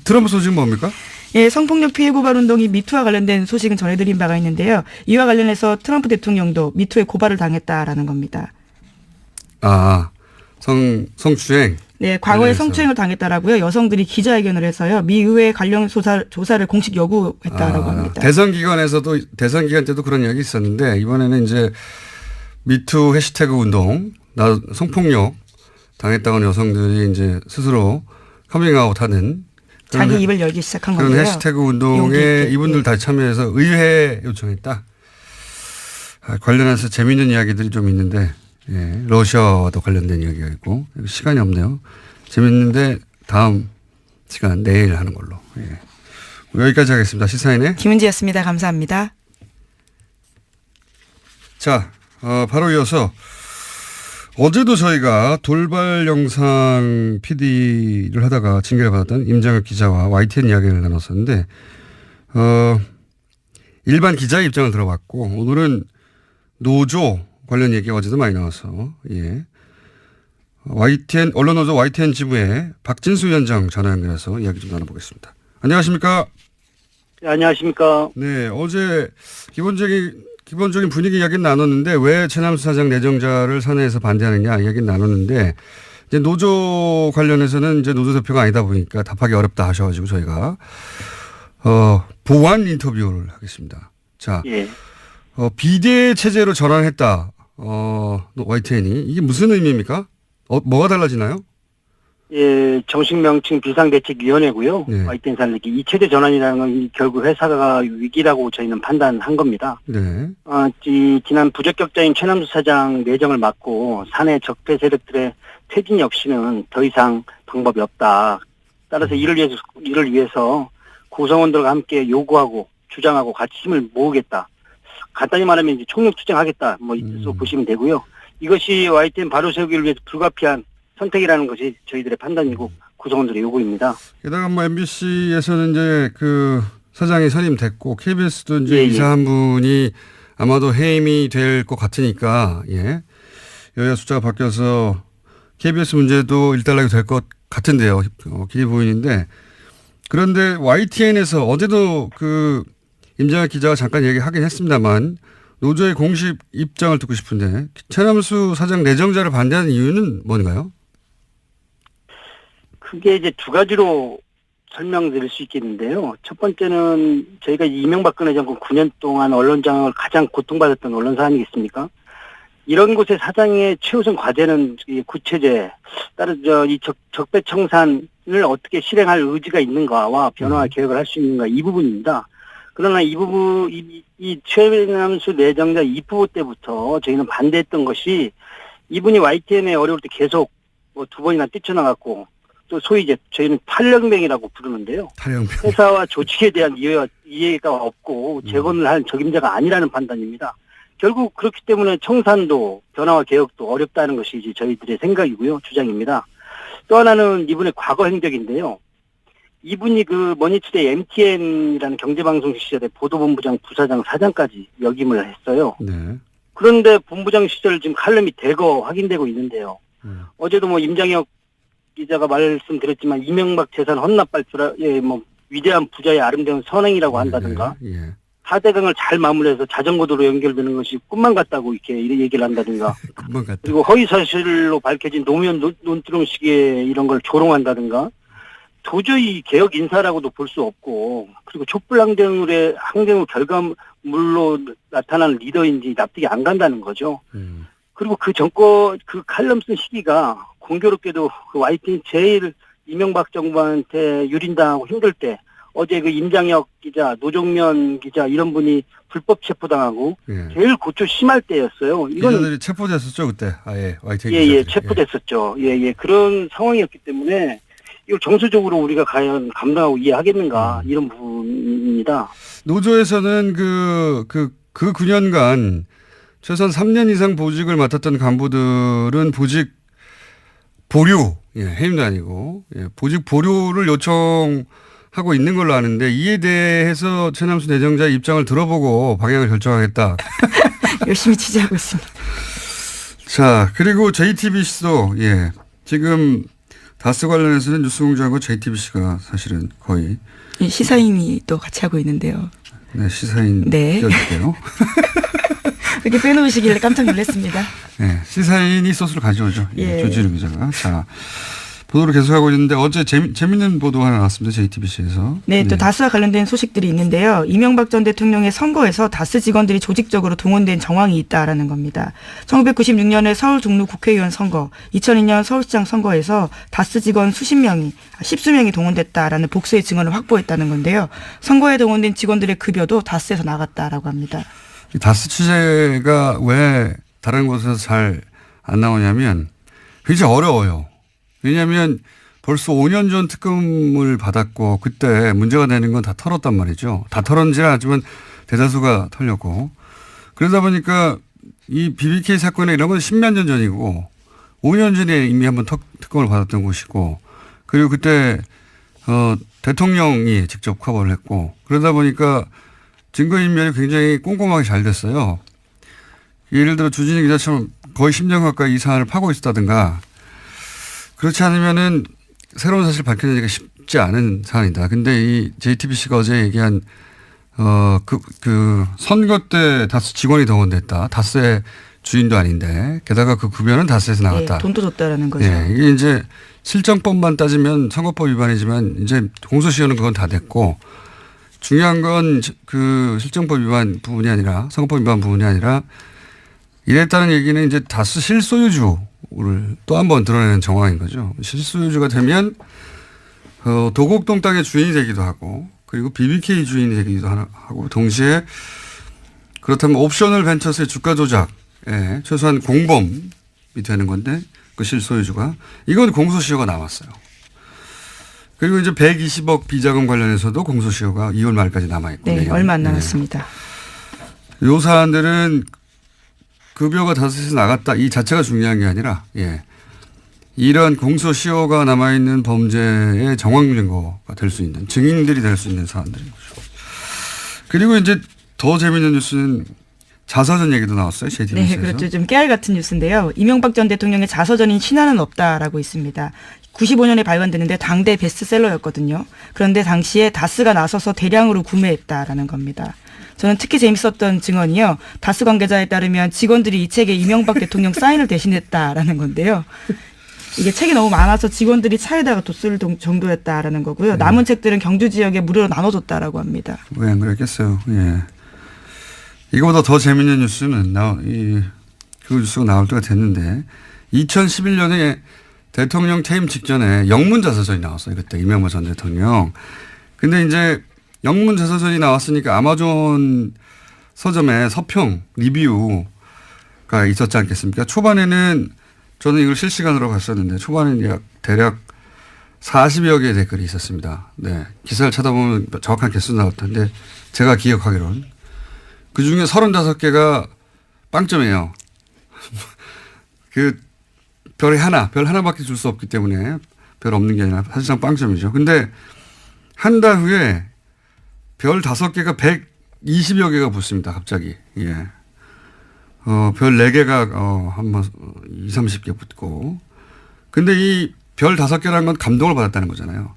트럼프 소식은 뭡니까? 예, 성폭력 피해 고발 운동이 미투와 관련된 소식은 전해드린 바가 있는데요. 이와 관련해서 트럼프 대통령도 미투에 고발을 당했다라는 겁니다. 아, 성추행. 네, 과거에 성추행을 당했다라고요. 여성들이 기자회견을 해서요. 미 의회 관련 조사를 공식 요구했다라고 합니다. 대선 기간 때도 그런 이야기 있었는데 이번에는 이제 미투 해시태그 운동, 성폭력 당했다고 하는 여성들이 이제 스스로 커밍아웃하는 자기 입을 열기 시작한 그런 건데요. 해시태그 운동에 이분들 다 참여해서 의회 요청했다. 관련해서 재미있는 이야기들이 좀 있는데 러시아와도 관련된 이야기가 있고 시간이 없네요. 재밌는데 다음 시간 내일 하는 걸로. 여기까지 하겠습니다. 시사인의 김은지였습니다. 감사합니다. 자, 바로 이어서 어제도 저희가 돌발 영상 PD를 하다가 징계를 받았던 임장혁 기자와 YTN 이야기를 나눴었는데 일반 기자의 입장을 들어봤고 오늘은 노조 관련 얘기가 어제도 많이 나와서 YTN 언론노조 YTN 지부의 박진수 위원장 전화 연결해서 이야기 좀 나눠보겠습니다. 안녕하십니까? 네, 안녕하십니까? 네, 어제 기본적인 분위기 이야기는 나눴는데 왜 최남수 사장 내정자를 사내에서 반대하느냐 이야기는 나눴는데 이제 노조 관련해서는 이제 노조 대표가 아니다 보니까 답하기 어렵다 하셔가지고 저희가 보완 인터뷰를 하겠습니다. 자, 비대 체제로 전환했다. YTN이 이게 무슨 의미입니까? 뭐가 달라지나요? 예, 정식 명칭 비상대책위원회고요. 네. YTN 살리기 2체제 전환이라는 건 결국 회사가 위기라고 저희는 판단한 겁니다. 네. 지난 부적격자인 최남수 사장 내정을 막고 사내 적폐 세력들의 퇴진 역시는 더 이상 방법이 없다. 따라서 이를 위해서 구성원들과 함께 요구하고 주장하고 같이 힘을 모으겠다. 간단히 말하면 이제 총력 투쟁하겠다. 뭐 이것으로 보시면 되고요. 이것이 YTN 바로 세우기를 위해서 불가피한 선택이라는 것이 저희들의 판단이고 구성원들의 요구입니다. 게다가 뭐 MBC에서는 이제 그 사장이 선임됐고 KBS도 이제 이사 한 분이 아마도 해임이 될 것 같으니까 여야 숫자가 바뀌어서 KBS 문제도 일단락이 될 것 같은데요. 길이 보이는데 그런데 YTN에서 어제도 그 임장혁 기자가 잠깐 얘기하긴 했습니다만 노조의 공식 입장을 듣고 싶은데 최남수 사장 내정자를 반대하는 이유는 뭔가요? 크게 이제 두 가지로 설명드릴 수 있겠는데요. 첫 번째는 저희가 이명박근혜 정권 9년 동안 언론장을 가장 고통받았던 언론사 아니겠습니까? 이런 곳의 사장의 최우선 과제는 이 구체제, 따라서 이 적폐 청산을 어떻게 실행할 의지가 있는가와 변화와 개혁을 할 수 있는가 이 부분입니다. 그러나 이 부분, 이 최남수 내정자 입후보 때부터 저희는 반대했던 것이 이분이 YTN에 어려울 때 계속 뭐 두 번이나 뛰쳐나갔고 또 소위 이제 저희는 탈영병이라고 부르는데요. 탈영병. 회사와 조직에 대한 이해가 없고 재건을 할 적임자가 아니라는 판단입니다. 결국 그렇기 때문에 청산도 변화와 개혁도 어렵다는 것이 이제 저희들의 생각이고요. 주장입니다. 또 하나는 이분의 과거 행적인데요. 이분이 그 머니투데이 MTN이라는 경제방송 시절에 보도본부장, 부사장, 사장까지 역임을 했어요. 네. 그런데 본부장 시절 지금 칼럼이 대거 확인되고 있는데요. 어제도 뭐 임장혁 기자가 말씀드렸지만 이명박 재산 헌납 발표에 뭐 위대한 부자의 아름다운 선행이라고 한다든가 예. 4대강을 잘 마무리해서 자전거도로 연결되는 것이 꿈만 같다고 이렇게 얘기를 한다든가 금방 갔다. 그리고 허위사실로 밝혀진 노무현 논두렁 시기에 이런 걸 조롱한다든가 도저히 개혁 인사라고도 볼 수 없고 그리고 촛불 항쟁의 결과물로 나타난 리더인지 납득이 안 간다는 거죠. 그리고 그 칼럼 쓴 시기가 공교롭게도 그 YTN 제일 이명박 정부한테 유린당하고 힘들 때 어제 그 임장혁 기자, 노종면 기자 이런 분이 불법 체포당하고 제일 고초 심할 때였어요. 이건 기자들이 체포됐었죠 그때. 아예 YTN 예, 체포됐었죠. 예, 그런 상황이었기 때문에 이걸 정서적으로 우리가 과연 감당하고 이해하겠는가 이런 부분입니다. 노조에서는 그 9년간 최소한 3년 이상 보직을 맡았던 간부들은 보직 보류, 해임도 아니고 보직 보류를 요청하고 있는 걸로 아는데 이에 대해서 최남수 내정자의 입장을 들어보고 방향을 결정하겠다. 열심히 취재하고 있습니다. 자, 그리고 JTBC도 지금 다스 관련해서는 뉴스공장하고 JTBC가 사실은 거의 시사인이 또 같이 하고 있는데요. 네, 시사인 띄워줄게요. 이렇게 빼놓으시길래 깜짝 놀랐습니다. 네, 시사인이 소스를 가져오죠. 예. 조지루 기자가. 자, 보도를 계속하고 있는데 어제 재밌는 보도 하나 나왔습니다. JTBC에서. 네, 또 다스와 관련된 소식들이 있는데요. 이명박 전 대통령의 선거에서 다스 직원들이 조직적으로 동원된 정황이 있다라는 겁니다. 1996년에 서울 종로 국회의원 선거, 2002년 서울시장 선거에서 다스 직원 십수 명이 동원됐다라는 복수의 증언을 확보했다는 건데요. 선거에 동원된 직원들의 급여도 다스에서 나갔다라고 합니다. 다스 취재가 왜 다른 곳에서 잘 안 나오냐면 굉장히 어려워요. 왜냐하면 벌써 5년 전 특검을 받았고 그때 문제가 되는 건 다 털었단 말이죠. 다 털었는지는 하지만 대다수가 털렸고 그러다 보니까 이 BBK 사건에 이런 건 10몇 년 전이고 5년 전에 이미 한번 특검을 받았던 곳이고 그리고 그때 대통령이 직접 커버를 했고 그러다 보니까 증거인멸이 굉장히 꼼꼼하게 잘 됐어요. 예를 들어 주진희 기자처럼 거의 10년 가까이 이 사안을 파고 있었다든가 그렇지 않으면은 새로운 사실 밝혀내기가 쉽지 않은 사안이다. 근데 이 JTBC가 어제 얘기한 그 선거 때 다스 직원이 동원됐다. 다스의 주인도 아닌데 게다가 그 급여는 다스에서 나갔다. 네, 돈도 줬다라는 거죠. 네, 이게 이제 실정법만 따지면 선거법 위반이지만 이제 공소시효는 그건 다 됐고 중요한 건 그 실정법 위반 부분이 아니라 선거법 위반 부분이 아니라 이랬다는 얘기는 이제 다스 실소유주를 또 한 번 드러내는 정황인 거죠. 실소유주가 되면 도곡동 땅의 주인이 되기도 하고 그리고 BBK 주인이 되기도 하고 동시에 그렇다면 옵셔널 벤처스의 주가 조작에 최소한 공범이 되는 건데 그 실소유주가 이건 공소시효가 나왔어요. 그리고 이제 120억 비자금 관련해서도 공소시효가 2월 말까지 남아있고. 네, 얼마 안 남았습니다. 요 사안들은 급여가 다스에서 나갔다 이 자체가 중요한 게 아니라 이런 공소시효가 남아있는 범죄의 정황 증거가 될 수 있는 증인들이 될 수 있는 사안들인 거죠. 그리고 이제 더 재미있는 뉴스는 자서전 얘기도 나왔어요. JTBC에서. 네, 그렇죠. 좀 깨알 같은 뉴스인데요. 이명박 전 대통령의 자서전인 신화는 없다라고 있습니다. 95년에 발간됐는데 당대 베스트셀러였거든요. 그런데 당시에 다스가 나서서 대량으로 구매했다라는 겁니다. 저는 특히 재밌었던 증언이요. 다스 관계자에 따르면 직원들이 이 책에 이명박 대통령 사인을 대신했다라는 건데요. 이게 책이 너무 많아서 직원들이 차에다가 뒀을 정도였다라는 거고요. 남은 책들은 경주 지역에 무료로 나눠줬다라고 합니다. 왜 안 그랬겠어요. 예. 이거보다 더 재밌는 뉴스는 그 뉴스가 나올 때가 됐는데 2011년에 대통령 퇴임 직전에 영문 자서전이 나왔어요. 그때 이명박 전 대통령. 근데 이제 영문 자서전이 나왔으니까 아마존 서점에 서평 리뷰가 있었지 않겠습니까? 초반에는 저는 이걸 실시간으로 봤었는데 초반에는 대략 40여 개의 댓글이 있었습니다. 네. 기사를 찾아보면 정확한 개수 나올 텐데 제가 기억하기로는 그중에 35개가 빵점이에요. 그 별 하나밖에 줄 수 없기 때문에 별 없는 게 아니라 사실상 빵점이죠. 근데 한 달 후에 별 5개가 120여 개가 붙습니다. 갑자기. 예. 별 4개가 한번 20, 30개 붙고. 근데 이 별 5개라는 건 감동을 받았다는 거잖아요.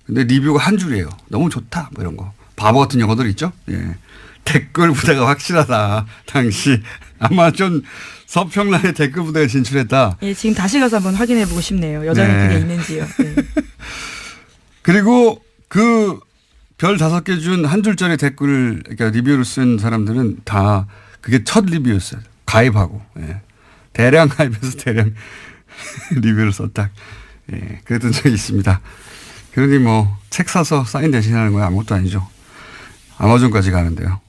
근데 리뷰가 한 줄이에요. 너무 좋다. 뭐 이런 거. 바보 같은 영어들 있죠? 예. 댓글 부대가 확실하다. 당시 아마 좀 서평란에 댓글 부대가 진출했다. 예, 지금 다시 가서 한번 확인해 보고 싶네요. 여전히 네. 그게 있는지요. 네. 그리고 그 별 5개 준 한 줄짜리 댓글을, 그러니까 리뷰를 쓴 사람들은 다 그게 첫 리뷰였어요. 가입하고. 예. 대량 가입해서 대량 리뷰를 썼다. 예. 그랬던 적이 있습니다. 그러니 뭐 책 사서 사인 대신하는 건 아무것도 아니죠. 아마존까지 가는데요.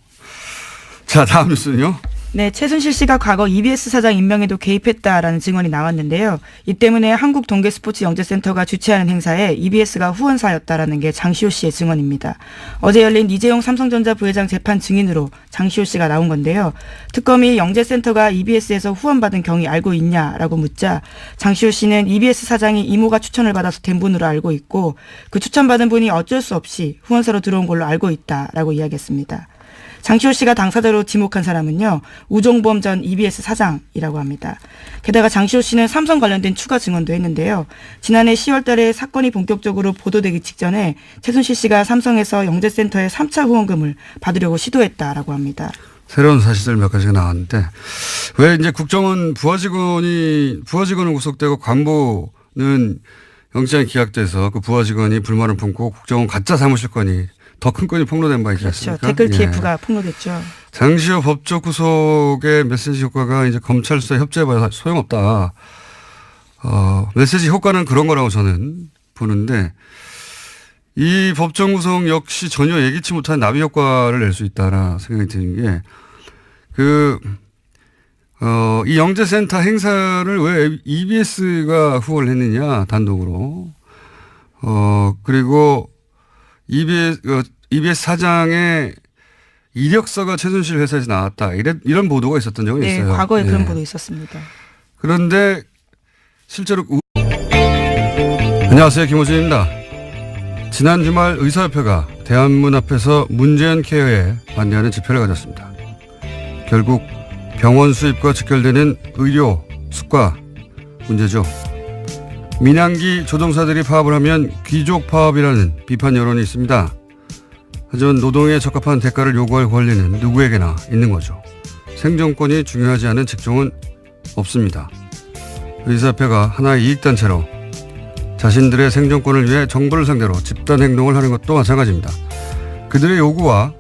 자, 다음 뉴스는요. 네, 최순실 씨가 과거 EBS 사장 임명에도 개입했다라는 증언이 나왔는데요. 이 때문에 한국동계스포츠영재센터가 주최하는 행사에 EBS가 후원사였다라는 게 장시호 씨의 증언입니다. 어제 열린 이재용 삼성전자 부회장 재판 증인으로 장시호 씨가 나온 건데요. 특검이 영재센터가 EBS에서 후원받은 경위 알고 있냐라고 묻자 장시호 씨는 EBS 사장이 이모가 추천을 받아서 된 분으로 알고 있고 그 추천받은 분이 어쩔 수 없이 후원사로 들어온 걸로 알고 있다라고 이야기했습니다. 장시호 씨가 당사자로 지목한 사람은요. 우종범 전 EBS 사장이라고 합니다. 게다가 장시호 씨는 삼성 관련된 추가 증언도 했는데요. 지난해 10월 달에 사건이 본격적으로 보도되기 직전에 최순실 씨가 삼성에서 영재센터에 3차 후원금을 받으려고 시도했다라고 합니다. 새로운 사실들 몇 가지가 나왔는데 왜 이제 국정원 부하직원은 구속되고 관보는 영장이 기각돼서 그 부하직원이 불만을 품고 국정원 가짜 사무실건이 더 큰 건이 폭로된 바 있지 그렇죠. 않습니까? 댓글 TF가 예. 폭로됐죠. 장시호 법적 구속의 메시지 효과가 이제 검찰 수사 협조해봐야 소용없다. 메시지 효과는 그런 거라고 저는 보는데 이 법정 구속 역시 전혀 예기치 못한 나비 효과를 낼 수 있다라 생각이 드는 게 이 영재센터 행사를 왜 EBS가 후원을 했느냐 단독으로. 그리고 EBS 사장의 이력서가 최순실 회사에서 나왔다. 이런 보도가 있었던 적이 네, 있어요. 과거에 네. 그런 보도 있었습니다. 그런데 실제로 안녕하세요. 김호준입니다. 지난 주말 의사협회가 대한문 앞에서 문재인 케어에 반대하는 집회를 가졌습니다. 결국 병원 수입과 직결되는 의료, 수가 문제죠. 민항기 조종사들이 파업을 하면 귀족 파업이라는 비판 여론이 있습니다. 하지만 노동에 적합한 대가를 요구할 권리는 누구에게나 있는 거죠. 생존권이 중요하지 않은 직종은 없습니다. 의사협회가 하나의 이익단체로 자신들의 생존권을 위해 정부를 상대로 집단행동을 하는 것도 마찬가지입니다. 그들의 요구와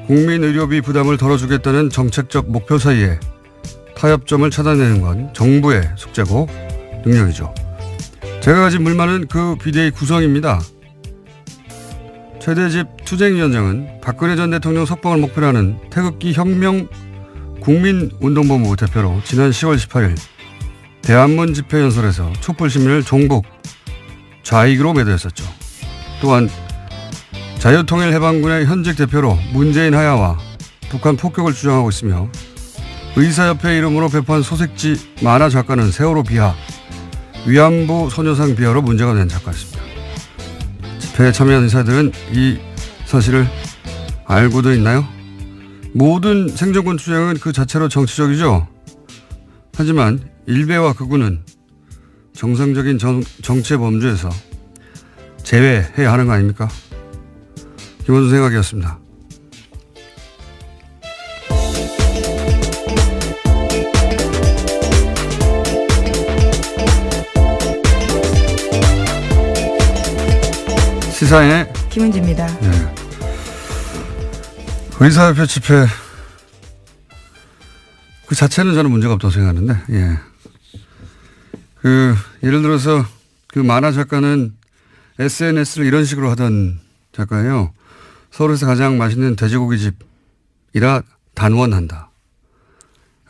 국민의료비 부담을 덜어주겠다는 정책적 목표 사이에 타협점을 찾아내는 건 정부의 숙제고 능력이죠. 제가 가진 불만은 그 비대위 구성입니다. 최대집 투쟁위원장은 박근혜 전 대통령 석방을 목표로 하는 태극기 혁명 국민운동본부 대표로 지난 10월 18일 대한문 집회 연설에서 촛불 시민을 종북, 좌익으로 매도했었죠. 또한 자유통일해방군의 현직 대표로 문재인 하야와 북한 폭격을 주장하고 있으며 의사협회 이름으로 배포한 소색지 만화 작가는 세월호 비하, 위안부 소녀상 비하로 문제가 된 작가였습니다. 집회에 참여한 의사들은 이 사실을 알고도 있나요? 모든 생존권 투쟁은 그 자체로 정치적이죠. 하지만 일베와 극우는 정상적인 정치의 범주에서 제외해야 하는 거 아닙니까? 김원준 생각이었습니다. 시사의 김은지입니다. 네. 의사협회 집회 그 자체는 저는 문제가 없다고 생각하는데, 예. 예를 들어서 그 만화 작가는 SNS를 이런 식으로 하던 작가예요. 서울에서 가장 맛있는 돼지고기 집이라 단원한다.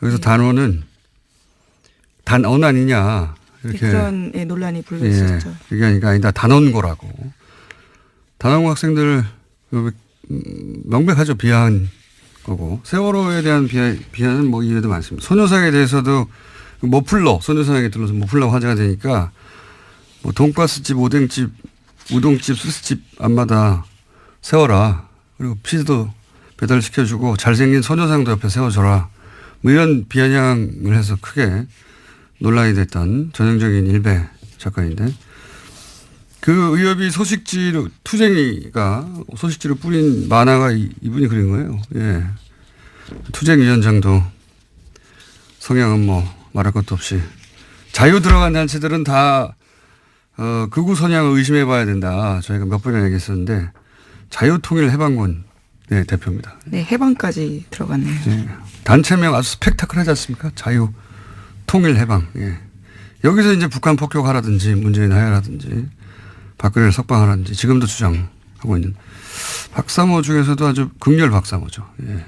여기서 단원은 단언 아니냐. 이렇게 그런 논란이 불거졌죠. 그게 아니다. 단원고라고. 단원고 학생들 명백하죠. 비하한 거고. 세월호에 대한 비하는 뭐 이유도 많습니다. 소녀상에 대해서도 머플러, 소녀상에 들러서 머플러 화제가 되니까 뭐 돈가스집, 오뎅집, 우동집, 스시집 앞마다 세워라. 그리고 피자도 배달시켜주고 잘생긴 소녀상도 옆에 세워줘라. 뭐 이런 비아냥을 해서 크게 논란이 됐던 전형적인 일베 사건인데 그 의협이 소식지로 투쟁이가 소식지로 뿌린 만화가 이분이 그린 거예요. 예. 투쟁위원장도 성향은 뭐 말할 것도 없이 자유 들어간 단체들은 다 극우 선양을 의심해 봐야 된다. 저희가 몇 번이나 얘기했었는데 자유통일해방군 대표입니다. 네, 해방까지 들어갔네요. 네. 단체명 아주 스펙타클하지 않습니까? 자유통일해방. 예. 여기서 이제 북한 폭격하라든지 문재인 하야라든지 박근혜를 석방하라든지 지금도 주장하고 있는 박사모 중에서도 아주 극렬 박사모죠. 예.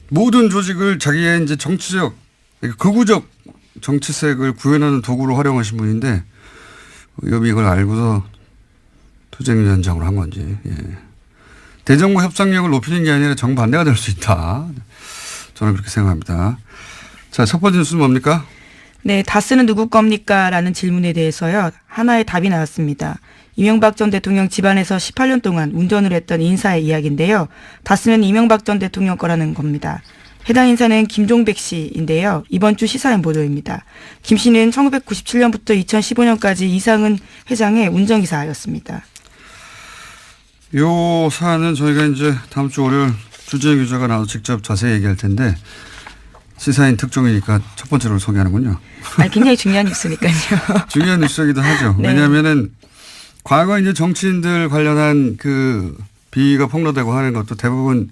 모든 조직을 자기의 이제 정치적, 극우적 정치색을 구현하는 도구로 활용하신 분인데 여비 이걸 알고서 투쟁위원장으로 한 건지. 예. 대정부 협상력을 높이는 게 아니라 정반대가 될 수 있다. 저는 그렇게 생각합니다. 자, 첫 번째 뉴스는 뭡니까? 네, 다스는 누구 겁니까? 라는 질문에 대해서요. 하나의 답이 나왔습니다. 이명박 전 대통령 집안에서 18년 동안 운전을 했던 인사의 이야기인데요. 다스는 이명박 전 대통령 거라는 겁니다. 해당 인사는 김종백 씨인데요. 이번 주 시사인 보도입니다. 김 씨는 1997년부터 2015년까지 이상은 회장의 운전기사였습니다. 요 사안은 저희가 이제 다음 주 월요일 주재영 기자가 나와서 직접 자세히 얘기할 텐데 시사인 특종이니까 첫 번째로 소개하는군요. 아니, 굉장히 중요한 뉴스니까요. 중요한 뉴스이기도 하죠. 네. 왜냐하면은 과거 이제 정치인들 관련한 그 비위가 폭로되고 하는 것도 대부분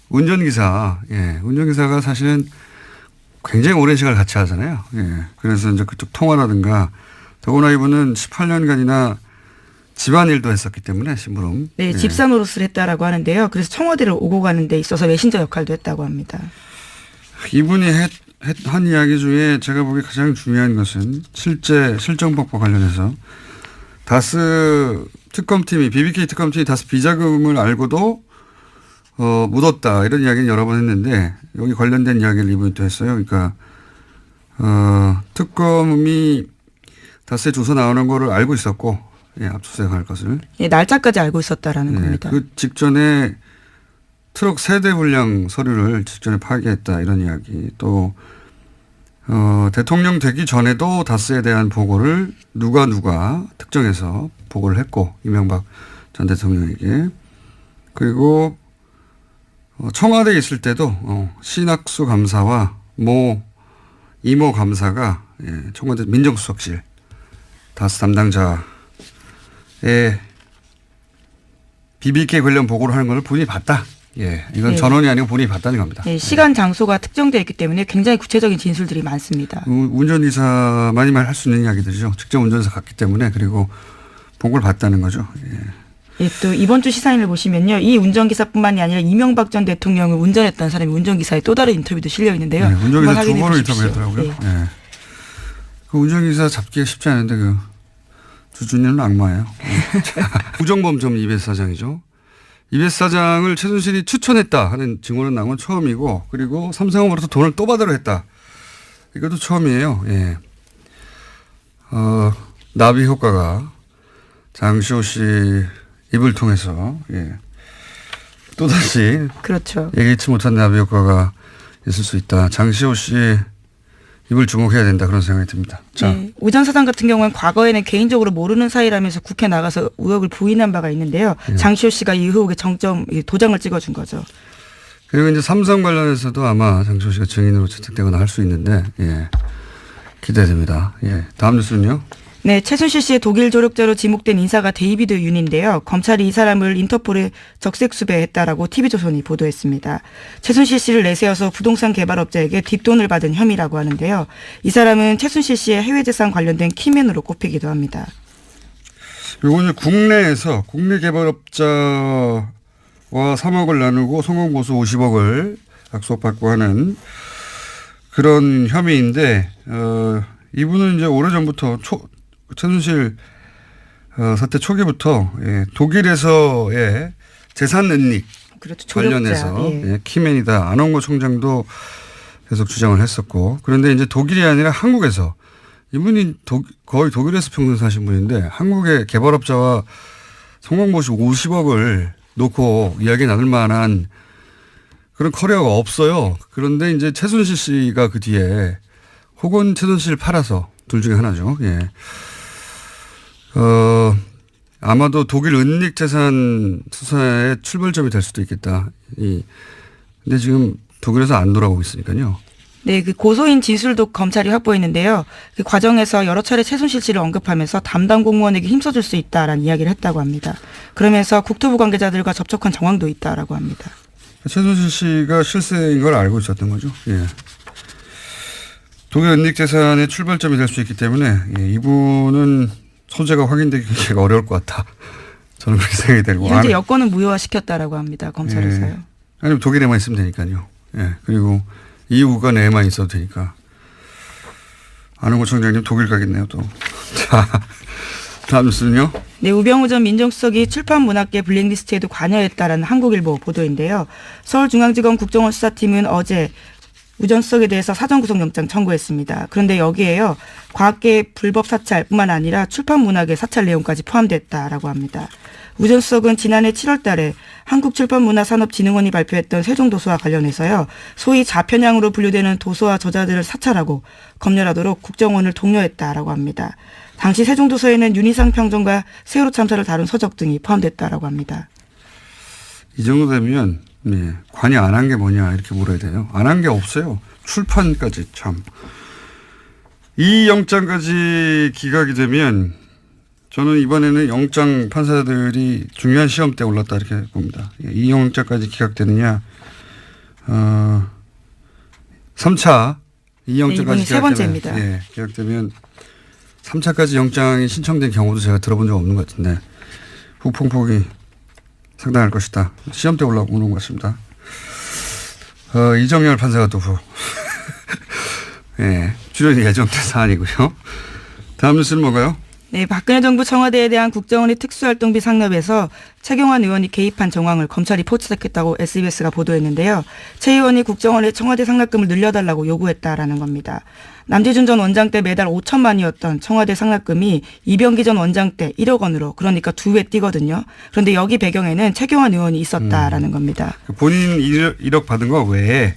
운전기사, 예, 운전기사가 사실은 굉장히 오랜 시간을 같이 하잖아요. 예, 그래서 이제 그쪽 통화라든가 더구나 이분은 18년간이나 집안일도 했었기 때문에 심부름. 네, 예. 집사 노릇을 했다라고 하는데요. 그래서 청와대를 오고 가는 데 있어서 메신저 역할도 했다고 합니다. 이분이 한 이야기 중에 제가 보기에 가장 중요한 것은 실제 실정법과 관련해서 다스 특검팀이 BBK 특검팀이 다스 비자금을 알고도 묻었다 이런 이야기는 여러 번 했는데 여기 관련된 이야기를 이분이 또 했어요. 그러니까 특검이 다스에 조사 나오는 거를 알고 있었고 예, 압수수색할 것을 예, 날짜까지 알고 있었다라는 겁니다. 그 직전에 트럭 세대 분량 서류를 직전에 파기했다 이런 이야기 또 대통령 되기 전에도 다스에 대한 보고를 누가 특정해서 보고를 했고 이명박 전 대통령에게 그리고 청와대에 있을 때도 신학수 감사와 이모 감사가 예, 청와대 민정수석실 다스 담당자의 BBK 관련 보고를 하는 걸 본인이 봤다. 예, 이건 네. 전원이 아니고 본인이 봤다는 겁니다. 네, 시간 장소가 특정되어 있기 때문에 굉장히 구체적인 진술들이 많습니다. 운전기사만이 할 수 있는 이야기들이죠. 직접 운전해서 갔기 때문에 그리고 본 걸 봤다는 거죠. 예. 예, 또 이번 주 시사인을 보시면요. 이 운전기사뿐만이 아니라 이명박 전 대통령을 운전했던 사람이 운전기사의 또 다른 인터뷰도 실려 있는데요. 네, 운전기사 두 번을 보십시오. 인터뷰했더라고요. 네. 예. 그 운전기사 잡기가 쉽지 않은데 그 주준이는 악마예요. 구정범 전 이베스 사장이죠. 이베스 사장을 최순실이 추천했다 하는 증언은 나온 건 처음이고 그리고 삼성으로부터 돈을 또 받으러 했다. 이것도 처음이에요. 예. 나비 효과가 장시호 씨 입을 통해서 예. 또다시 그렇죠. 예기치 못한 나비 효과가 있을 수 있다. 장시호 씨 입을 주목해야 된다 그런 생각이 듭니다. 자. 네, 오전 사장 같은 경우는 과거에는 개인적으로 모르는 사이라면서 국회 나가서 의혹을 부인한 바가 있는데요. 예. 장시호 씨가 이 의혹에 도장을 찍어준 거죠. 그리고 이제 삼성 관련해서도 아마 장시호 씨가 증인으로 채택되거나 할 수 있는데 예. 기대됩니다. 예. 다음 뉴스는요. 네, 최순실 씨의 독일 조력자로 지목된 인사가 데이비드 윤인데요. 검찰이 이 사람을 인터폴에 적색 수배했다라고 TV조선이 보도했습니다. 최순실 씨를 내세워서 부동산 개발업자에게 뒷돈을 받은 혐의라고 하는데요. 이 사람은 최순실 씨의 해외재산 관련된 키맨으로 꼽히기도 합니다. 이거는 국내에서 국내 개발업자와 3억을 나누고 성공보수 50억을 약속받고 하는 그런 혐의인데 이분은 이제 오래전부터 최순실 사태 초기부터 독일에서의 재산 은닉 그렇죠. 관련해서 키맨이다. 안홍구 총장도 계속 주장을 했었고 그런데 이제 독일이 아니라 한국에서 이분이 거의 독일에서 평생 사신 분인데 한국의 개발업자와 성공보시 50억을 놓고 이야기 나눌 만한 그런 커리어가 없어요. 그런데 이제 최순실 씨가 그 뒤에 혹은 최순실을 팔아서 둘 중에 하나죠. 예. 아마도 독일 은닉 재산 수사의 출발점이 될 수도 있겠다. 근데 지금 독일에서 안 돌아오고 있으니까요. 네, 그 고소인 진술도 검찰이 확보했는데요. 그 과정에서 여러 차례 최순실 씨를 언급하면서 담당 공무원에게 힘써줄 수 있다라는 이야기를 했다고 합니다. 그러면서 국토부 관계자들과 접촉한 정황도 있다라고 합니다. 최순실 씨가 실세인 걸 알고 있었던 거죠. 예. 독일 은닉 재산의 출발점이 될 수 있기 때문에 이분은 소재가 확인되기가 어려울 것 같다. 저는 그렇게 생각이 되고. 현재 여권은 무효화시켰다라고 합니다. 검찰에서요. 예. 아니면 독일에만 있으면 되니까요. 예. 그리고 이후가 내에만 있어도 되니까. 안홍구 총장님 독일 가겠네요 또. 자, 다음 뉴스는요. 네, 우병우 전 민정수석이 출판문학계 블랙리스트에도 관여했다라는 한국일보 보도인데요. 서울중앙지검 국정원 수사팀은 어제 우 전 수석에 대해서 사전구속영장 청구했습니다. 그런데 여기에요. 과학계 불법 사찰뿐만 아니라 출판문학의 사찰 내용까지 포함됐다라고 합니다. 우 전 수석은 지난해 7월 달에 한국출판문화산업진흥원이 발표했던 세종도서와 관련해서요. 소위 좌편향으로 분류되는 도서와 저자들을 사찰하고 검열하도록 국정원을 독려했다라고 합니다. 당시 세종도서에는 윤희상 평전과 세월호 참사를 다룬 서적 등이 포함됐다라고 합니다. 이 정도 되면 관여 안 한 게 뭐냐 이렇게 물어야 돼요. 안 한 게 없어요. 출판까지 참. 이 영장까지 기각이 되면 저는 이번에는 영장 판사들이 중요한 시험대에 올랐다 이렇게 봅니다. 이 영장까지 기각되느냐. 3차 이 영장까지 세 번째입니다. 기각되면 3차까지 영장이 신청된 경우도 제가 들어본 적 없는 것 같은데 후폭풍이 상당할 것이다. 시험대 올라오는 것 같습니다. 이정열 판사가 또 출연이 예정된 사안이고요. 다음 뉴스는 뭔가요? 네, 박근혜 정부 청와대에 대한 국정원의 특수활동비 상납에서 최경환 의원이 개입한 정황을 검찰이 포착했다고 SBS가 보도했는데요. 최 의원이 국정원에 청와대 상납금을 늘려달라고 요구했다라는 겁니다. 남재준 전 원장 때 매달 5천만이었던 청와대 상납금이 이병기 전 원장 때 1억 원으로 그러니까 2배 뛰거든요. 그런데 여기 배경에는 최경환 의원이 있었다라는 겁니다. 본인 1억 받은 거 외에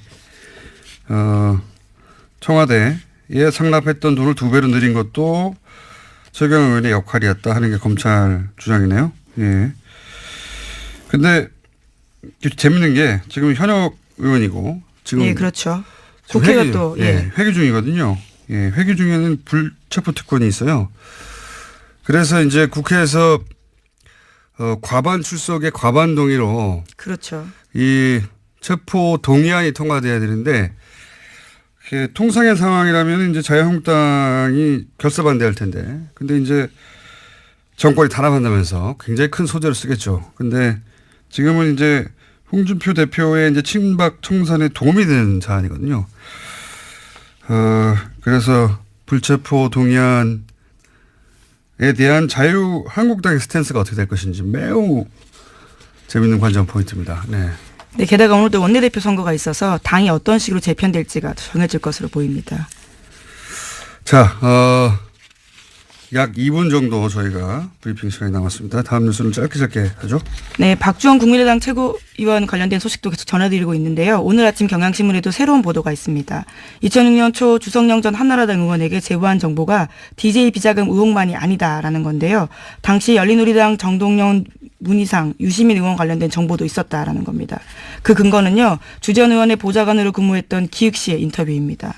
청와대에 상납했던 돈을 2배로 늘린 것도 최경환 의원의 역할이었다 하는 게 검찰 주장이네요. 예. 근데 재밌는 게 지금 현역 의원이고 지금 네, 그렇죠. 국회가 또 회기 중이거든요. 회기 중에는 불체포 특권이 있어요. 그래서 이제 국회에서 과반 출석의 과반 동의로 그렇죠. 이 체포 동의안이 통과돼야 되는데 통상의 상황이라면 이제 자유한국당이 결사 반대할 텐데, 근데 이제 정권이 탄압한다면서 굉장히 큰 소재를 쓰겠죠. 근데 지금은 이제 홍준표 대표의 이제 친박 청산에 도움이 되는 사안이거든요. 그래서 불체포 동의안에 대한 자유한국당의 스탠스가 어떻게 될 것인지 매우 재밌는 관전 포인트입니다. 네. 네, 게다가 오늘도 원내대표 선거가 있어서 당이 어떤 식으로 재편될지가 정해질 것으로 보입니다. 자, 약 2분 정도 저희가 브리핑 시간이 남았습니다. 다음 뉴스는 짧게 하죠. 네, 박주원 국민의당 최고위원 관련된 소식도 계속 전해드리고 있는데요. 오늘 아침 경향신문에도 새로운 보도가 있습니다. 2006년 초 주성영 전 한나라당 의원에게 제보한 정보가 DJ 비자금 의혹만이 아니다라는 건데요. 당시 열린우리당 정동영, 문희상, 유시민 의원 관련된 정보도 있었다라는 겁니다. 그 근거는요. 주 전 의원의 보좌관으로 근무했던 기욱 씨의 인터뷰입니다.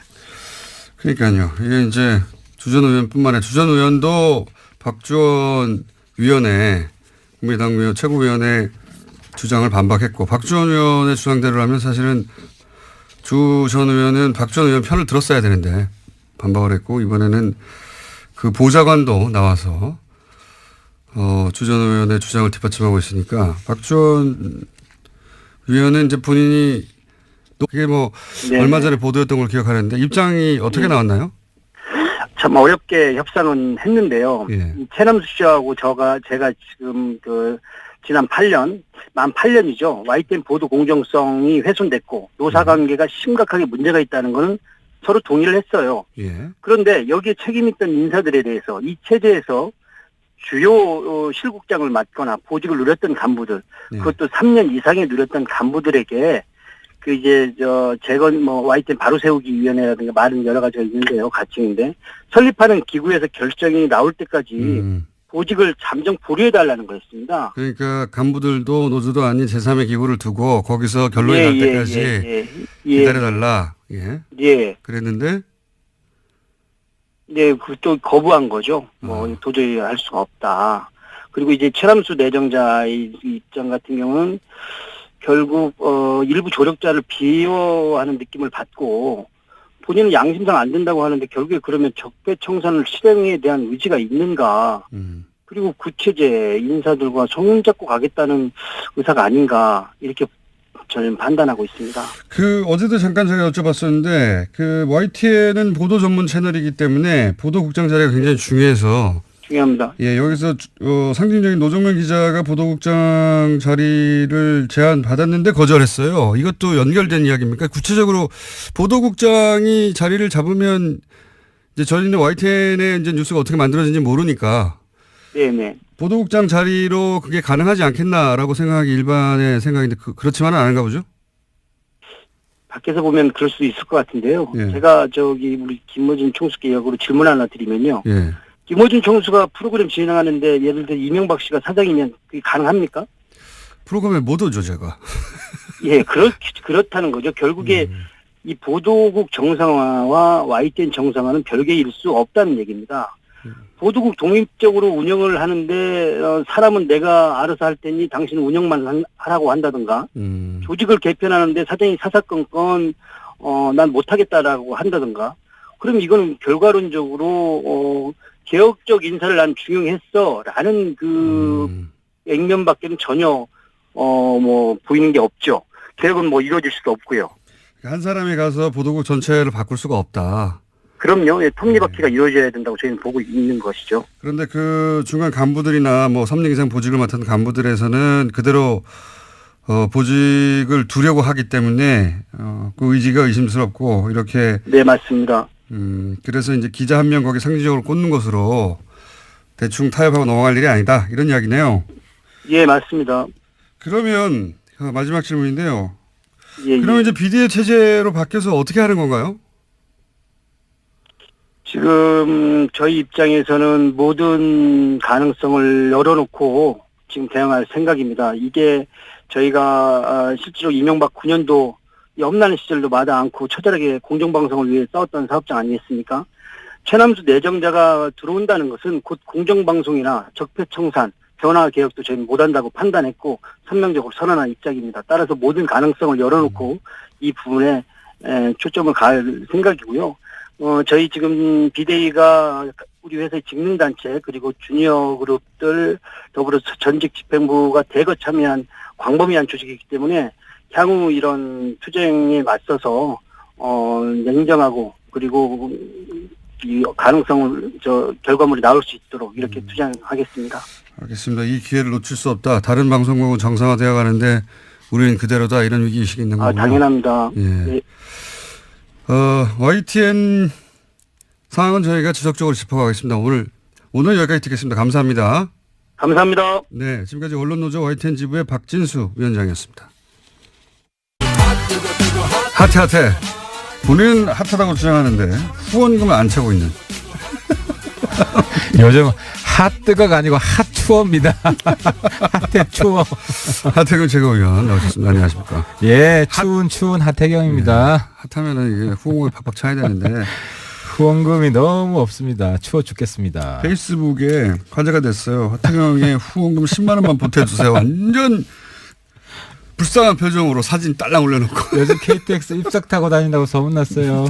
그러니까요. 이게 이제 주 전 의원뿐만 아니라 주 전 의원도 박주원 위원회, 국민의당 위원, 최고위원회 주장을 반박했고, 박주원 의원의 주장대로 하면 사실은 주 전 의원은 박주원 의원 편을 들었어야 되는데 반박을 했고, 이번에는 그 보좌관도 나와서 주 전 의원의 주장을 뒷받침하고 있으니까 박주원 위원은 이제 본인이 그게 뭐 네. 얼마 전에 보도였던 걸 기억하는데 입장이 어떻게 나왔나요? 참 어렵게 협상은 했는데요. 예. 최남수 씨하고 제가 지금 지난 만 8년이죠. YTN 보도 공정성이 훼손됐고 노사관계가 심각하게 문제가 있다는 것은 서로 동의를 했어요. 예. 그런데 여기에 책임있던 인사들에 대해서 이 체제에서 주요 실국장을 맡거나 보직을 누렸던 간부들, 네. 그것도 3년 이상에 누렸던 간부들에게 YTN 바로 세우기 위원회라든가 말은 여러 가지가 있는데요. 가칭인데 설립하는 기구에서 결정이 나올 때까지 보직을 잠정 보류해달라는 거였습니다. 그러니까 간부들도 노조도 아닌 제3의 기구를 두고 거기서 결론이 날 때까지 기다려달라. 예. 예. 그랬는데 네, 또 거부한 거죠. 도저히 할 수가 없다. 그리고 이제 최남수 내정자의 입장 같은 경우는 결국 일부 조력자를 비호하는 느낌을 받고 본인은 양심상 안 된다고 하는데 결국에 그러면 적폐청산을 실행에 대한 의지가 있는가. 그리고 구체제 인사들과 손잡고 가겠다는 의사가 아닌가 이렇게 저는 판단하고 있습니다. 어제도 잠깐 제가 여쭤봤었는데 YTN은 보도 전문 채널이기 때문에 보도국장 자리가 굉장히 중요해서 중요합니다. 예, 여기서 상징적인 노정면 기자가 보도국장 자리를 제안받았는데 거절했어요. 이것도 연결된 이야기입니까? 구체적으로 보도국장이 자리를 잡으면 이제 저희는 YTN의 이제 뉴스가 어떻게 만들어진지 모르니까 네네. 보도국장 자리로 그게 가능하지 않겠나라고 생각이 일반의 생각인데 그렇지만은 않은가 보죠? 밖에서 보면 그럴 수도 있을 것 같은데요. 예. 제가 우리 김어준 총수께 역으로 질문 하나 드리면요. 예. 김어준 총수가 프로그램 진행하는데 예를 들어 이명박 씨가 사장이면 그게 가능합니까? 프로그램에 못 오죠, 제가. 예, 그렇다는 거죠. 결국에 이 보도국 정상화와 YTN 정상화는 별개일 수 없다는 얘기입니다. 보도국 독립적으로 운영을 하는데 사람은 내가 알아서 할 테니 당신은 운영만 하라고 한다든가 조직을 개편하는데 사장이 사사건건 난 못하겠다라고 한다든가 그럼 이거는 결과론적으로 개혁적 인사를 난 중용했어라는 액면밖에는 전혀 보이는 게 없죠. 개혁은 이루어질 수도 없고요. 한 사람이 가서 보도국 전체를 바꿀 수가 없다. 그럼요. 예, 톱니바퀴가 이루어져야 된다고 저희는 보고 있는 것이죠. 그런데 중간 간부들이나 3년 이상 보직을 맡은 간부들에서는 그대로 보직을 두려고 하기 때문에 그 의지가 의심스럽고 이렇게. 네, 맞습니다. 그래서 이제 기자 한 명 거기 상징적으로 꽂는 것으로 대충 타협하고 넘어갈 일이 아니다. 이런 이야기네요. 예, 맞습니다. 그러면 마지막 질문인데요. 예, 그러면 이제 비대위 체제로 바뀌어서 어떻게 하는 건가요? 지금 저희 입장에서는 모든 가능성을 열어놓고 지금 대응할 생각입니다. 이게 저희가 실제로 이명박 9년도 험난한 시절도 마다 않고 처절하게 공정방송을 위해 싸웠던 사업장 아니겠습니까? 최남수 내정자가 들어온다는 것은 곧 공정방송이나 적폐청산, 변화개혁도 저희는 못한다고 판단했고 선명적으로 선언한 입장입니다. 따라서 모든 가능성을 열어놓고 이 부분에 초점을 가할 생각이고요. 저희 지금 비대위가 우리 회사의 직능단체 그리고 주니어 그룹들 더불어 전직 집행부가 대거 참여한 광범위한 조직이기 때문에 향후 이런 투쟁에 맞서서 냉정하고 그리고 이 가능성을 결과물이 나올 수 있도록 이렇게 투쟁하겠습니다. 알겠습니다. 이 기회를 놓칠 수 없다. 다른 방송국은 정상화되어 가는데 우리는 그대로다. 이런 위기의식이 있는 거군요. 당연합니다. 예. 네. YTN 상황은 저희가 지속적으로 짚어가겠습니다. 오늘 여기까지 듣겠습니다. 감사합니다. 감사합니다. 네, 지금까지 언론노조 YTN 지부의 박진수 위원장이었습니다. 핫해. 본인은 핫하다고 주장하는데 후원금을 안 차고 있는. 요즘 핫뜨거가 아니고 핫투어입니다. 핫해추어. 하태경 최고위원 나오셨습니다. 안녕하십니까. 예, 추운 하태경입니다. 네, 핫하면은 이게 후원금을 팍팍 차야 되는데. 후원금이 너무 없습니다. 추워 죽겠습니다. 페이스북에 화제가 됐어요. 하태경의 후원금 10만 원만 보태주세요. 완전 불쌍한 표정으로 사진 딸랑 올려놓고. 요즘 KTX 입석 타고 다닌다고 소문났어요.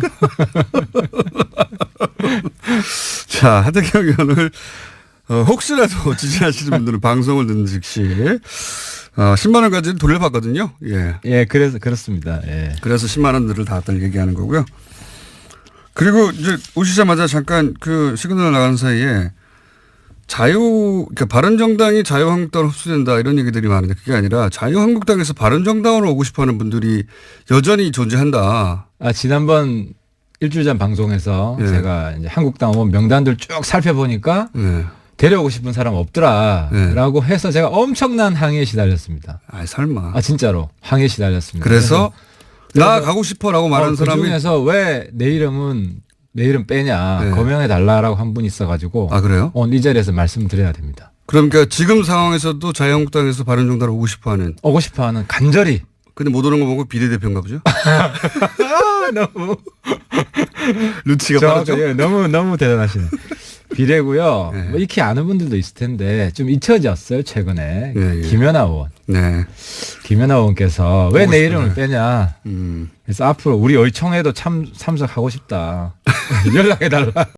자, 하태경 의원을 혹시라도 지지하시는 분들은 방송을 듣는 즉시 10만 원까지는 돌려받거든요. 예. 예, 그래서 그렇습니다. 예. 그래서 10만 원들을 다 왔다는 얘기하는 거고요. 그리고 이제 오시자마자 잠깐 그 시그널 나가는 사이에 그러니까 바른정당이 자유한국당으로 흡수된다 이런 얘기들이 많은데 그게 아니라 자유한국당에서 바른정당으로 오고 싶어하는 분들이 여전히 존재한다. 지난번 일주일 전 방송에서 예. 제가 이제 한국당 의원 명단들 쭉 살펴보니까 예. 데려오고 싶은 사람 없더라라고 해서 제가 엄청난 항의에 시달렸습니다. 설마. 진짜로 항의에 시달렸습니다. 그래서 나 가고 싶어라고 말하는 사람이 그중에서 왜 내 이름 빼냐 네. 거명해 달라라고 한 분이 있어가지고 그래요? 오늘 이 자리에서 말씀드려야 됩니다. 그러니까 지금 상황에서도 자유한국당에서 바른정당으로 오고 싶어하는 오고 싶어하는 간절히. 근데 못 오는 거 보고 비례대표인가 보죠? 너무 루치가 빠르죠? 예, 너무 대단하시네. 비례고요. 네. 뭐 익히 아는 분들도 있을 텐데 좀 잊혀졌어요 최근에. 예. 김연아 의원. 네. 김연아 의원께서 왜 내 싶어요. 이름을 빼냐. 그래서 앞으로 우리 의총에도 참석하고 싶다. 연락해달라.